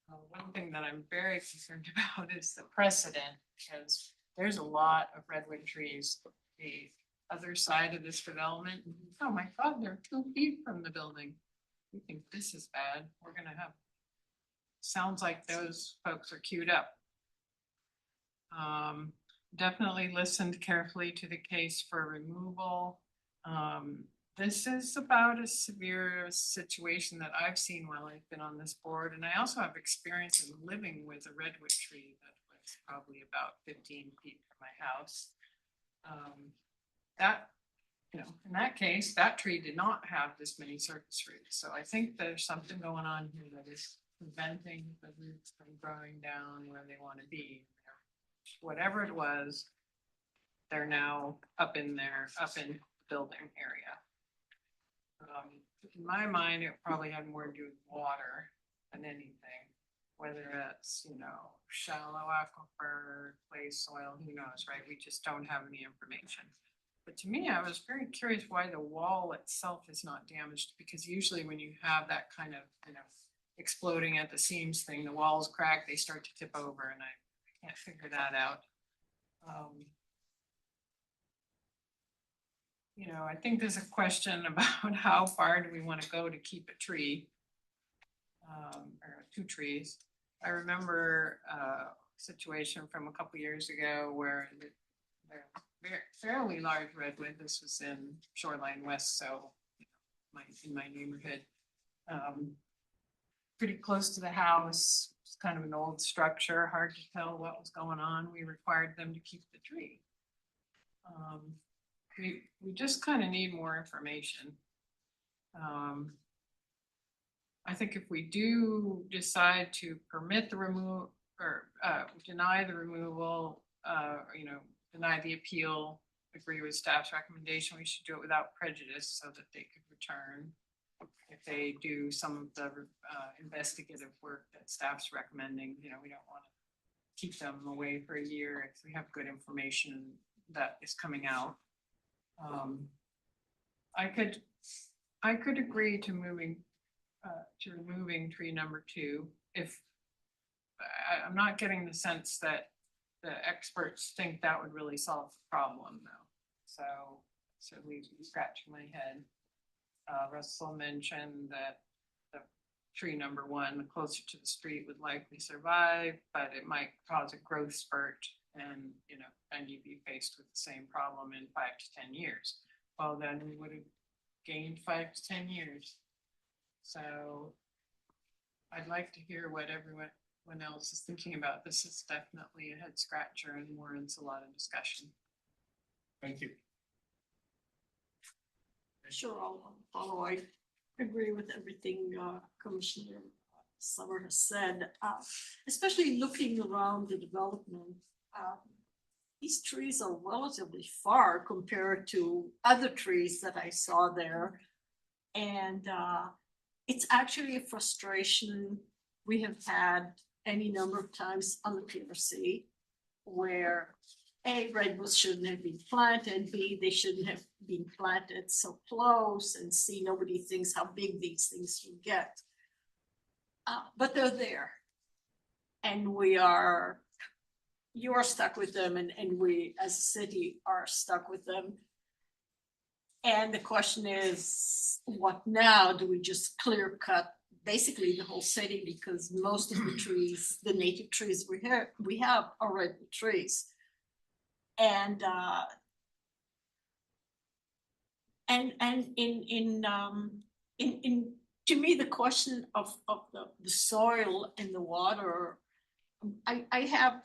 One thing that I'm very concerned about is the precedent, because there's a lot of redwood trees. The other side of this development, oh my God, they're 2 feet from the building. We think this is bad. We're gonna have, sounds like those folks are queued up. Definitely listened carefully to the case for removal. This is about as severe a situation that I've seen while I've been on this board. And I also have experience in living with a redwood tree that was probably about 15 feet from my house. In that case, that tree did not have this many surface roots. So I think there's something going on here that is preventing the roots from growing down where they want to be. Whatever it was, they're now up in the building area. In my mind, it probably had more to do with water than anything. Whether it's, you know, shallow aquifer, clay soil, who knows, right? We just don't have any information. But to me, I was very curious why the wall itself is not damaged, because usually when you have that kind of, you know, exploding at the seams thing, the walls crack, they start to tip over, and I can't figure that out. You know, I think there's a question about how far do we want to go to keep a tree? Or 2 trees. I remember a situation from a couple years ago where the fairly large redwood, this was in Shoreline West, so you know, in my neighborhood. Pretty close to the house, it's kind of an old structure, hard to tell what was going on. We required them to keep the tree. We just kind of need more information. I think if we do decide to permit the removal or deny the removal, you know, deny the appeal, agree with staff's recommendation, we should do it without prejudice so that they could return. If they do some of the investigative work that staff's recommending, you know, we don't want to keep them away for a year if we have good information that is coming out. I could agree to removing tree number 2 if I'm not getting the sense that the experts think that would really solve the problem though. So leaves me scratching my head. Russell mentioned that the tree number 1, the closer to the street, would likely survive, but it might cause a growth spurt, and you know, then you'd be faced with the same problem in 5 to 10 years. Well, then we would have gained 5 to 10 years. So I'd like to hear what everyone else is thinking about. This is definitely a head scratcher and warrants a lot of discussion. Thank you. Sure, I'll follow. I agree with everything Commissioner Summer has said, especially looking around the development. These trees are relatively far compared to other trees that I saw there. And it's actually a frustration we have had any number of times on the PRC where A, redwoods shouldn't have been planted, B, they shouldn't have been planted so close, and C, nobody thinks how big these things will get. But they're there. And you are stuck with them, and we as a city are stuck with them. And the question is, what now? Do we just clear cut basically the whole city, because most of the trees, the native trees we have are redwood trees. And to me, the question of the soil and the water, I have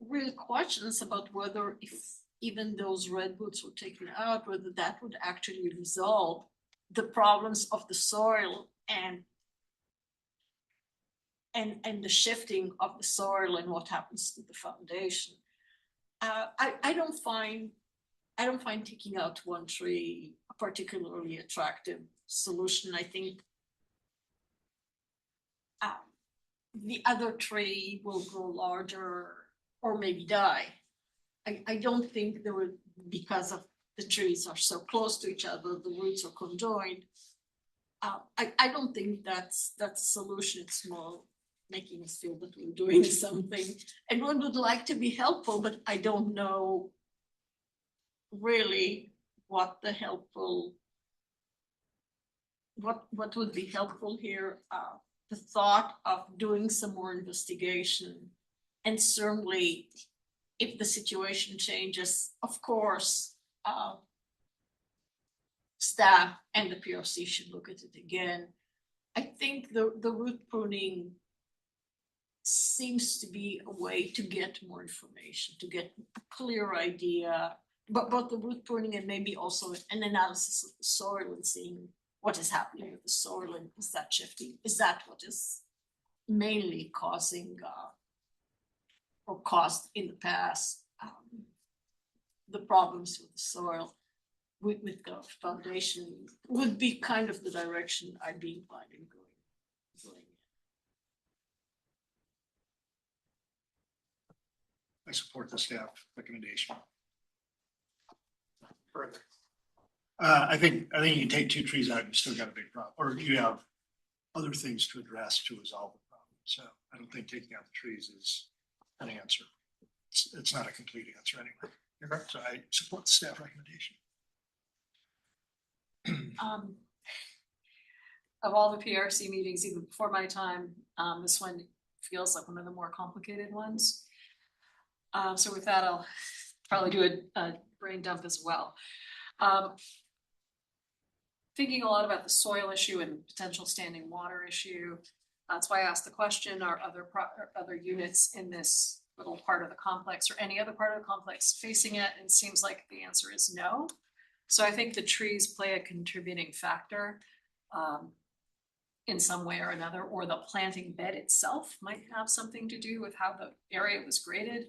real questions about whether, if even those redwoods were taken out, whether that would actually resolve the problems of the soil and the shifting of the soil and what happens to the foundation. I don't find taking out one tree a particularly attractive solution. I think the other tree will grow larger or maybe die. I don't think there would, because of the trees are so close to each other, the roots are conjoined. I don't think that's a solution. It's more making us feel that we're doing something. And one would like to be helpful, but I don't know really what would be helpful here. The thought of doing some more investigation, and certainly if the situation changes, of course, staff and the PRC should look at it again. I think the root pruning seems to be a way to get more information, to get a clear idea, but both the root pruning and maybe also an analysis of the soil and seeing what is happening with the soil, and is that shifting? Is that what is mainly causing or caused in the past the problems with the soil? with the foundation would be kind of the direction I'd be inclined in going. I support the staff recommendation. Further. I think you can take 2 trees out, you still got a big problem, or you have other things to address to resolve the problem. So I don't think taking out the trees is an answer. It's not a complete answer anyway. Okay. So I support the staff recommendation. Of all the PRC meetings, even before my time, this one feels like one of the more complicated ones. So with that, I'll probably do a brain dump as well. Thinking a lot about the soil issue and potential standing water issue. That's why I asked the question, are other units in this little part of the complex or any other part of the complex facing it? And it seems like the answer is no. So I think the trees play a contributing factor in some way or another, or the planting bed itself might have something to do with how the area was graded.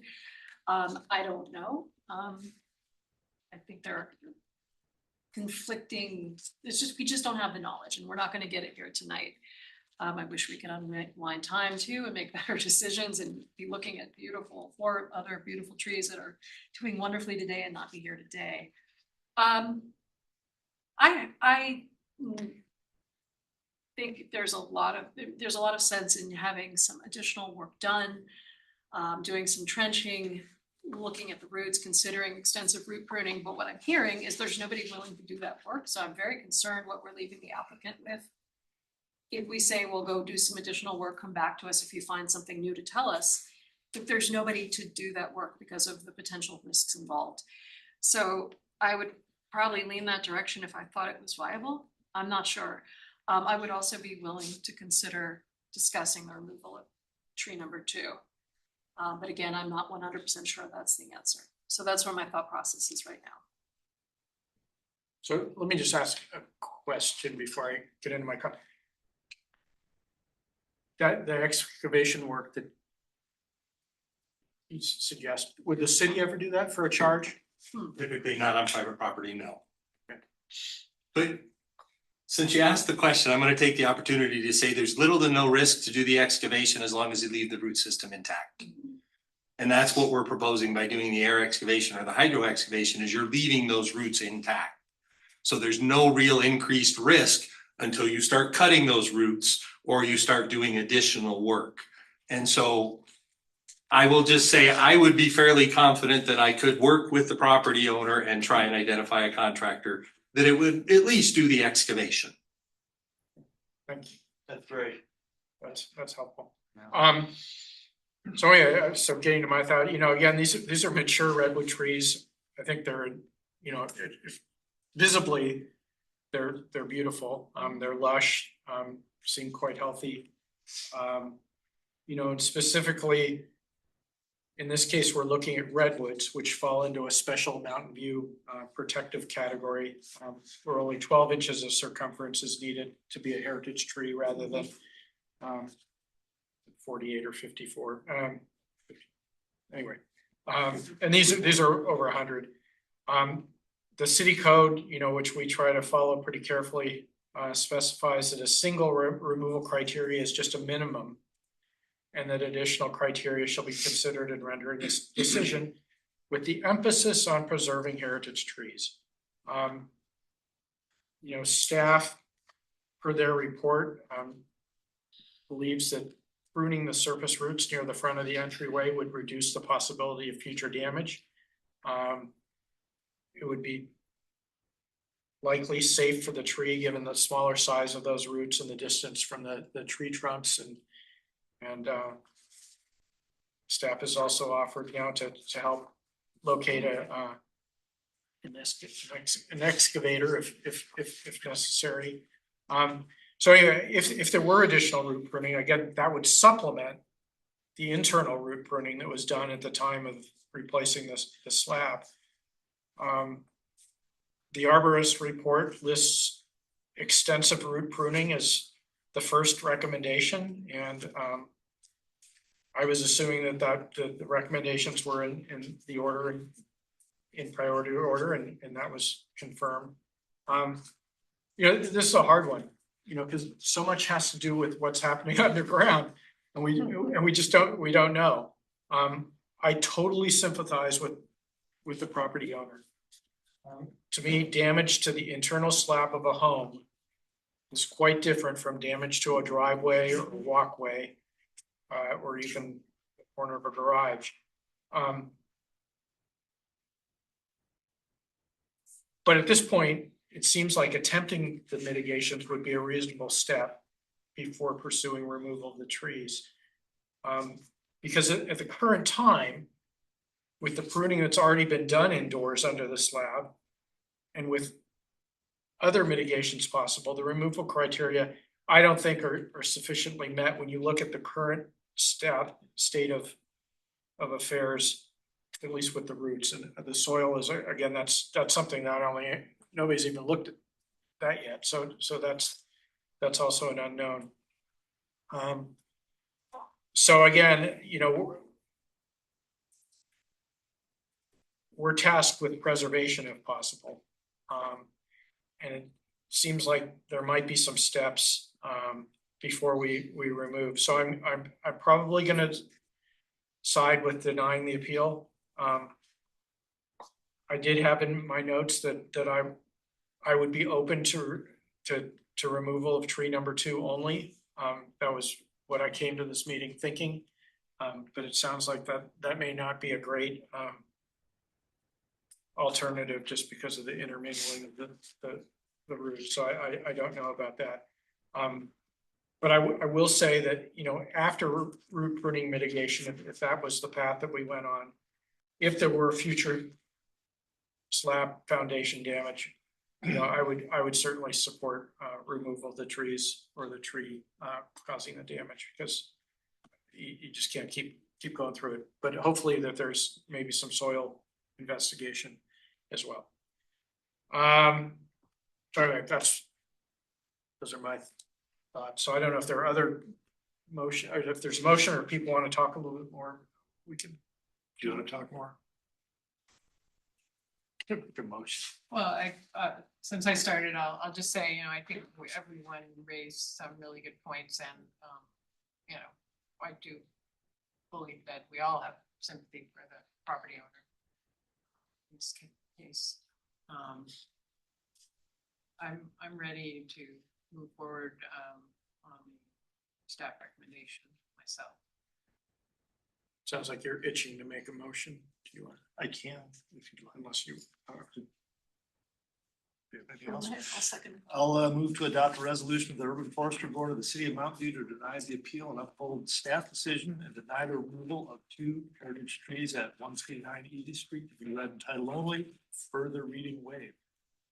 I don't know. I think there are conflicting, we just don't have the knowledge and we're not gonna get it here tonight. I wish we could unwind time too and make better decisions and be looking at 4 other beautiful trees that are doing wonderfully today and not be here today. I think there's a lot of sense in having some additional work done, doing some trenching, looking at the roots, considering extensive root pruning. But what I'm hearing is there's nobody willing to do that work. So I'm very concerned what we're leaving the applicant with. If we say we'll go do some additional work, come back to us if you find something new to tell us, if there's nobody to do that work because of the potential risks involved. So I would probably lean that direction if I thought it was viable. I'm not sure. I would also be willing to consider discussing the removal of tree number 2. But again, I'm not 100% sure that's the answer. So that's where my thought process is right now. So let me just ask a question before I get into my comment. That the excavation work that you suggest, would the city ever do that for a charge? Typically not on private property, no. Okay. But since you asked the question, I'm gonna take the opportunity to say there's little to no risk to do the excavation as long as you leave the root system intact. And that's what we're proposing by doing the air excavation or the hydro excavation, is you're leaving those roots intact. So there's no real increased risk until you start cutting those roots or you start doing additional work. And so I will just say I would be fairly confident that I could work with the property owner and try and identify a contractor that it would at least do the excavation. Thank you. That's great. That's helpful. So anyway, so getting to my thought, again, these are mature redwood trees. I think they're, visibly, they're beautiful. They're lush, seem quite healthy. And specifically, in this case, we're looking at redwoods, which fall into a special Mountain View protective category, where only 12 inches of circumference is needed to be a heritage tree rather than 48 or 54. Anyway, and these are over 100. The city code, which we try to follow pretty carefully, specifies that a single removal criteria is just a minimum, and that additional criteria shall be considered in rendering this decision, with the emphasis on preserving heritage trees. Staff, per their report, believes that pruning the surface roots near the front of the entryway would reduce the possibility of future damage. It would be likely safe for the tree, given the smaller size of those roots and the distance from the tree trunks, and staff has also offered, to help locate an excavator if necessary. So anyway, if there were additional root pruning, again, that would supplement the internal root pruning that was done at the time of replacing the slab. The arborist report lists extensive root pruning as the first recommendation, and I was assuming that the recommendations were in the order in priority order, and that was confirmed. You know, this is a hard one, you know, because so much has to do with what's happening underground. And we just don't know. I totally sympathize with the property owner. To me, damage to the internal slab of a home is quite different from damage to a driveway or a walkway, or even the corner of a garage. But at this point, it seems like attempting the mitigations would be a reasonable step before pursuing removal of the trees. Because at the current time, with the pruning that's already been done indoors under the slab, and with other mitigations possible, the removal criteria, I don't think are sufficiently met when you look at the current state of affairs, at least with the roots. And the soil is, again, that's something not only, nobody's even looked at that yet. So that's also an unknown. So again, you know, we're tasked with preservation if possible. And it seems like there might be some steps before we remove. So I'm probably gonna side with denying the appeal. I did have in my notes that I would be open to removal of tree number 2 only. That was what I came to this meeting thinking. But it sounds like that may not be a great alternative just because of the intermingling of the roots. So I don't know about that. But I will say that, you know, after root pruning mitigation, if that was the path that we went on, if there were future slab foundation damage, you know, I would certainly support removal of the trees or the tree causing the damage, because you just can't keep going through it. But hopefully that there's maybe some soil investigation as well. Anyway, those are my thoughts. So I don't know if there are other motion, or if there's a motion or people want to talk a little bit more, we can. Do you want to talk more? Good motion. Well, since I started, I'll just say, you know, I think everyone raised some really good points, and, you know, I do believe that we all have sympathy for the property owner in this case. I'm ready to move forward, on staff recommendation myself. Sounds like you're itching to make a motion. Do you want? I can, if you like, Unless you. anything else. I'll second. I'll move to adopt a resolution of the Urban Forestry Board of the City of Mountain View to deny the appeal and uphold staff decision and deny the removal of 2 heritage trees at 139 Edie Street to be read in title only. Further reading waived.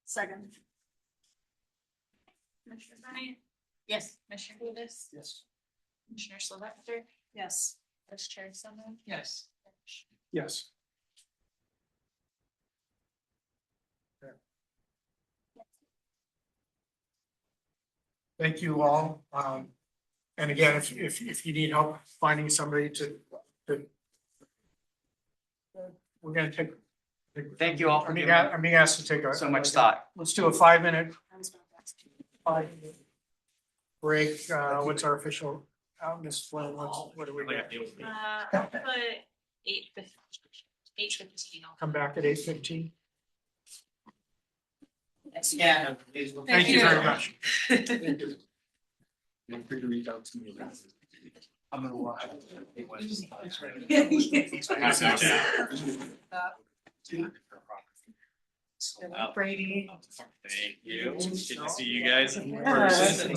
Second. Commissioner Bryant, Yes. Commissioner Davis, Yes. Commissioner Sylvester, Yes. Vice Chair Summer. Yes. Yes. Thank you all. And again, if you need help finding somebody to we're gonna take. Thank you all for I'm being giving I'm being asked to take so much thought. Let's do a 5-minute break. What's our official out, Ms. Flynn, what do we get? I'll put 8:15. Come back at 8:15. Yeah. Thank you very much. Feel free to reach out to me. I'm gonna watch. Brady. Thank you. Good to see you guys in person.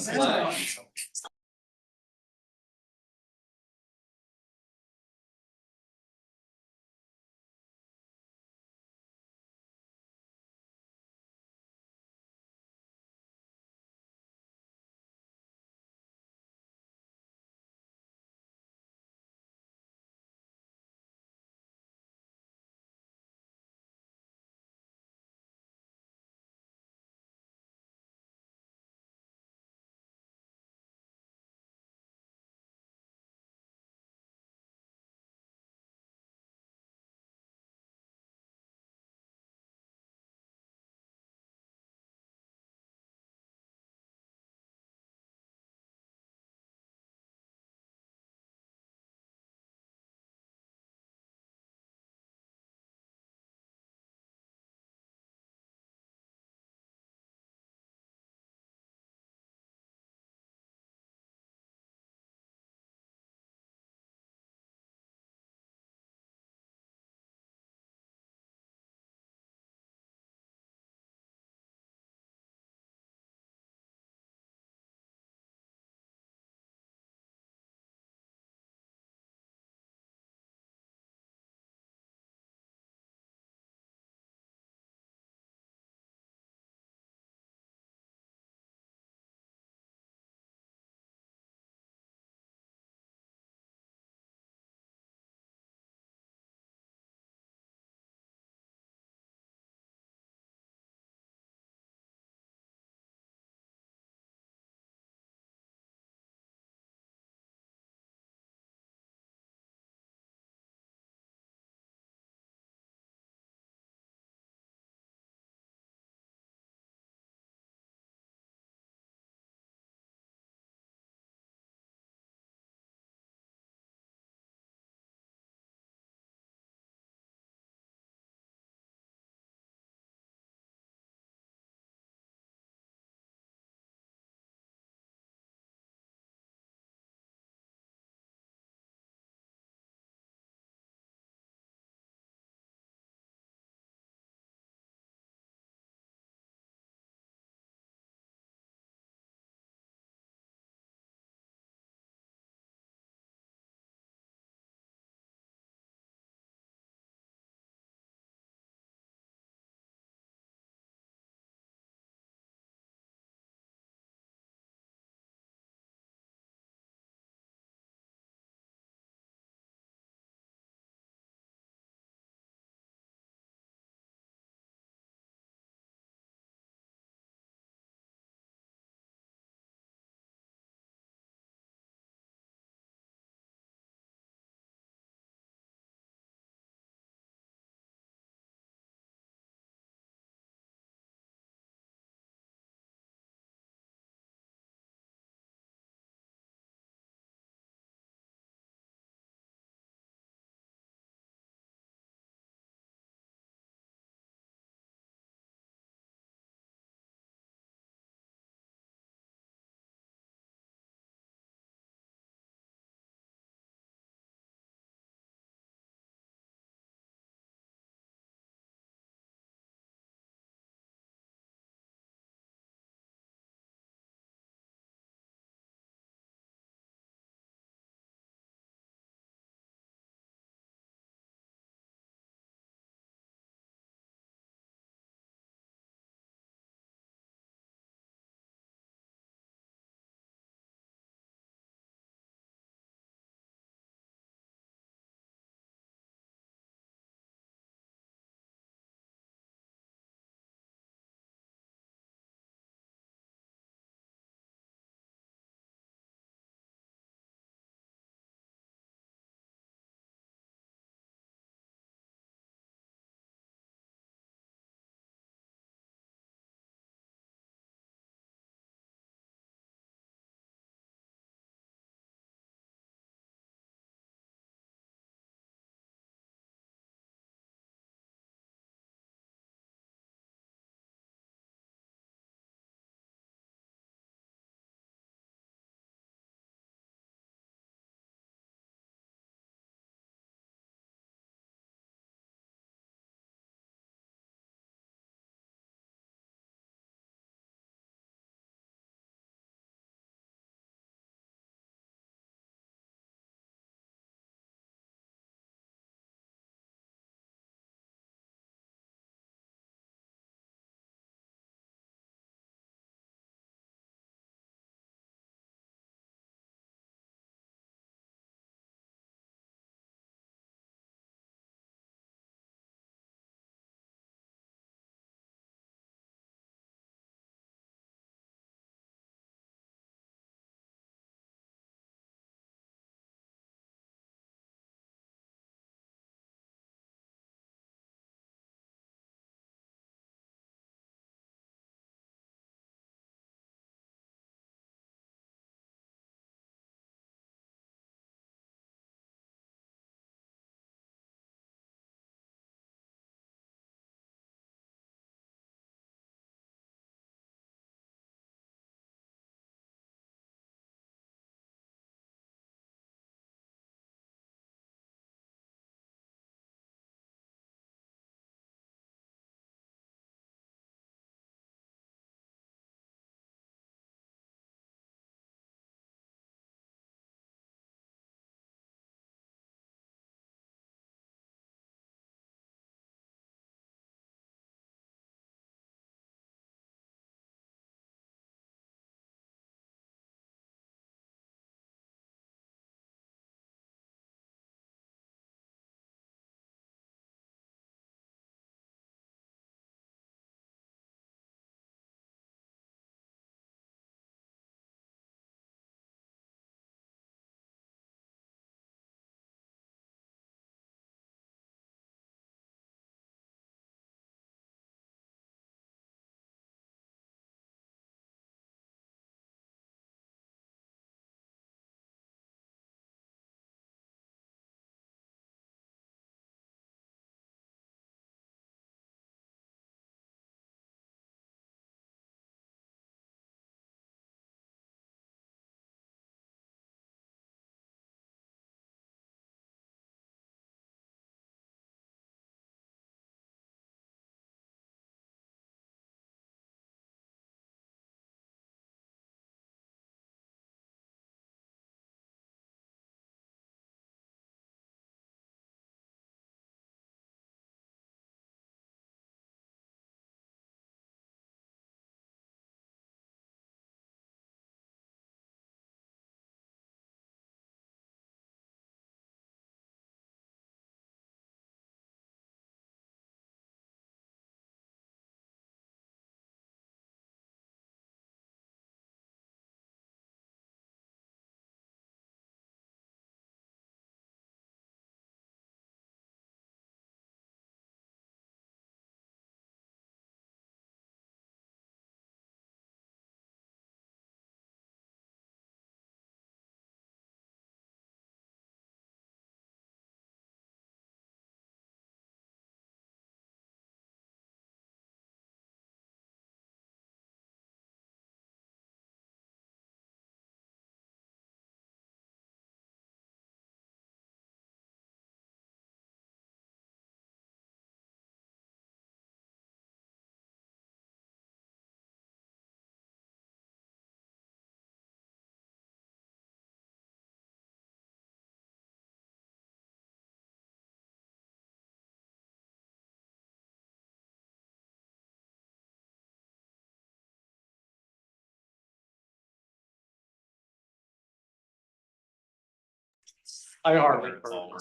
I are. All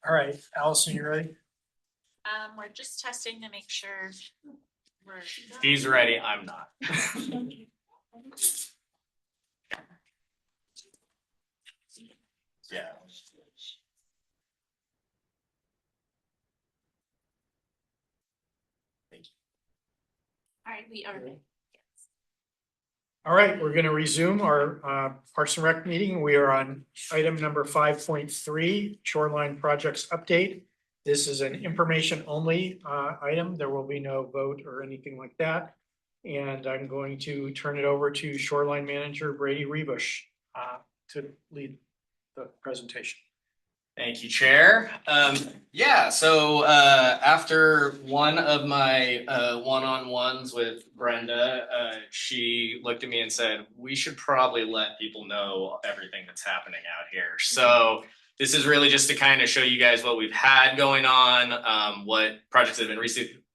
All right, Allison, you ready? We're just testing to make sure we're. He's ready, I'm not. Yeah. All right, we are. All right, we're gonna resume our Parks and Rec meeting. We are on item number 5.3, Shoreline Projects Update. This is an information only item. There will be no vote or anything like that. And I'm going to turn it over to Shoreline Manager Brady Rebush to lead the presentation. Thank you, Chair. So after one of my one-on-ones with Brenda, she looked at me and said, we should probably let people know everything that's happening out here. So this is really just to kind of show you guys what we've had going on, what projects have been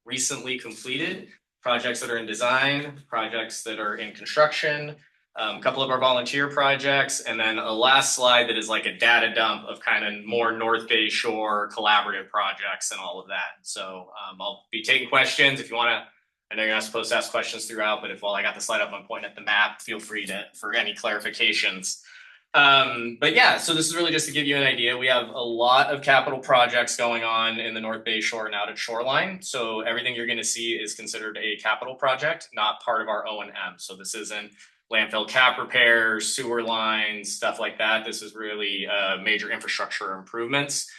recently completed, projects that are in design, projects that are in construction, a couple of our volunteer projects, and then a last slide that is like a data dump of kind of more North Bay Shore collaborative projects and all of that. So I'll be taking questions if you want to. I know you're not supposed to ask questions throughout, but if while I got the slide up, I'm pointing at the map, feel free for any clarifications. But yeah, so this is really just to give you an idea. We have a lot of capital projects going on in the North Bay Shore and out at Shoreline. So everything you're going to see is considered a capital project, not part of our O&M. So this isn't landfill cap repairs, sewer lines, stuff like that. This is really major infrastructure improvements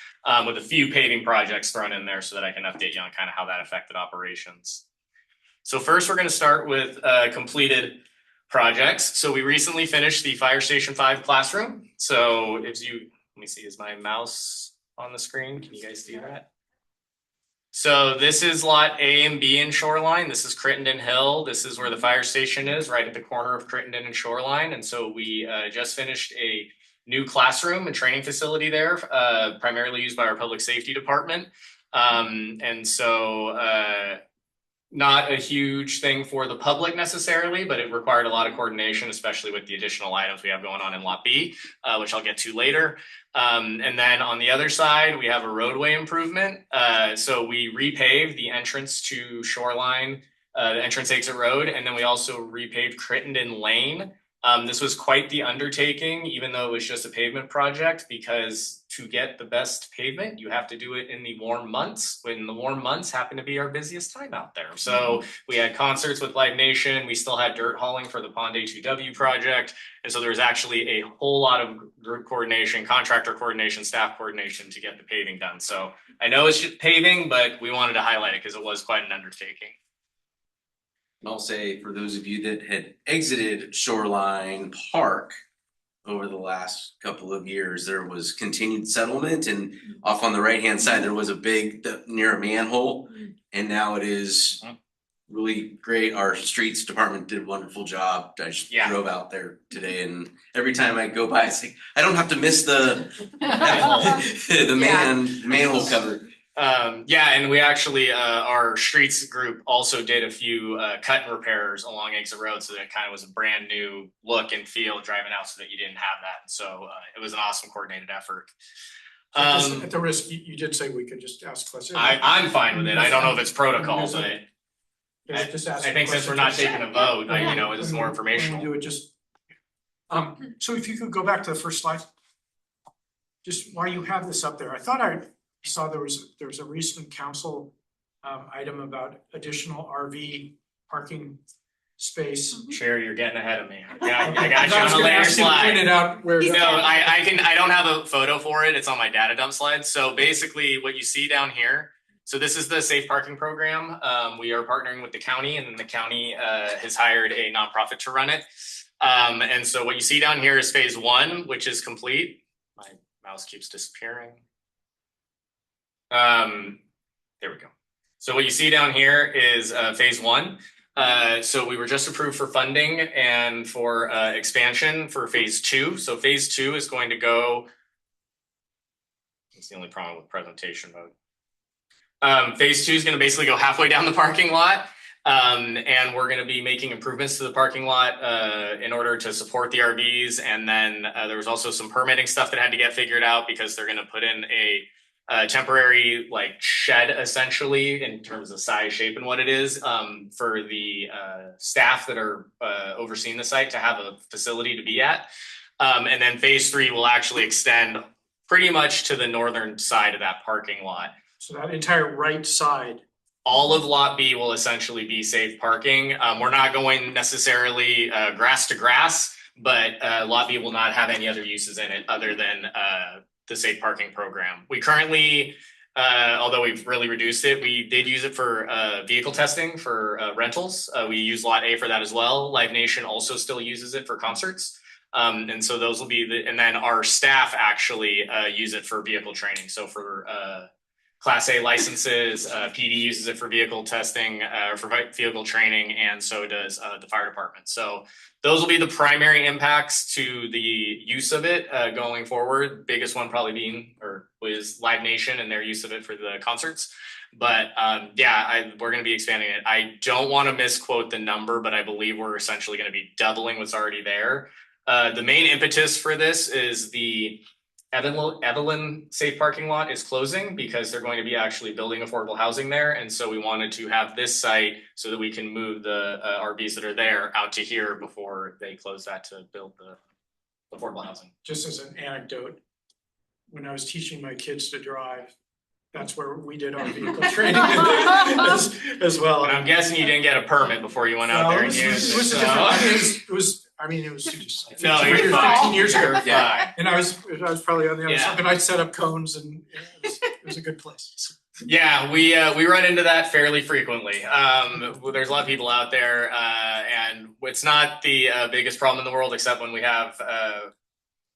with a few paving projects thrown in there so that I can update you on kind of how that affected operations. So first we're going to start with completed projects. So we recently finished the Fire Station 5 classroom. So if you, let me see, is my mouse on the screen? Can you guys see that? So this is lot A and B in Shoreline. This is Crittenden Hill. This is where the fire station is, right at the corner of Crittenden and Shoreline. And so we just finished a new classroom and training facility there, primarily used by our public safety department. Not a huge thing for the public necessarily, but it required a lot of coordination, especially with the additional items we have going on in Lot B, which I'll get to later. And then on the other side, we have a roadway improvement. So we repaved the entrance to Shoreline, the entrance exit road, and then we also repaved Crittenden Lane. This was quite the undertaking, even though it was just a pavement project, because to get the best pavement, you have to do it in the warm months, when the warm months happen to be our busiest time out there. So we had concerts with Live Nation. We still had dirt hauling for the Pond H2W project. And so there was actually a whole lot of group coordination, contractor coordination, staff coordination to get the paving done. So I know it's just paving, but we wanted to highlight it because it was quite an undertaking. And I'll say, for those of you that had exited Shoreline Park over the last couple of years, there was continued settlement, and off on the right-hand side, there was a big, near a manhole, and now it is really great. Our streets department did a wonderful job. I just drove out there today, and every time I go by, it's like, I don't have to miss the manhole cover. And we actually, our streets group also did a few cut and repairs along Exit Road, so that it kind of was a brand new look and feel driving out, so that you didn't have that. And so it was an awesome coordinated effort. So at the risk, you did say we could just ask questions. I'm fine with it. I don't know if it's protocol, but I think since we're not taking a vote, it's more informational. Do it just. So if you could go back to the first slide. Just while you have this up there, I thought I saw there was a recent council item about additional RV parking space. Chair, you're getting ahead of me. Yeah, I got you on a later slide. Point it out where. No, I don't have a photo for it. It's on my data dump slide. So basically what you see down here, so this is the safe parking program. We are partnering with the county, and then the county has hired a nonprofit to run it. And so what you see down here is phase 1, which is complete. My mouse keeps disappearing. There we go. So what you see down here is phase 1. So we were just approved for funding and for expansion for phase 2. So phase 2 is going to go. That's the only problem with presentation mode. Phase 2 is going to basically go halfway down the parking lot. And we're gonna be making improvements to the parking lot in order to support the RVs. And then there was also some permitting stuff that had to get figured out because they're gonna put in a temporary like shed essentially in terms of size, shape, and what it is for the staff that are overseeing the site to have a facility to be at. And then phase 3 will actually extend pretty much to the northern side of that parking lot. So that entire right side. All of Lot B will essentially be safe parking. We're not going necessarily grass to grass, but Lot B will not have any other uses in it other than the safe parking program. We currently, although we've really reduced it, we did use it for vehicle testing for rentals. We use Lot A for that as well. Live Nation also still uses it for concerts. And so those will be and then our staff actually use it for vehicle training. So for Class A licenses, PD uses it for vehicle testing, for vehicle training, and so does the fire department. So those will be the primary impacts to the use of it going forward. Biggest one probably being was Live Nation and their use of it for the concerts. But we're going to be expanding it. I don't want to misquote the number, but I believe we're essentially going to be doubling what's already there. The main impetus for this is the Evelyn safe parking lot is closing because they're going to be actually building affordable housing there. And so we wanted to have this site so that we can move the RVs that are there out to here before they close that to build the affordable housing. Just as an anecdote, when I was teaching my kids to drive, that's where we did our vehicle training as well. And I'm guessing you didn't get a permit before you went out there and used it. It was just 15 years ago. Yeah. And I was probably on the other Yeah. side, and I set up cones and it was a good place. Yeah, we run into that fairly frequently. There's a lot of people out there, and it's not the biggest problem in the world, except when we have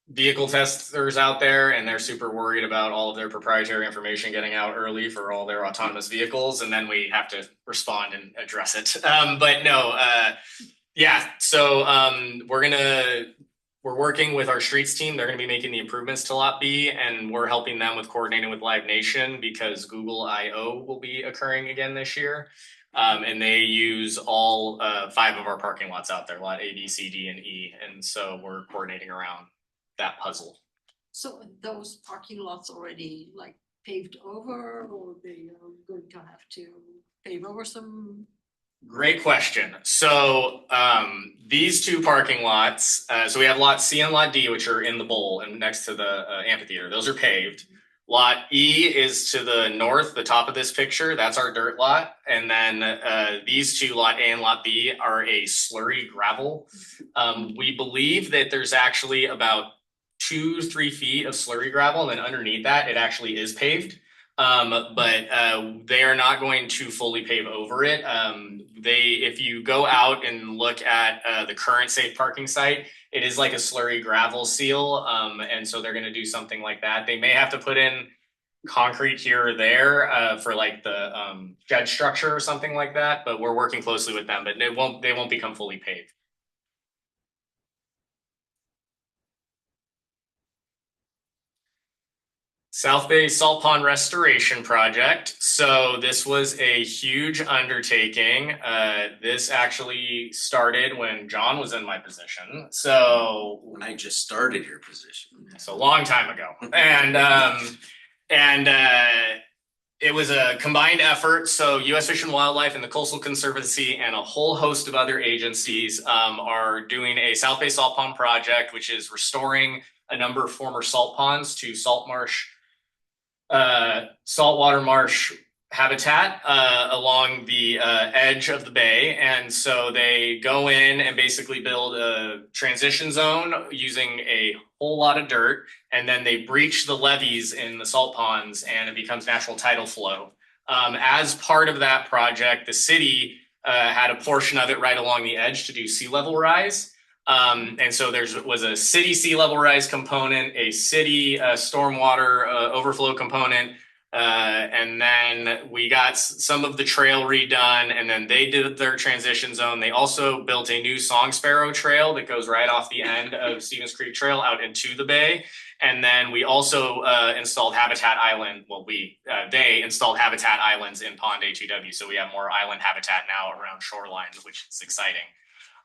vehicle testers out there and they're super worried about all of their proprietary information getting out early for all their autonomous vehicles, and then we have to respond and address it. But no, so we're working with our streets team. They're going to be making the improvements to Lot B, and we're helping them with coordinating with Live Nation because Google I/O will be occurring again this year. And they use all 5 of our parking lots out there, Lot A, B, C, D, and E. And so we're coordinating around that puzzle. So are those parking lots already like paved over, or they are going to have to pave over some? Great question. So these 2 parking lots, so we have Lot C and Lot D, which are in the bowl and next to the amphitheater. Those are paved. Lot E is to the north, the top of this picture. That's our dirt lot. And then these 2, Lot A and Lot B, are a slurry gravel. We believe that there's actually about 2-3 feet of slurry gravel, and then underneath that, it actually is paved. But they are not going to fully pave over it. If you go out and look at the current safe parking site, it is like a slurry gravel seal. And so they're going to do something like that. They may have to put in concrete here or there for like the shed structure or something like that. But we're working closely with them, but they won't become fully paved. South Bay Salt Pond Restoration Project. So this was a huge undertaking. This actually started when John was in my position. So When I just started your position. a long time ago. And it was a combined effort. So U.S. Fish and Wildlife and the Coastal Conservancy and a whole host of other agencies are doing a South Bay Salt Pond project, which is restoring a number of former salt ponds to saltwater marsh habitat along the edge of the bay. And so they go in and basically build a transition zone using a whole lot of dirt, and then they breach the levees in the salt ponds and it becomes natural tidal flow. As part of that project, the city had a portion of it right along the edge to do sea level rise. And so there was a city sea level rise component, a city stormwater overflow component, And then we got some of the trail redone, and then they did their transition zone. They also built a new Song Sparrow trail that goes right off the end of Stevens Creek Trail out into the bay. And then we also installed habitat island. Well, they installed habitat islands in Pond HEW. So we have more island habitat now around shorelines, which is exciting.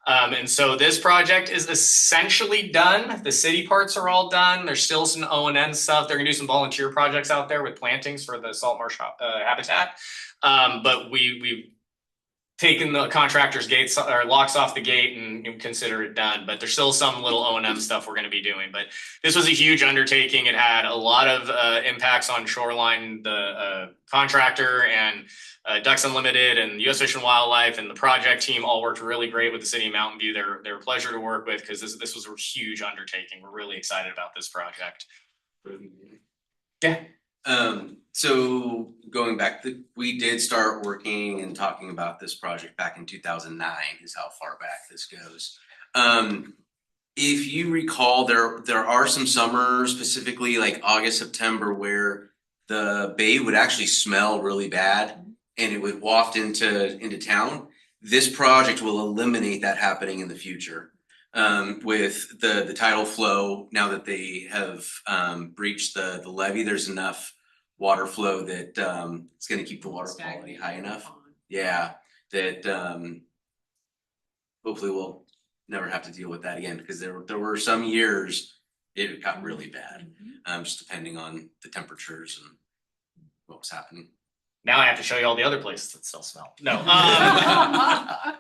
And so this project is essentially done. The city parts are all done. There's still some O&M stuff. They're gonna do some volunteer projects out there with plantings for the salt marsh habitat. But we've taken the contractor's gates or locks off the gate and consider it done. But there's still some little O&M stuff we're gonna be doing. But this was a huge undertaking. It had a lot of impacts on shoreline, the contractor and Ducks Unlimited and US Fish and Wildlife and the project team all worked really great with the city of Mountain View. They're a pleasure to work with because this was a huge undertaking. We're really excited about this project. Yeah. So going back, we did start working and talking about this project back in 2009 is how far back this goes. If you recall, there are some summers, specifically like August, September, where the bay would actually smell really bad and it would waft into town. This project will eliminate that happening in the future. With the tidal flow, now that they have breached the levee, there's enough water flow that it's going to keep the water quality high enough. Yeah, that hopefully we'll never have to deal with that again, because there were some years it got really bad, just depending on the temperatures and what was happening. Now I have to show you all the other places that still smell. No.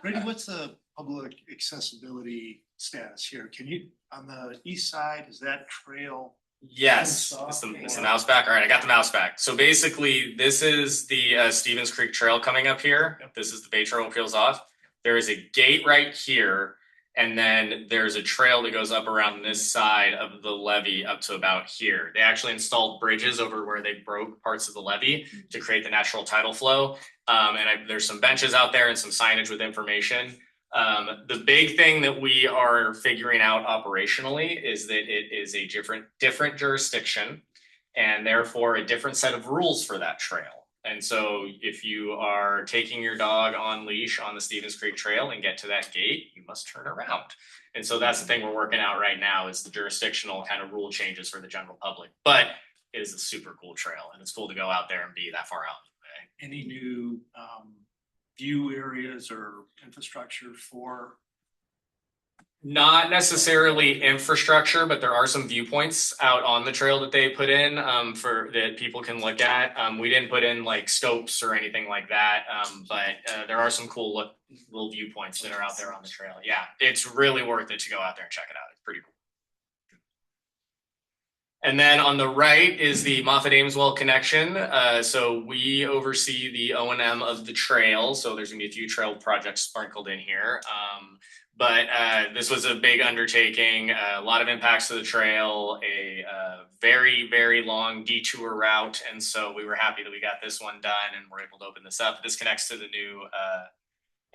Brady, what's the public accessibility status here? Can you, on the east side, is that trail? Yes, it's the mouse back. All right, I got the mouse back. So basically, this is the Stevens Creek Trail coming up here. This is the Bay Trail peels off. There is a gate right here, and then there's a trail that goes up around this side of the levee up to about here. They actually installed bridges over where they broke parts of the levee to create the natural tidal flow. There's some benches out there and some signage with information. The big thing that we are figuring out operationally is that it is a different jurisdiction and therefore a different set of rules for that trail. And so if you are taking your dog on leash on the Stevens Creek Trail and get to that gate, you must turn around. And so that's the thing we're working out right now, is the jurisdictional kind of rule changes for the general public. But it is a super cool trail, and it's cool to go out there and be that far out in the bay. Any new view areas or infrastructure for? Not necessarily infrastructure, but there are some viewpoints out on the trail that they put in for that people can look at. We didn't put in like scopes or anything like that, but there are some cool little viewpoints that are out there on the trail. Yeah, it's really worth it to go out there and check it out. It's pretty cool. And then on the right is the Moffett-Ameswell connection. So we oversee the O&M of the trail. So there's gonna be a few trail projects sprinkled in here. But this was a big undertaking, a lot of impacts to the trail, a very, very long detour route. And so we were happy that we got this one done and we're able to open this up. This connects to the new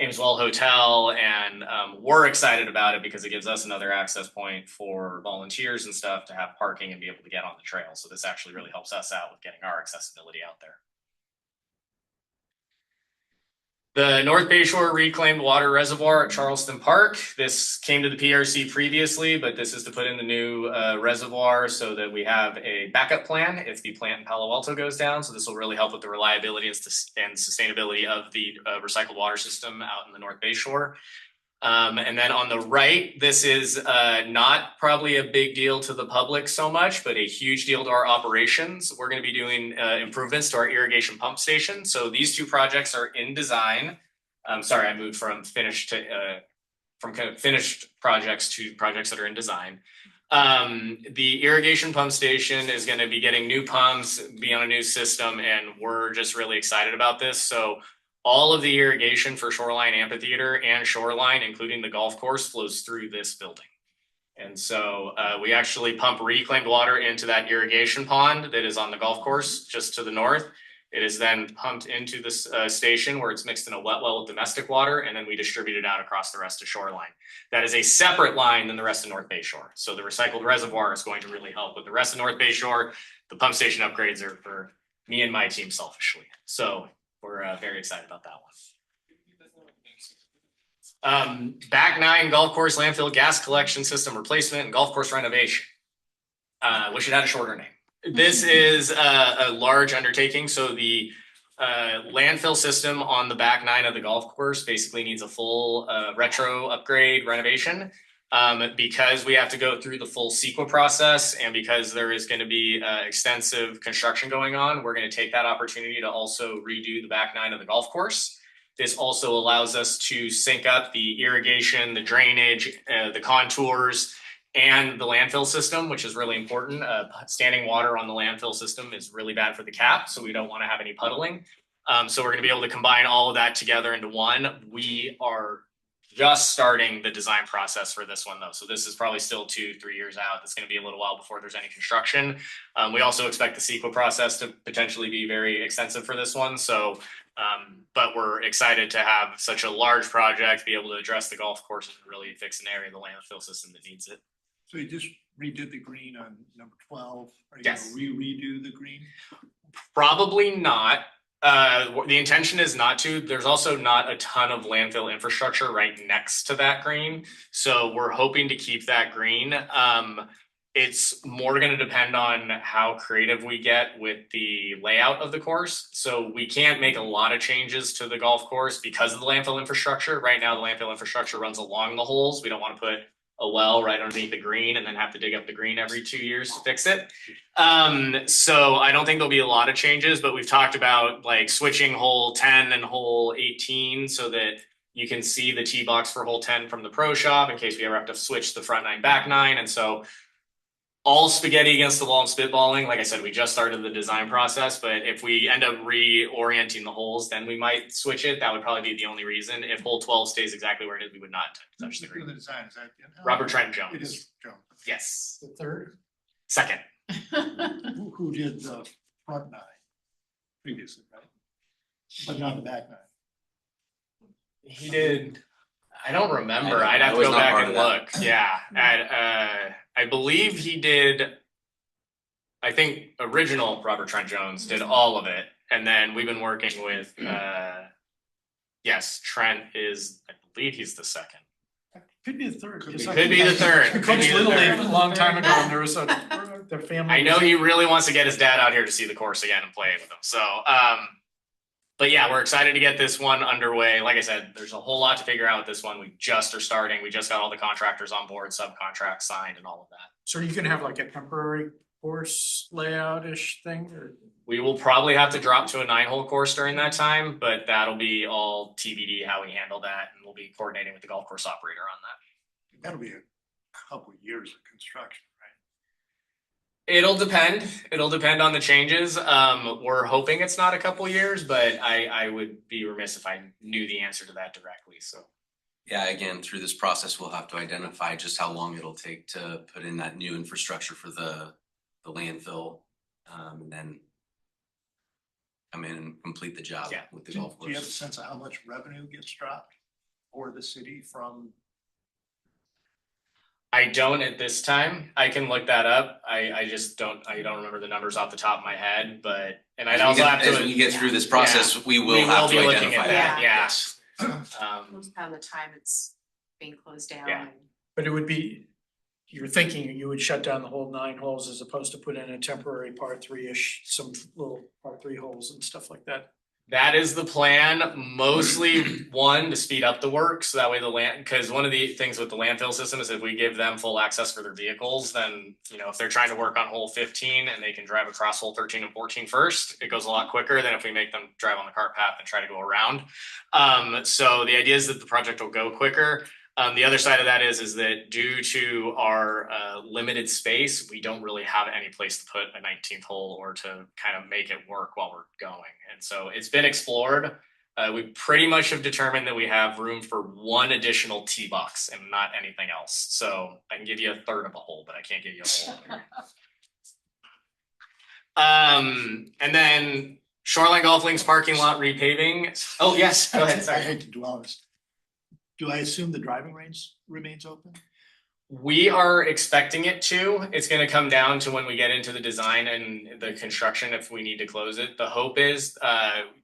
Ameswell Hotel, and we're excited about it because it gives us another access point for volunteers and stuff to have parking and be able to get on the trail. So this actually really helps us out with getting our accessibility out there. The North Bayshore Reclaimed Water Reservoir at Charleston Park. This came to the PRC previously, but this is to put in the new reservoir so that we have a backup plan if the plant in Palo Alto goes down. So this will really help with the reliability and sustainability of the recycled water system out in the North Bayshore. And then on the right, this is not probably a big deal to the public so much, but a huge deal to our operations. We're going to be doing improvements to our irrigation pump station. So these two projects are in design. Sorry, I moved from finished projects to projects that are in design. The irrigation pump station is going to be getting new pumps, be on a new system, and we're just really excited about this. So all of the irrigation for Shoreline Amphitheater and Shoreline, including the golf course, flows through this building. And so we actually pump reclaimed water into that irrigation pond that is on the golf course just to the north. It is then pumped into this station where it's mixed in a wet well with domestic water, and then we distribute it out across the rest of Shoreline. That is a separate line than the rest of North Bayshore. So the recycled reservoir is going to really help with the rest of North Bayshore. The pump station upgrades are for me and my team selfishly. So we're very excited about that one. Back 9 golf course landfill gas collection system replacement and golf course renovation. Wish it had a shorter name. This is a large undertaking. So the landfill system on the back 9 of the golf course basically needs a full retro upgrade renovation. Because we have to go through the full CEQA process and because there is going to be extensive construction going on, we're going to take that opportunity to also redo the back 9 of the golf course. This also allows us to sync up the irrigation, the drainage, the contours, and the landfill system, which is really important. Standing water on the landfill system is really bad for the cap, so we don't want to have any puddling. So we're going to be able to combine all of that together into one. We are just starting the design process for this one though. So this is probably still 2-3 years out. It's going to be a little while before there's any construction. We also expect the CEQA process to potentially be very extensive for this one. So, but we're excited to have such a large project, be able to address the golf course and really fix an area of the landfill system that needs it. So you just redid the green on number 12. Are you Yes. gonna redo the green? Probably not. The intention is not to. There's also not a ton of landfill infrastructure right next to that green. So we're hoping to keep that green. It's more going to depend on how creative we get with the layout of the course. So we can't make a lot of changes to the golf course because of the landfill infrastructure. Right now, the landfill infrastructure runs along the holes. We don't want to put a well right underneath the green and then have to dig up the green every 2 years to fix it. So I don't think there'll be a lot of changes, but we've talked about like switching hole 10 and hole 18 so that you can see the tee box for hole 10 from the pro shop in case we ever have to switch the front 9, back 9. And so all spaghetti against the wall and spitballing. Like I said, we just started the design process, but if we end up reorienting the holes, then we might switch it. That would probably be the only reason. If hole 12 stays exactly where it is, we would not touch the green. The design, is that in-house? Robert Trent Jones. It is Jones. Yes. The third? Second. Who did the front 9 previously, right? But not the back 9. He did. I don't remember. I I'd have to was go not back part and of look. Yeah. I believe he did. I think original Robert Trent Jones did all of it. And then we've been working with, yes, Trent is, I believe he's the second. Could be the third. Could be the third. I Could coached be the Little third. League a long time ago and there was the family. I know he really wants to get his dad out here to see the course again and play with him. So, but yeah, we're excited to get this one underway. Like I said, there's a whole lot to figure out with this one. We just are starting. We just got all the contractors on board, subcontracts signed and all of that. So are you gonna have like a temporary course layout-ish thing or? We will probably have to drop to a 9-hole course during that time, but that'll be all TBD how we handle that. And we'll be coordinating with the golf course operator on that. That'll be a couple years of construction, right? It'll depend. It'll depend on the changes. We're hoping it's not a couple years, but I would be remiss if I knew the answer to that directly. So Yeah, again, through this process, we'll have to identify just how long it'll take to put in that new infrastructure for the landfill. And then come in and complete the job Yeah. with the Do golf you have a course. sense of how much revenue gets dropped for the city from? I don't at this time. I can look that up. I just don't. I don't remember the numbers off the top of my head. But and I'd also have to. As we get through this process, we will have to be looking identify at that. that. Yeah. Yes. Most of the time it's being closed down. Yeah. But it would be, you're thinking you would shut down the whole 9 holes as opposed to put in a temporary par 3-ish, some little par 3 holes and stuff like that. That is the plan, mostly one, to speed up the work, so that way the land, because one of the things with the landfill system is if we give them full access for their vehicles, then, you know, if they're trying to work on hole 15 and they can drive across hole 13 and 14 first, it goes a lot quicker than if we make them drive on the cart path and try to go around. So the idea is that the project will go quicker. The other side of that is that due to our limited space, we don't really have any place to put a 19th hole or to kind of make it work while we're going. And so it's been explored. We pretty much have determined that we have room for one additional tee box and not anything else. So I can give you a third of a hole, but I can't give you a hole. And then Shoreline Golf Links parking lot repaving. Oh, yes, go ahead. I Sorry. hate to dwell on this. Do I assume the driving range remains open? We are expecting it to. It's gonna come down to when we get into the design and the construction if we need to close it. The hope is,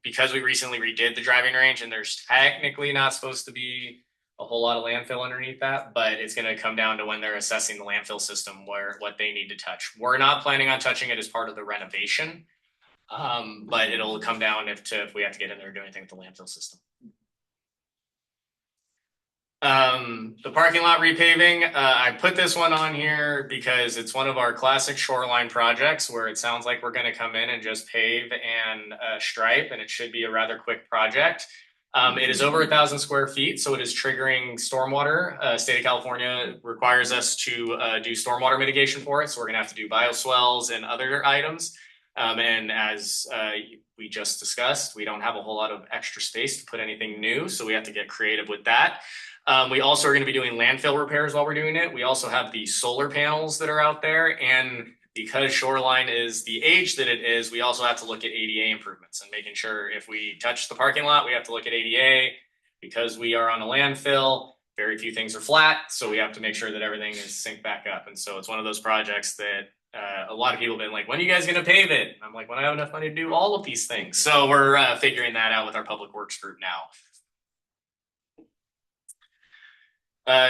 because we recently redid the driving range and there's technically not supposed to be a whole lot of landfill underneath that, but it's gonna come down to when they're assessing the landfill system what they need to touch. We're not planning on touching it as part of the renovation. But it'll come down if we have to get in there and do anything with the landfill system. The parking lot repaving, I put this one on here because it's one of our classic shoreline projects where it sounds like we're gonna come in and just pave and stripe, and it should be a rather quick project. It is over 1,000 square feet, so it is triggering stormwater. State of California requires us to do stormwater mitigation for it, so we're gonna have to do bioswales and other items. And as we just discussed, we don't have a whole lot of extra space to put anything new, so we have to get creative with that. We also are going to be doing landfill repairs while we're doing it. We also have the solar panels that are out there, and because Shoreline is the age that it is, we also have to look at ADA improvements and making sure if we touch the parking lot, we have to look at ADA. Because we are on a landfill, very few things are flat, so we have to make sure that everything is synced back up. And so it's one of those projects that a lot of people have been like, when are you guys going to pave it? I'm like, when I have enough money to do all of these things. So we're figuring that out with our public works group now.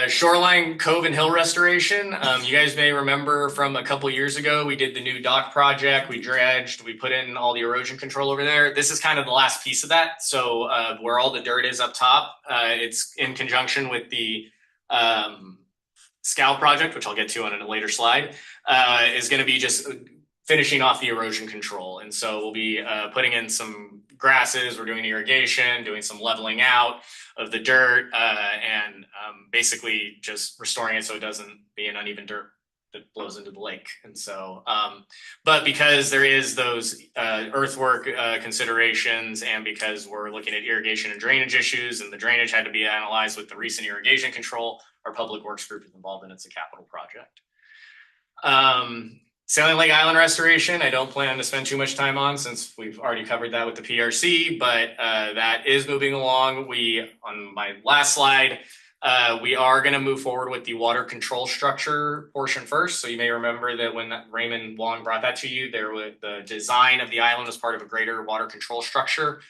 Shoreline Cove and Hill restoration. You guys may remember from a couple years ago, we did the new dock project. We dredged, we put in all the erosion control over there. This is kind of the last piece of that. So where all the dirt is up top, it's in conjunction with the Scout project, which I'll get to on a later slide, is going to be just finishing off the erosion control. And so we'll be putting in some grasses, we're doing irrigation, doing some leveling out of the dirt, and basically just restoring it so it doesn't be an uneven dirt that blows into the lake. And so, but because there is those earthwork considerations, and because we're looking at irrigation and drainage issues, and the drainage had to be analyzed with the recent irrigation control, our public works group is involved in. It's a capital project. Salient Lake Island restoration, I don't plan to spend too much time on since we've already covered that with the PRC, but that is moving along. On my last slide, we are going to move forward with the water control structure portion first. So you may remember that when Raymond Wong brought that to you, there was the design of the island as part of a greater water control structure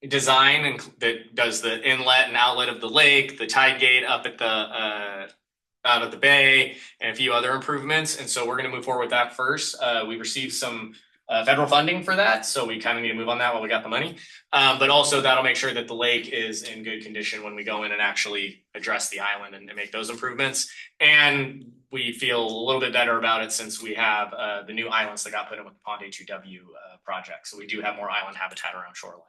design that does the inlet and outlet of the lake, the tide gate up at the out of the bay, and a few other improvements. And so we're going to move forward with that first. We received some federal funding for that, so we kind of need to move on that while we got the money. But also that'll make sure that the lake is in good condition when we go in and actually address the island and make those improvements. And we feel a little bit better about it since we have the new islands that got put in with the Pond A2W project. So we do have more island habitat around shoreline.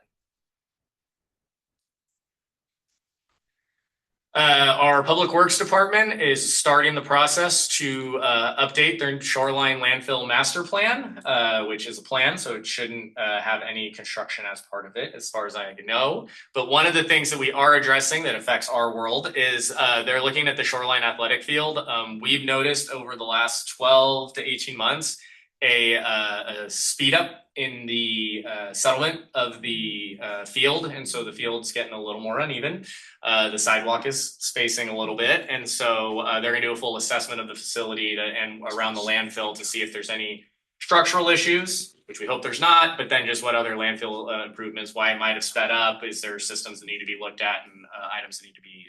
Our public works department is starting the process to update their shoreline landfill master plan, which is a plan, so it shouldn't have any construction as part of it, as far as I know. But one of the things that we are addressing that affects our world is they're looking at the shoreline athletic field. We've noticed over the last 12 to 18 months a speed up in the settlement of the field, and so the field's getting a little more uneven. The sidewalk is spacing a little bit, and so they're going to do a full assessment of the facility and around the landfill to see if there's any structural issues, which we hope there's not, but then just what other landfill improvements, why it might have sped up, is there systems that need to be looked at and items that need to be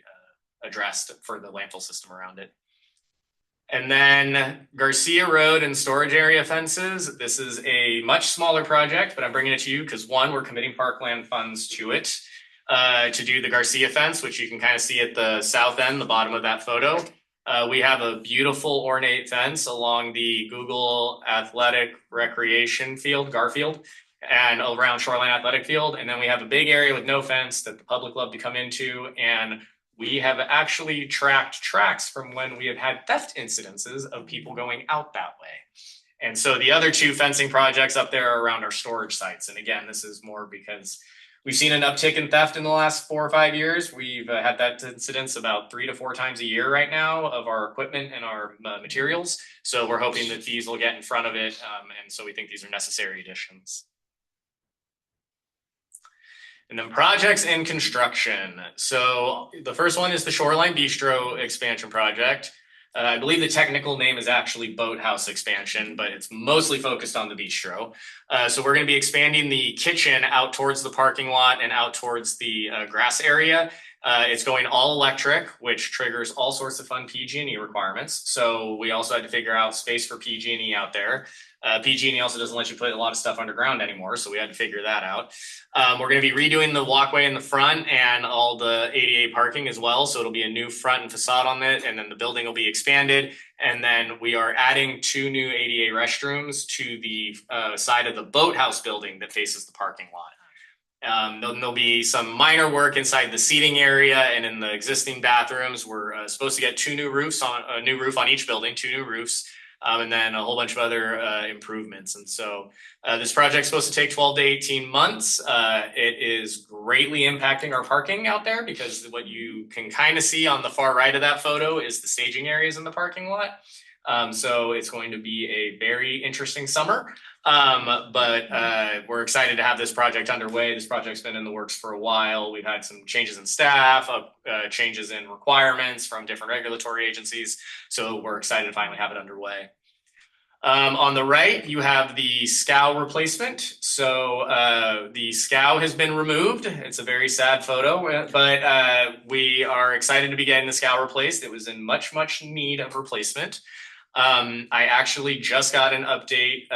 addressed for the landfill system around it. And then Garcia Road and storage area fences. This is a much smaller project, but I'm bringing it to you because one, we're committing parkland funds to it to do the Garcia fence, which you can kind of see at the south end, the bottom of that photo. We have a beautiful ornate fence along the Google Athletic Recreation Field, Garfield, and around Shoreline Athletic Field. And then we have a big area with no fence that the public love to come into. And we have actually tracked tracks from when we have had theft incidences of people going out that way. And so the other two fencing projects up there are around our storage sites. And again, this is more because we've seen an uptick in theft in the last 4 or 5 years. We've had that incidents about 3 to 4 times a year right now of our equipment and our materials. So we're hoping that these will get in front of it. And so we think these are necessary additions. And then projects and construction. So the first one is the Shoreline Bistro expansion project. I believe the technical name is actually Boathouse expansion, but it's mostly focused on the bistro. So we're going to be expanding the kitchen out towards the parking lot and out towards the grass area. It's going all electric, which triggers all sorts of fun PG&E requirements. So we also had to figure out space for PG&E out there. PG&E also doesn't let you put a lot of stuff underground anymore, so we had to figure that out. We're going to be redoing the walkway in the front and all the ADA parking as well. So it'll be a new front and facade on it, and then the building will be expanded. And then we are adding 2 new ADA restrooms to the side of the boathouse building that faces the parking lot. There'll be some minor work inside the seating area and in the existing bathrooms. We're supposed to get 2 new roofs on a new roof on each building, 2 new roofs. And then a whole bunch of other improvements. And so this project's supposed to take 12 to 18 months. It is greatly impacting our parking out there because what you can kind of see on the far right of that photo is the staging areas in the parking lot. So it's going to be a very interesting summer. But we're excited to have this project underway. This project's been in the works for a while. We've had some changes in staff, changes in requirements from different regulatory agencies. So we're excited to finally have it underway. On the right, you have the scow replacement. So the scow has been removed. It's a very sad photo, but we are excited to be getting the scow replaced. It was in much need of replacement. I actually just got an update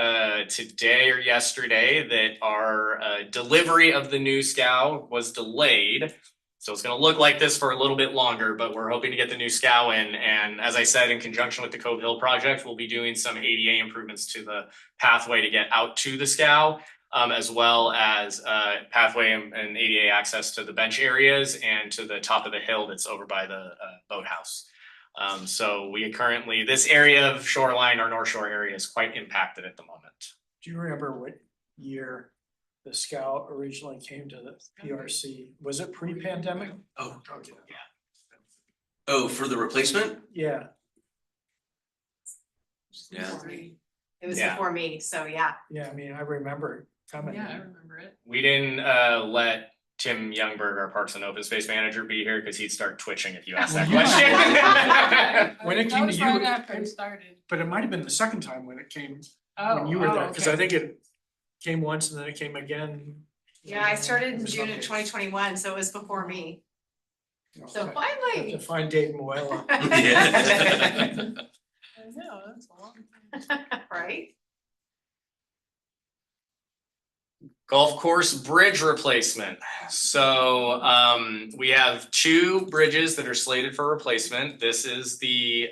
today or yesterday that our delivery of the new scow was delayed. So it's going to look like this for a little bit longer, but we're hoping to get the new scow in. And as I said, in conjunction with the Cove Hill project, we'll be doing some ADA improvements to the pathway to get out to the scow, as well as pathway and ADA access to the bench areas and to the top of the hill that's over by the boathouse. So we currently, this area of Shoreline, our North Shore area, is quite impacted at the moment. Do you remember what year the scow originally came to the PRC? Was it pre-pandemic? Oh, yeah. Oh, for the replacement? Yeah. Yeah. It was Yeah. before me, so yeah. Yeah, I mean, I remember it coming. Yeah, I remember it. We didn't let Tim Youngberg, our Parks and Open Space Manager, be here because he'd start twitching if you asked that question. When it That came was to right you, after it started. but it might have been the second time when it came, Oh, when you were there, because I okay. think it came once and then it came again. Yeah, I started in It was June of updates. 2021, so it was before me. So Okay. finally. Have to find Dave Moella. I know, that's a long time. Right? Golf course bridge replacement. So we have 2 bridges that are slated for replacement. This is the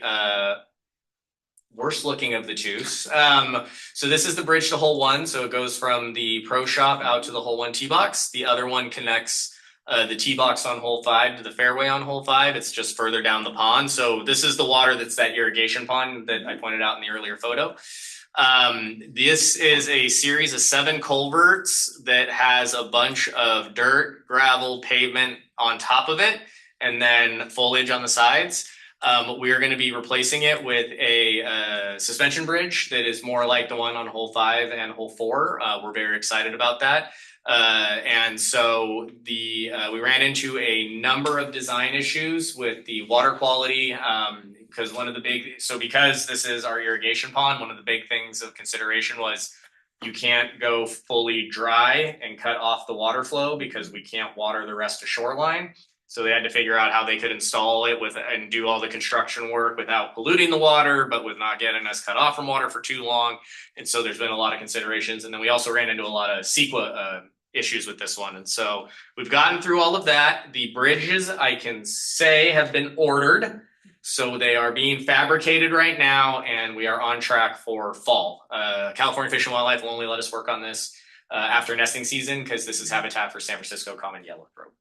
worst looking of the 2. So this is the bridge to hole 1. So it goes from the pro shop out to the hole 1 tee box. The other one connects the tee box on hole 5 to the fairway on hole 5. It's just further down the pond. So this is the water that's that irrigation pond that I pointed out in the earlier photo. This is a series of 7 culverts that has a bunch of dirt, gravel, pavement on top of it, and then foliage on the sides. We are going to be replacing it with a suspension bridge that is more like the one on hole 5 and hole 4. We're very excited about that. And so we ran into a number of design issues with the water quality, because because this is our irrigation pond, one of the big things of consideration was you can't go fully dry and cut off the water flow because we can't water the rest of Shoreline. So they had to figure out how they could install it and do all the construction work without polluting the water, but with not getting us cut off from water for too long. And so there's been a lot of considerations. And then we also ran into a lot of CEQA issues with this one. And so we've gotten through all of that. The bridges, I can say, have been ordered. So they are being fabricated right now, and we are on track for fall. California Fish and Wildlife will only let us work on this after nesting season because this is habitat for San Francisco common yellowthroat.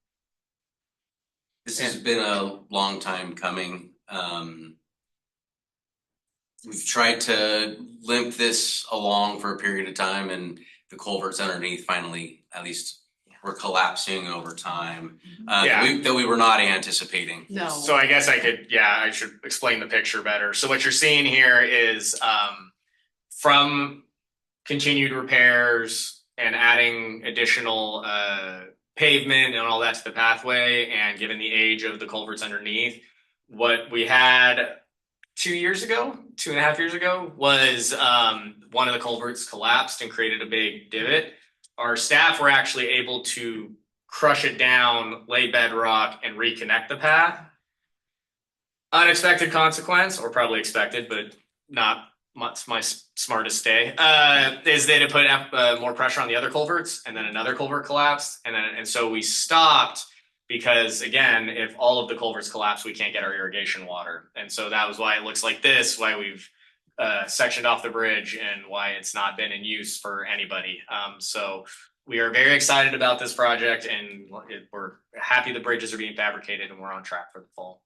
This has been a long time coming. We've tried to limp this along for a period of time, and the culverts underneath finally, at least, were collapsing over time. That we were not anticipating. No. So I guess I should explain the picture better. So what you're seeing here is from continued repairs and adding additional pavement and all that to the pathway, and given the age of the culverts underneath, what we had 2 years ago, 2.5 years ago, was one of the culverts collapsed and created a big divot. Our staff were actually able to crush it down, lay bedrock, and reconnect the path. Unexpected consequence, or probably expected, but not much my smartest day, is that it put more pressure on the other culverts, and then another culvert collapsed, and so we stopped because, again, if all of the culverts collapse, we can't get our irrigation water, and so that was why it looks like this, why we've sectioned off the bridge, and why it's not been in use for anybody. So we are very excited about this project, and we're happy the bridges are being fabricated, and we're on track for the fall.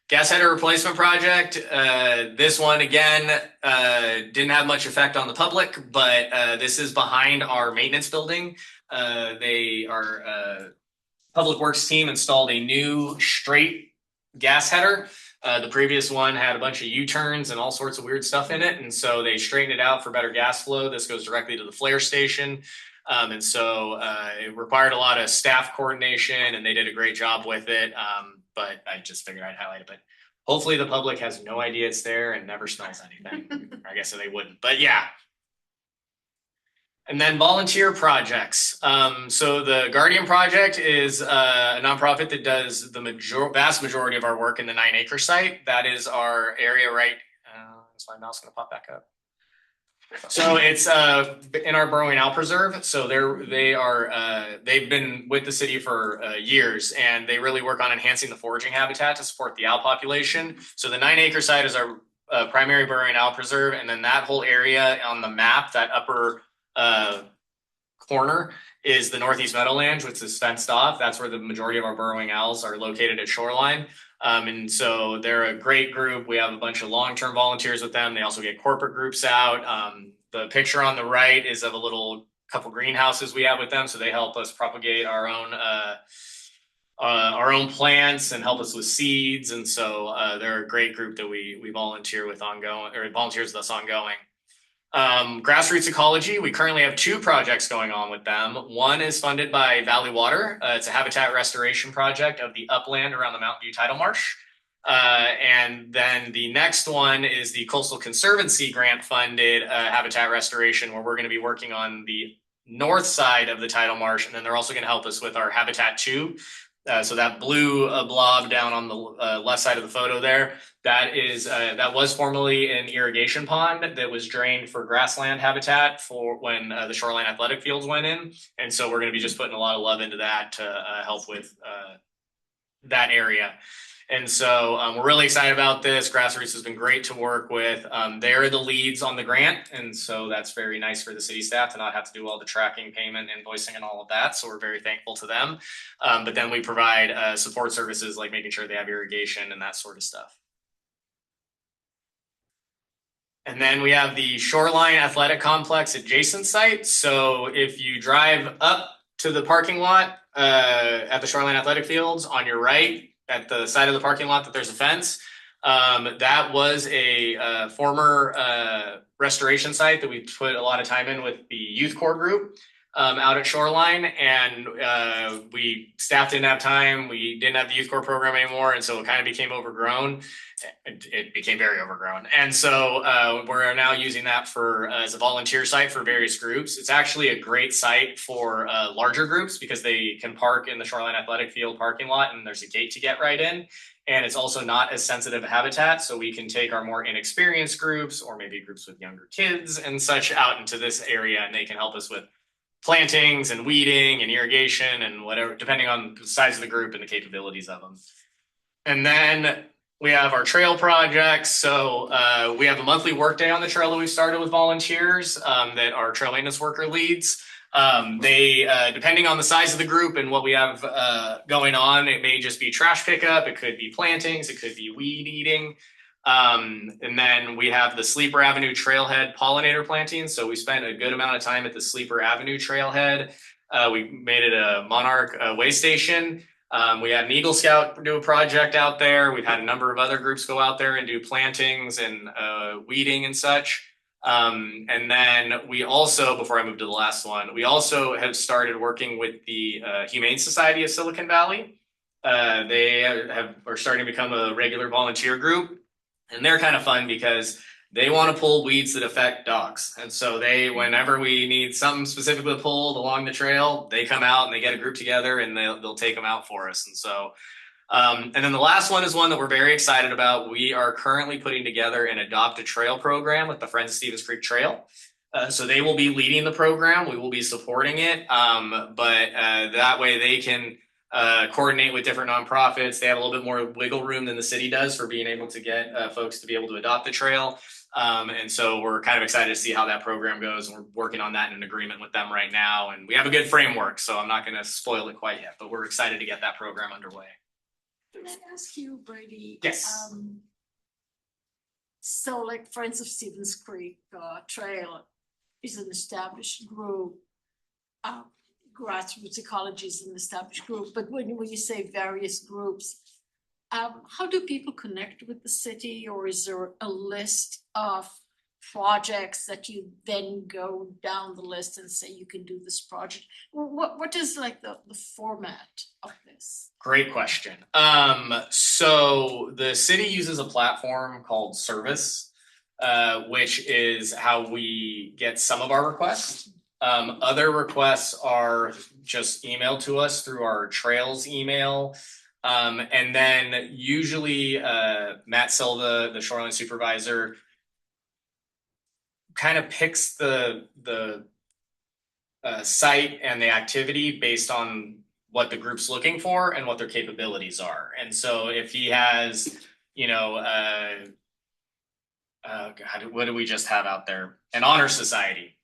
Gas header replacement project. This one again didn't have much effect on the public, but this is behind our maintenance building. Our public works team installed a new straight gas header. The previous one had a bunch of U-turns and all sorts of weird stuff in it, and so they straightened it out for better gas flow. This goes directly to the flare station. And so it required a lot of staff coordination, and they did a great job with it. But I just figured I'd highlight it. But hopefully the public has no idea it's there and never smells anything. I guess they wouldn't, but yeah. And then volunteer projects. So the Guardian Project is a nonprofit that does the vast majority of our work in the 9-acre site. That is our area, right? Is my mouse gonna pop back up? So it's in our Burrowing Owl Preserve. So they've been with the city for years, and they really work on enhancing the foraging habitat to support the owl population. So the 9-acre site is our primary Burrowing Owl Preserve, and then that whole area on the map, that upper corner, is the Northeast Meadowlands, which is fenced off. That's where the majority of our burrowing owls are located at Shoreline. And so they're a great group. We have a bunch of long-term volunteers with them. They also get corporate groups out. The picture on the right is of a little couple greenhouses we have with them. So they help us propagate our own plants and help us with seeds. And so they're a great group that we volunteer with volunteers with us ongoing. Grassroots Ecology, we currently have 2 projects going on with them. One is funded by Valley Water. It's a habitat restoration project of the upland around the Mountain View Tidal Marsh. And then the next one is the Coastal Conservancy grant funded habitat restoration, where we're going to be working on the north side of the Tidal Marsh. And then they're also going to help us with our Habitat 2. So that blue blob down on the left side of the photo there, that was formerly an irrigation pond that was drained for grassland habitat for when the Shoreline athletic fields went in. And so we're going to be just putting a lot of love into that to help with that area. And so we're really excited about this. Grassroots has been great to work with. They're the leads on the grant. And so that's very nice for the city staff to not have to do all the tracking, payment, invoicing, and all of that. So we're very thankful to them. But then we provide support services like making sure they have irrigation and that sort of stuff. And then we have the Shoreline Athletic Complex adjacent site. So if you drive up to the parking lot at the Shoreline Athletic Fields, on your right, at the side of the parking lot, that there's a fence. That was a former restoration site that we put a lot of time in with the youth corps group out at Shoreline, and staff didn't have time. We didn't have the youth corps program anymore, and so it kind of became overgrown. It became very overgrown, and so we're now using that as a volunteer site for various groups. It's actually a great site for larger groups because they can park in the Shoreline Athletic Field parking lot, and there's a gate to get right in. And it's also not as sensitive a habitat, so we can take our more inexperienced groups, or maybe groups with younger kids and such, out into this area, and they can help us with plantings and weeding and irrigation and whatever, depending on the size of the group and the capabilities of them. And then we have our trail projects. So we have a monthly work day on the trail that we've started with volunteers that our trail maintenance worker leads. They depending on the size of the group and what we have going on, it may just be trash pickup, it could be plantings, it could be weed eating. And then we have the Sleeper Avenue Trailhead pollinator planting. So we spent a good amount of time at the Sleeper Avenue Trailhead. We made it a monarch way station. We had an Eagle Scout do a project out there. We've had a number of other groups go out there and do plantings and weeding and such. And then we also, before I move to the last one, we also have started working with the Humane Society of Silicon Valley. They are starting to become a regular volunteer group, and they're kind of fun because they want to pull weeds that affect dogs. And so whenever we need something specifically pulled along the trail, they come out and they get a group together and they'll take them out for us. And so, and then the last one is one that we're very excited about. We are currently putting together an Adopt a Trail program with the Friends of Stevens Creek Trail. So they will be leading the program. We will be supporting it. But that way they can coordinate with different nonprofits. They have a little bit more wiggle room than the city does for being able to get folks to be able to adopt the trail. And so we're kind of excited to see how that program goes. And we're working on that in an agreement with them right now. And we have a good framework, so I'm not going to spoil it quite yet, but we're excited to get that program underway. Can I ask you, Brady? Yes. So like Friends of Stevens Creek Trail is an established group. Grassroots ecology is an established group, but when you say various groups, how do people connect with the city, or is there a list of projects that you then go down the list and say you can do this project? What is like the format of this? Great question. So the city uses a platform called Service, which is how we get some of our requests. Other requests are just emailed to us through our Trails email. And then usually Matt Silva, the shoreline supervisor, kind of picks the site and the activity based on what the group's looking for and what their capabilities are. And so if he has, what do we just have out there? An honor society.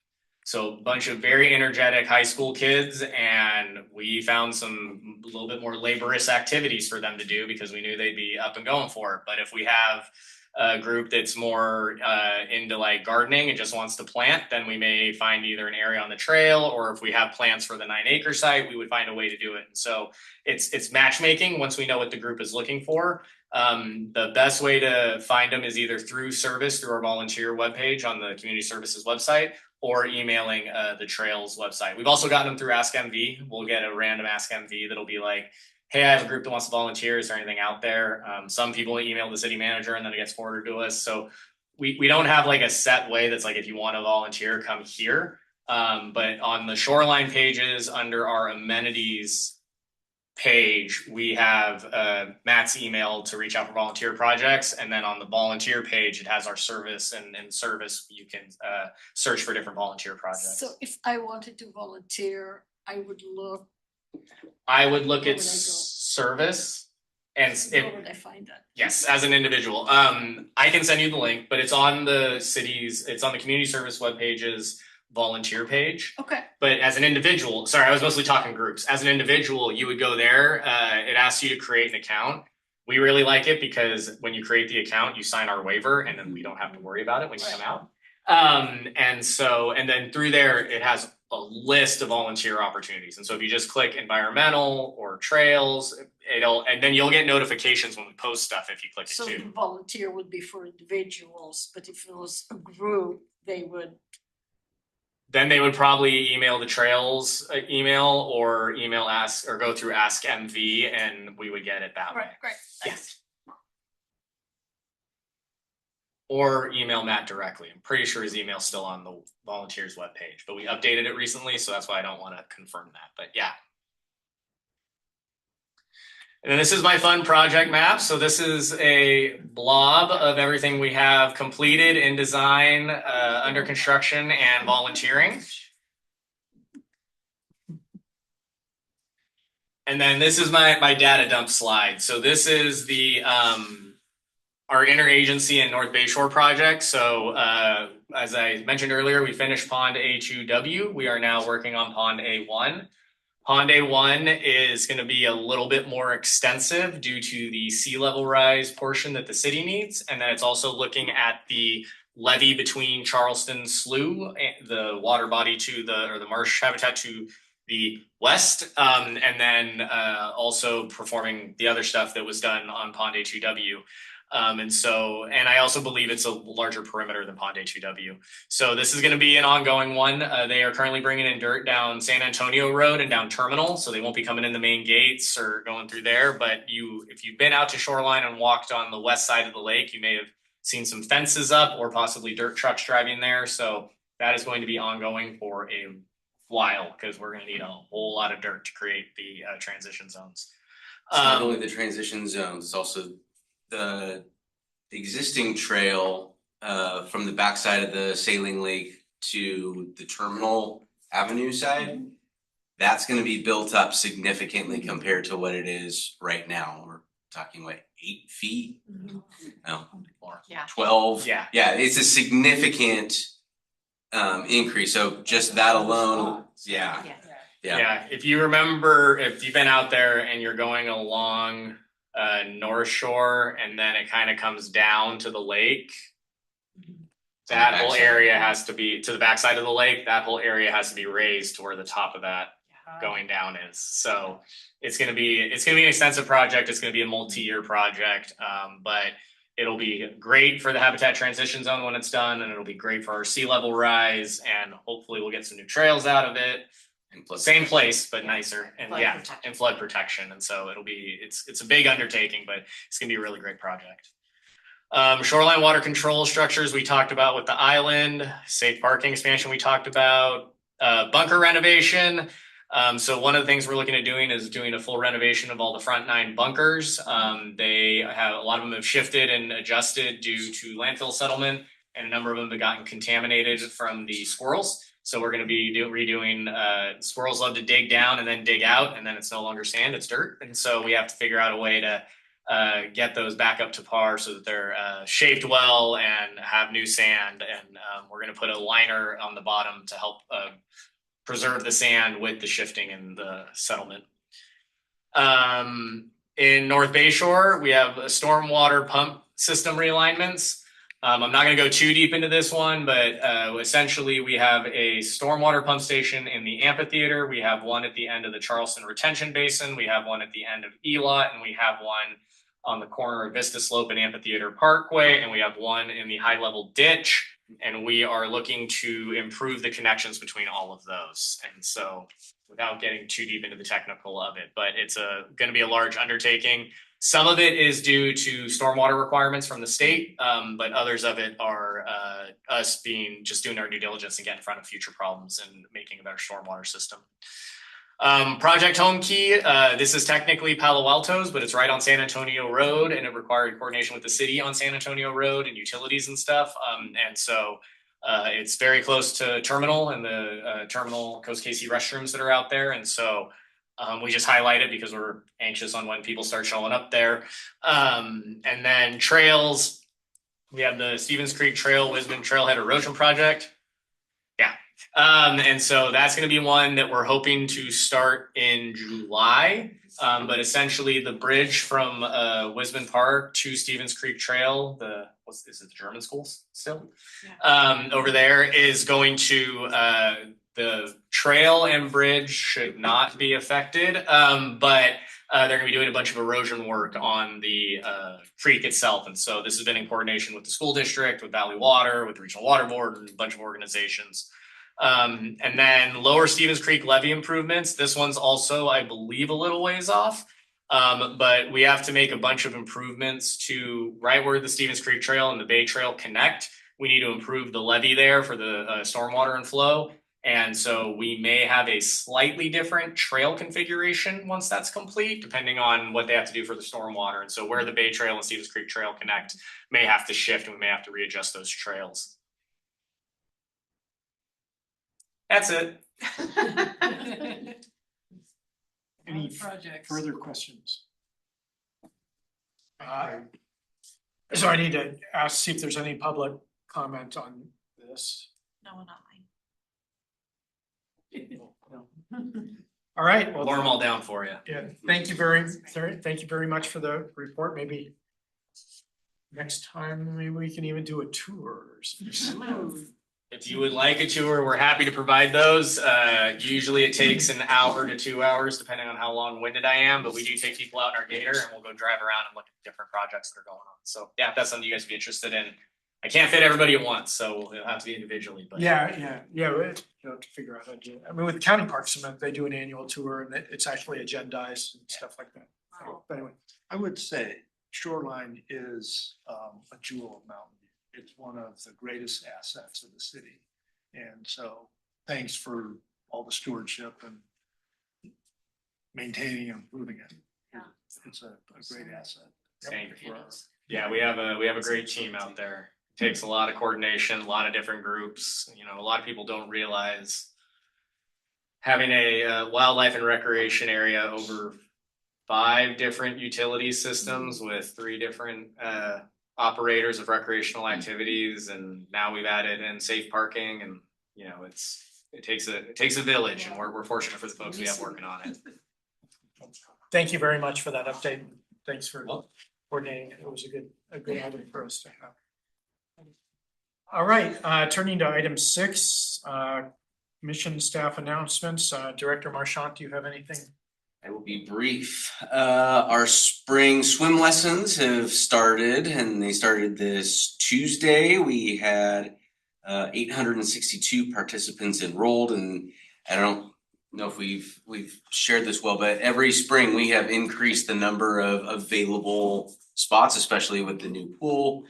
So a bunch of very energetic high school kids, and we found a little bit more laborious activities for them to do because we knew they'd be up and going for it. But if we have a group that's more into like gardening and just wants to plant, then we may find either an area on the trail, or if we have plans for the 9-acre site, we would find a way to do it. And so it's matchmaking once we know what the group is looking for. The best way to find them is either through Service, through our volunteer webpage on the community services website, or emailing the Trails website. We've also gotten them through Ask MV. We'll get a random Ask MV that'll be like, hey, I have a group that wants to volunteer. Is there anything out there? Some people email the city manager and then it gets forwarded to us. So we don't have like a set way that's like, if you want to volunteer, come here. But on the shoreline pages under our amenities page, we have Matt's email to reach out for volunteer projects. And then on the volunteer page, it has our Service, and in Service, you can search for different volunteer projects. So if I wanted to volunteer, I would look at Service. And where would I find that? Yes, as an individual. I can send you the link, but it's on the community service web pages volunteer page. Okay. But as an individual, sorry, I was mostly talking groups. As an individual, you would go there. It asks you to create an account. We really like it because when you create the account, you sign our waiver, and then we don't have to worry about it when you come out. And then through there, it has a list of volunteer opportunities. And so if you just click environmental or trails, and then you'll get notifications when we post stuff if you click it So too. volunteer would be for individuals, but if it was a group, Then they would probably email the Trails email, or go through Ask MV, and we would get it that way. Great, Yes. Or email Matt directly. I'm pretty sure his email's still on the volunteers webpage, but we updated it recently, so that's why I don't want to confirm that. But yeah. And then this is my fun project map. So this is a blob of everything we have completed in design, under construction, and volunteering. And then this is my data dump slide. So this is the our interagency and North Bayshore project. So as I mentioned earlier, we finished Pond A2W. We are now working on Pond A1. Pond A1 is going to be a little bit more extensive due to the sea level rise portion that the city needs. And then it's also looking at the levee between Charleston Slough, the water body the marsh habitat to the west, and then also performing the other stuff that was done on Pond A2W. And I also believe it's a larger perimeter than Pond H2W. So this is gonna be an ongoing one. They are currently bringing in dirt down San Antonio Road and down Terminal, so they won't be coming in the main gates or going through there. But if you've been out to Shoreline and walked on the west side of the lake, you may have seen some fences up or possibly dirt trucks driving there. So that is going to be ongoing for a while, because we're gonna need a whole lot of dirt to create the transition zones. It's not only the transition zones, it's also the existing trail from the backside of the sailing lake to the Terminal Avenue side. That's gonna be built up significantly compared to what it is right now. We're talking what, 8 feet? No, more, Yeah. 12. Yeah. Yeah, it's a significant increase, so just that alone, yeah. Yeah, if you remember, if you've been out there and you're going along North Shore and then it kind of comes down to the lake, that whole area has to be to the backside of the lake. That whole area has to be raised to where the top of that going down is. So it's gonna be an extensive project. It's gonna be a multi-year project, but it'll be great for the habitat transition zone when it's done, and it'll be great for our sea level rise, and hopefully we'll get some new trails out of it. And plus, Same place, but nicer, and Flood yeah, protection. and flood protection, and so it's a big undertaking, but it's gonna be a really great project. Shoreline water control structures we talked about with the island, safe parking expansion we talked about, bunker renovation. So one of the things we're looking at doing is doing a full renovation of all the front 9 bunkers. They have a lot of them have shifted and adjusted due to landfill settlement, and a number of them have gotten contaminated from the squirrels. So we're going to be redoing. Squirrels love to dig down and then dig out, and then it's no longer sand; it's dirt. And so we have to figure out a way to get those back up to par so that they're shaped well and have new sand. And we're going to put a liner on the bottom to help preserve the sand with the shifting and the settlement. In North Bayshore, we have stormwater pump system realignments. I'm not going to go too deep into this one, but essentially we have a stormwater pump station in the amphitheater. We have one at the end of the Charleston Retention Basin. We have one at the end of Elot, and we have one on the corner of Vista Slope and Amphitheater Parkway, and we have one in the high level ditch. And we are looking to improve the connections between all of those. And so, without getting too deep into the technical of it, but it's going to be a large undertaking. Some of it is due to stormwater requirements from the state, but others of it are us just doing our due diligence and getting in front of future problems and making a better stormwater system. Project Home Key, this is technically Palo Alto's, but it's right on San Antonio Road, and it required coordination with the city on San Antonio Road and utilities and stuff. And so it's very close to Terminal and the Terminal Coast Casey restrooms that are out there. And so we just highlight it because we're anxious on when people start showing up there. And then trails, we have the Stevens Creek Trail, Wisman Trailhead Erosion Project. Yeah. And so that's going to be one that we're hoping to start in July. But essentially the bridge from Wisman Park to Stevens Creek Trail, is it the German schools still? Yeah. Over there is going to, the trail and bridge should not be affected, but they're going to be doing a bunch of erosion work on the creek itself. And so this has been in coordination with the school district, with Valley Water, with the Regional Water Board, and a bunch of organizations. And then Lower Stevens Creek levee improvements. This one's also, I believe, a little ways off. But we have to make a bunch of improvements to right where the Stevens Creek Trail and the Bay Trail connect. We need to improve the levee there for the stormwater and flow. And so we may have a slightly different trail configuration once that's complete, depending on what they have to do for the stormwater. And so where the Bay Trail and Stevens Creek Trail connect may have to shift, and we may have to readjust those trails. That's it. Any further questions? So I need to see if there's any public comment on this. No, not mine. All right. Well, Warm all down for you. yeah, thank you very much for the report. Maybe next time, maybe we can even do a tour or something. If you would like a tour, we're happy to provide those. Usually it takes an hour to 2 hours, depending on how long-winded I am, but we do take people out in our gator and we'll go drive around and look at different projects that are going on. So yeah, if that's something you guys would be interested in. I can't fit everybody at once, so it'll have to be individually, but. Yeah, we have to figure out how to do it. I mean, with the county parks, they do an annual tour and it's actually agendized and stuff like that. So, but anyway, I would say Shoreline is a jewel of Mountain View. It's one of the greatest assets of the city. And so thanks for all the stewardship and maintaining and improving it. Yeah. It's a great asset. Thank you. Yeah, we have a great team out there. Takes a lot of coordination, a lot of different groups. You know, a lot of people don't realize having a wildlife and recreation area over 5 different utility systems with 3 different operators of recreational activities, and now we've added in safe parking, and you know, it takes a village, and we're fortunate for the folks we have working on it. thank you very much for that update. Thanks for coordinating. It was a good item for us to have. All right, turning to item 6, mission staff announcements. Director Marchant, do you have anything? I will be brief. Our spring swim lessons have started, and they started this Tuesday. We had 862 participants enrolled, and I don't know if we've shared this well, but every spring we have increased the number of available spots, especially with the new pool.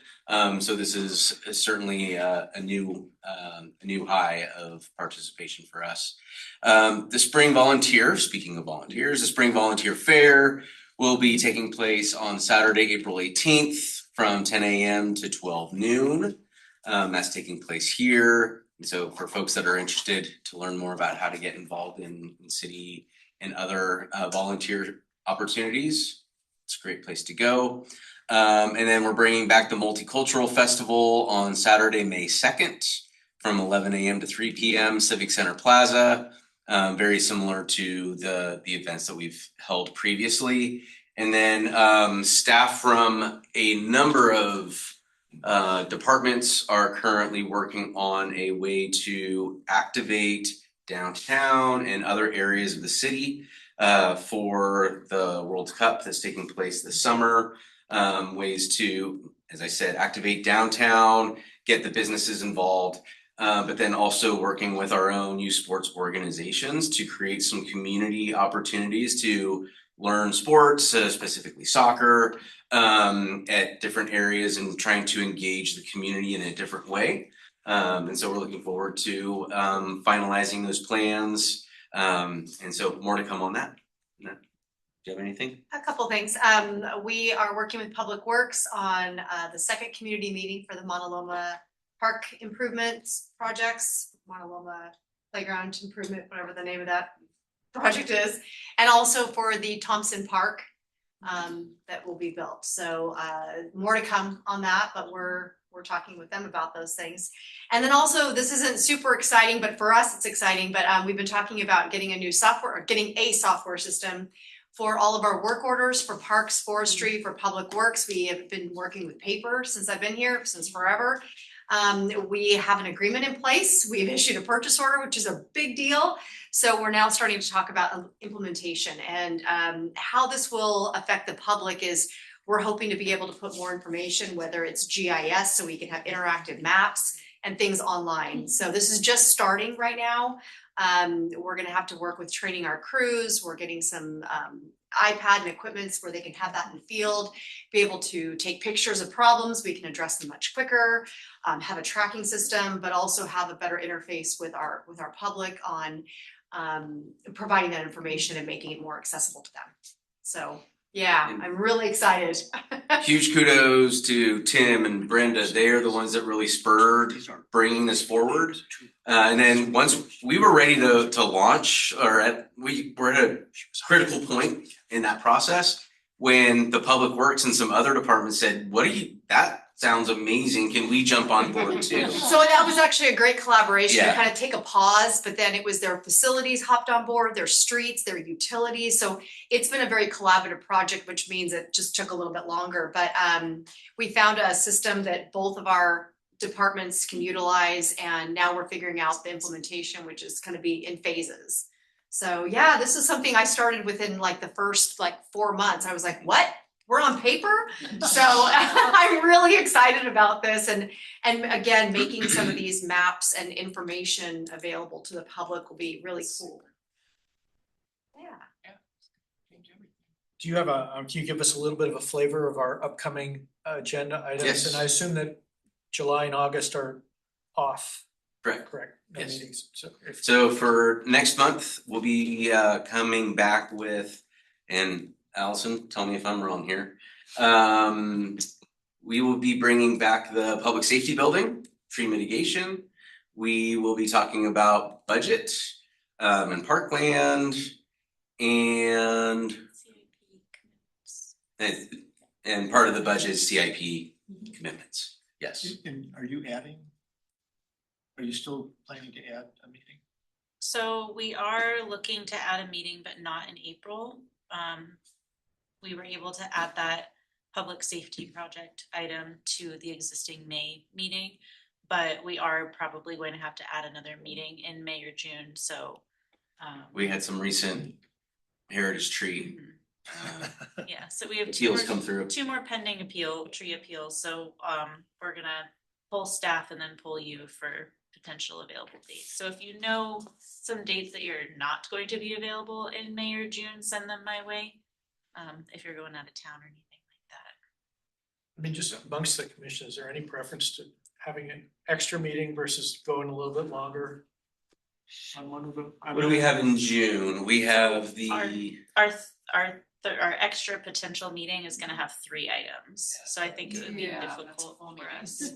So this is certainly a new high of participation for us. The spring volunteer, speaking of volunteers, the spring volunteer fair will be taking place on Saturday, April 18th from 10 a.m. to 12 noon. That's taking place here. So for folks that are interested to learn more about how to get involved in city and other volunteer opportunities, it's a great place to go. And then we're bringing back the Multicultural Festival on Saturday, May 2nd from 11 a.m. to 3 p.m. Civic Center Plaza. Very similar to the events that we've held previously. And then staff from a number of departments are currently working on a way to activate downtown and other areas of the city for the World Cup that's taking place this summer. Ways to, as I said, activate downtown, get the businesses involved, but then also working with our own youth sports organizations to create some community opportunities to learn sports, specifically soccer, at different areas and trying to engage the community in a different way. And so we're looking forward to finalizing those plans. And so more to come on that. Do you have anything? A couple things. We are working with Public Works on the second community meeting for the Montaloma Park improvements projects, Montaloma Playground Improvement, whatever the name of that project is, and also for the Thompson Park that will be built. So more to come on that, but we're talking with them about those things. And then also, this isn't super exciting, but for us it's exciting, but we've been talking about getting a software system for all of our work orders for parks, forestry, for public works. We have been working with paper since I've been here, since forever. We have an agreement in place. We've issued a purchase order, which is a big deal. So we're now starting to talk about implementation, and how this will affect the public is we're hoping to be able to put more information, whether it's GIS, so we can have interactive maps and things online. So this is just starting right now. We're gonna have to work with training our crews. We're getting some iPad and equipments where they can have that in the field, be able to take pictures of problems. We can address them much quicker, have a tracking system, but also have a better interface with our public on providing that information and making it more accessible to them. So yeah, I'm really excited. Huge kudos to Tim and Brenda. They are the ones that really spurred bringing this forward. And then once we were ready to launch, we were at a critical point in that process when the Public Works and some other departments said, that sounds amazing. Can we jump on board too? So that was actually a great collaboration to Yeah. kind of take a pause, but then it was their facilities hopped on board, their streets, their utilities. So it's been a very collaborative project, which means it just took a little bit longer. But we found a system that both of our departments can utilize, and now we're figuring out the implementation, which is gonna be in phases. So yeah, this is something I started within like the first 4 months. I was like, what? We're on paper? So I'm really excited about this, and again, making some of these maps and information available to the public will be really cool. Yeah. Do you have can you give us a little bit of a flavor of our upcoming agenda items? Yes. And I assume that July and August are off, Correct. correct? No Yes. meetings. So for next month, we'll be coming back with, and Allison, tell me if I'm wrong here. We will be bringing back the public safety building, tree mitigation. We will be talking about budget and parkland and part of the budget is CIP commitments. Yes. And are you adding? Are you still planning to add a meeting? So we are looking to add a meeting, but not in April. We were able to add that public safety project item to the existing May meeting, but we are probably going to have to add another meeting in May or June, so. We had some recent heritage tree Yeah, so we have appeals come through. two more pending tree appeals, so we're gonna pull staff and then pull you for potential available dates. So if you know some dates that you're not going to be available in May or June, send them my way. If you're going out of town or anything like that. I mean, just amongst the commission, is there any preference to having an extra meeting versus going a little bit longer on one of them? What do we have in June? We have the, Our extra potential meeting is gonna have 3 items, so I think it would be Yeah, that's difficult only for us.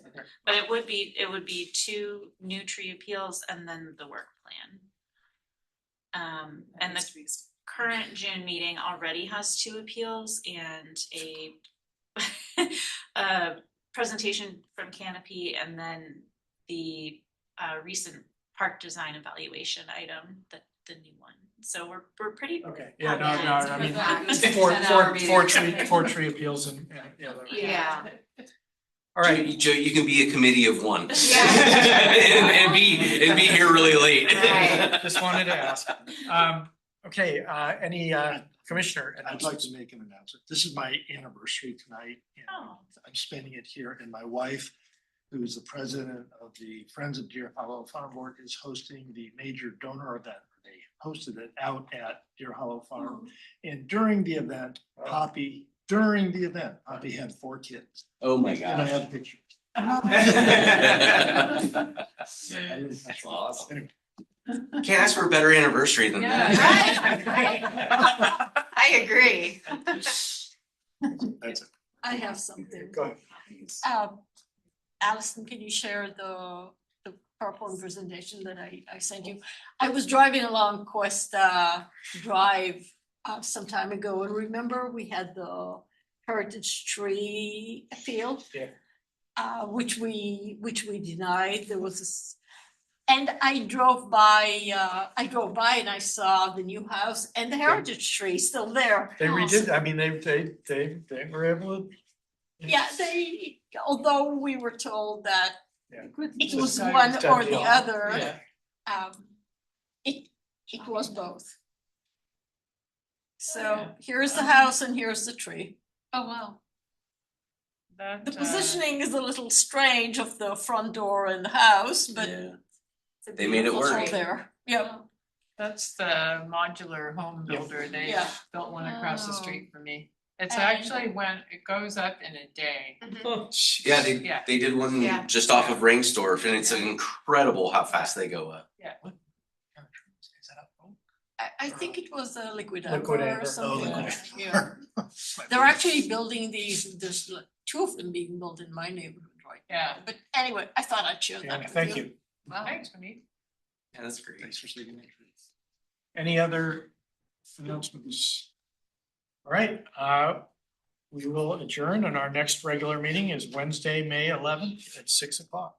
But it would be 2 new tree appeals and then the work plan. And the current June meeting already has 2 appeals and a presentation from Canopy, and then the recent park design evaluation item, the new one. So we're pretty. Okay, yeah, no, I mean, Yeah. four tree appeals and, yeah. Yeah. All right, Joe, you can be a committee of one. Yeah. and be here really late. Right. just wanted to ask. Okay, any commissioner? I'd like to make an announcement. This is my anniversary tonight. And Oh. I'm spending it here, and my wife, who is the president of the Friends of Deer Hollow Farm Board, is hosting the major donor event. They hosted it out at Deer Hollow Farm. And during the event, Poppy had 4 kids. Oh my And I gosh. have pictures. That's awesome. Can't ask for a better anniversary than that. I agree. That's it. I have something. Go ahead. Allison, can you share the PowerPoint presentation that I sent you? I was driving along Quest Drive some time ago, and remember we had the heritage tree appeal? Yeah. Which we denied. There was this, and I drove by and I saw the new house and the heritage tree still there. They redid, I mean, they were able to. Yeah, although we were told that Yeah. it was Done one or the deal. other, Yeah. it was both. So here's the house and here's the tree. Oh, wow. That, The positioning is a little strange of the front door and the house, but Yeah. it's a They made it beautiful work. there. Yeah. That's the modular home Yeah. builder. They Yeah. built one across the Oh. street from me. It's And- actually it goes up in a day. Yeah, Yeah. they did one Yeah. just off of Rainstorf, and it's incredible how fast they go up. I think it was a liquid Liquid amber amber. or something. Oh, like liquid that, yeah. They're actually building these, there's 2 of them being built in my neighborhood right now. Yeah. But anyway, I thought I'd share Yeah, that. thank you. Well, thanks, Hamid. Yeah, that's great. Thanks for speaking. Any other announcements? All right, we will adjourn, and our next regular meeting is Wednesday, May 11th at 6 o'clock.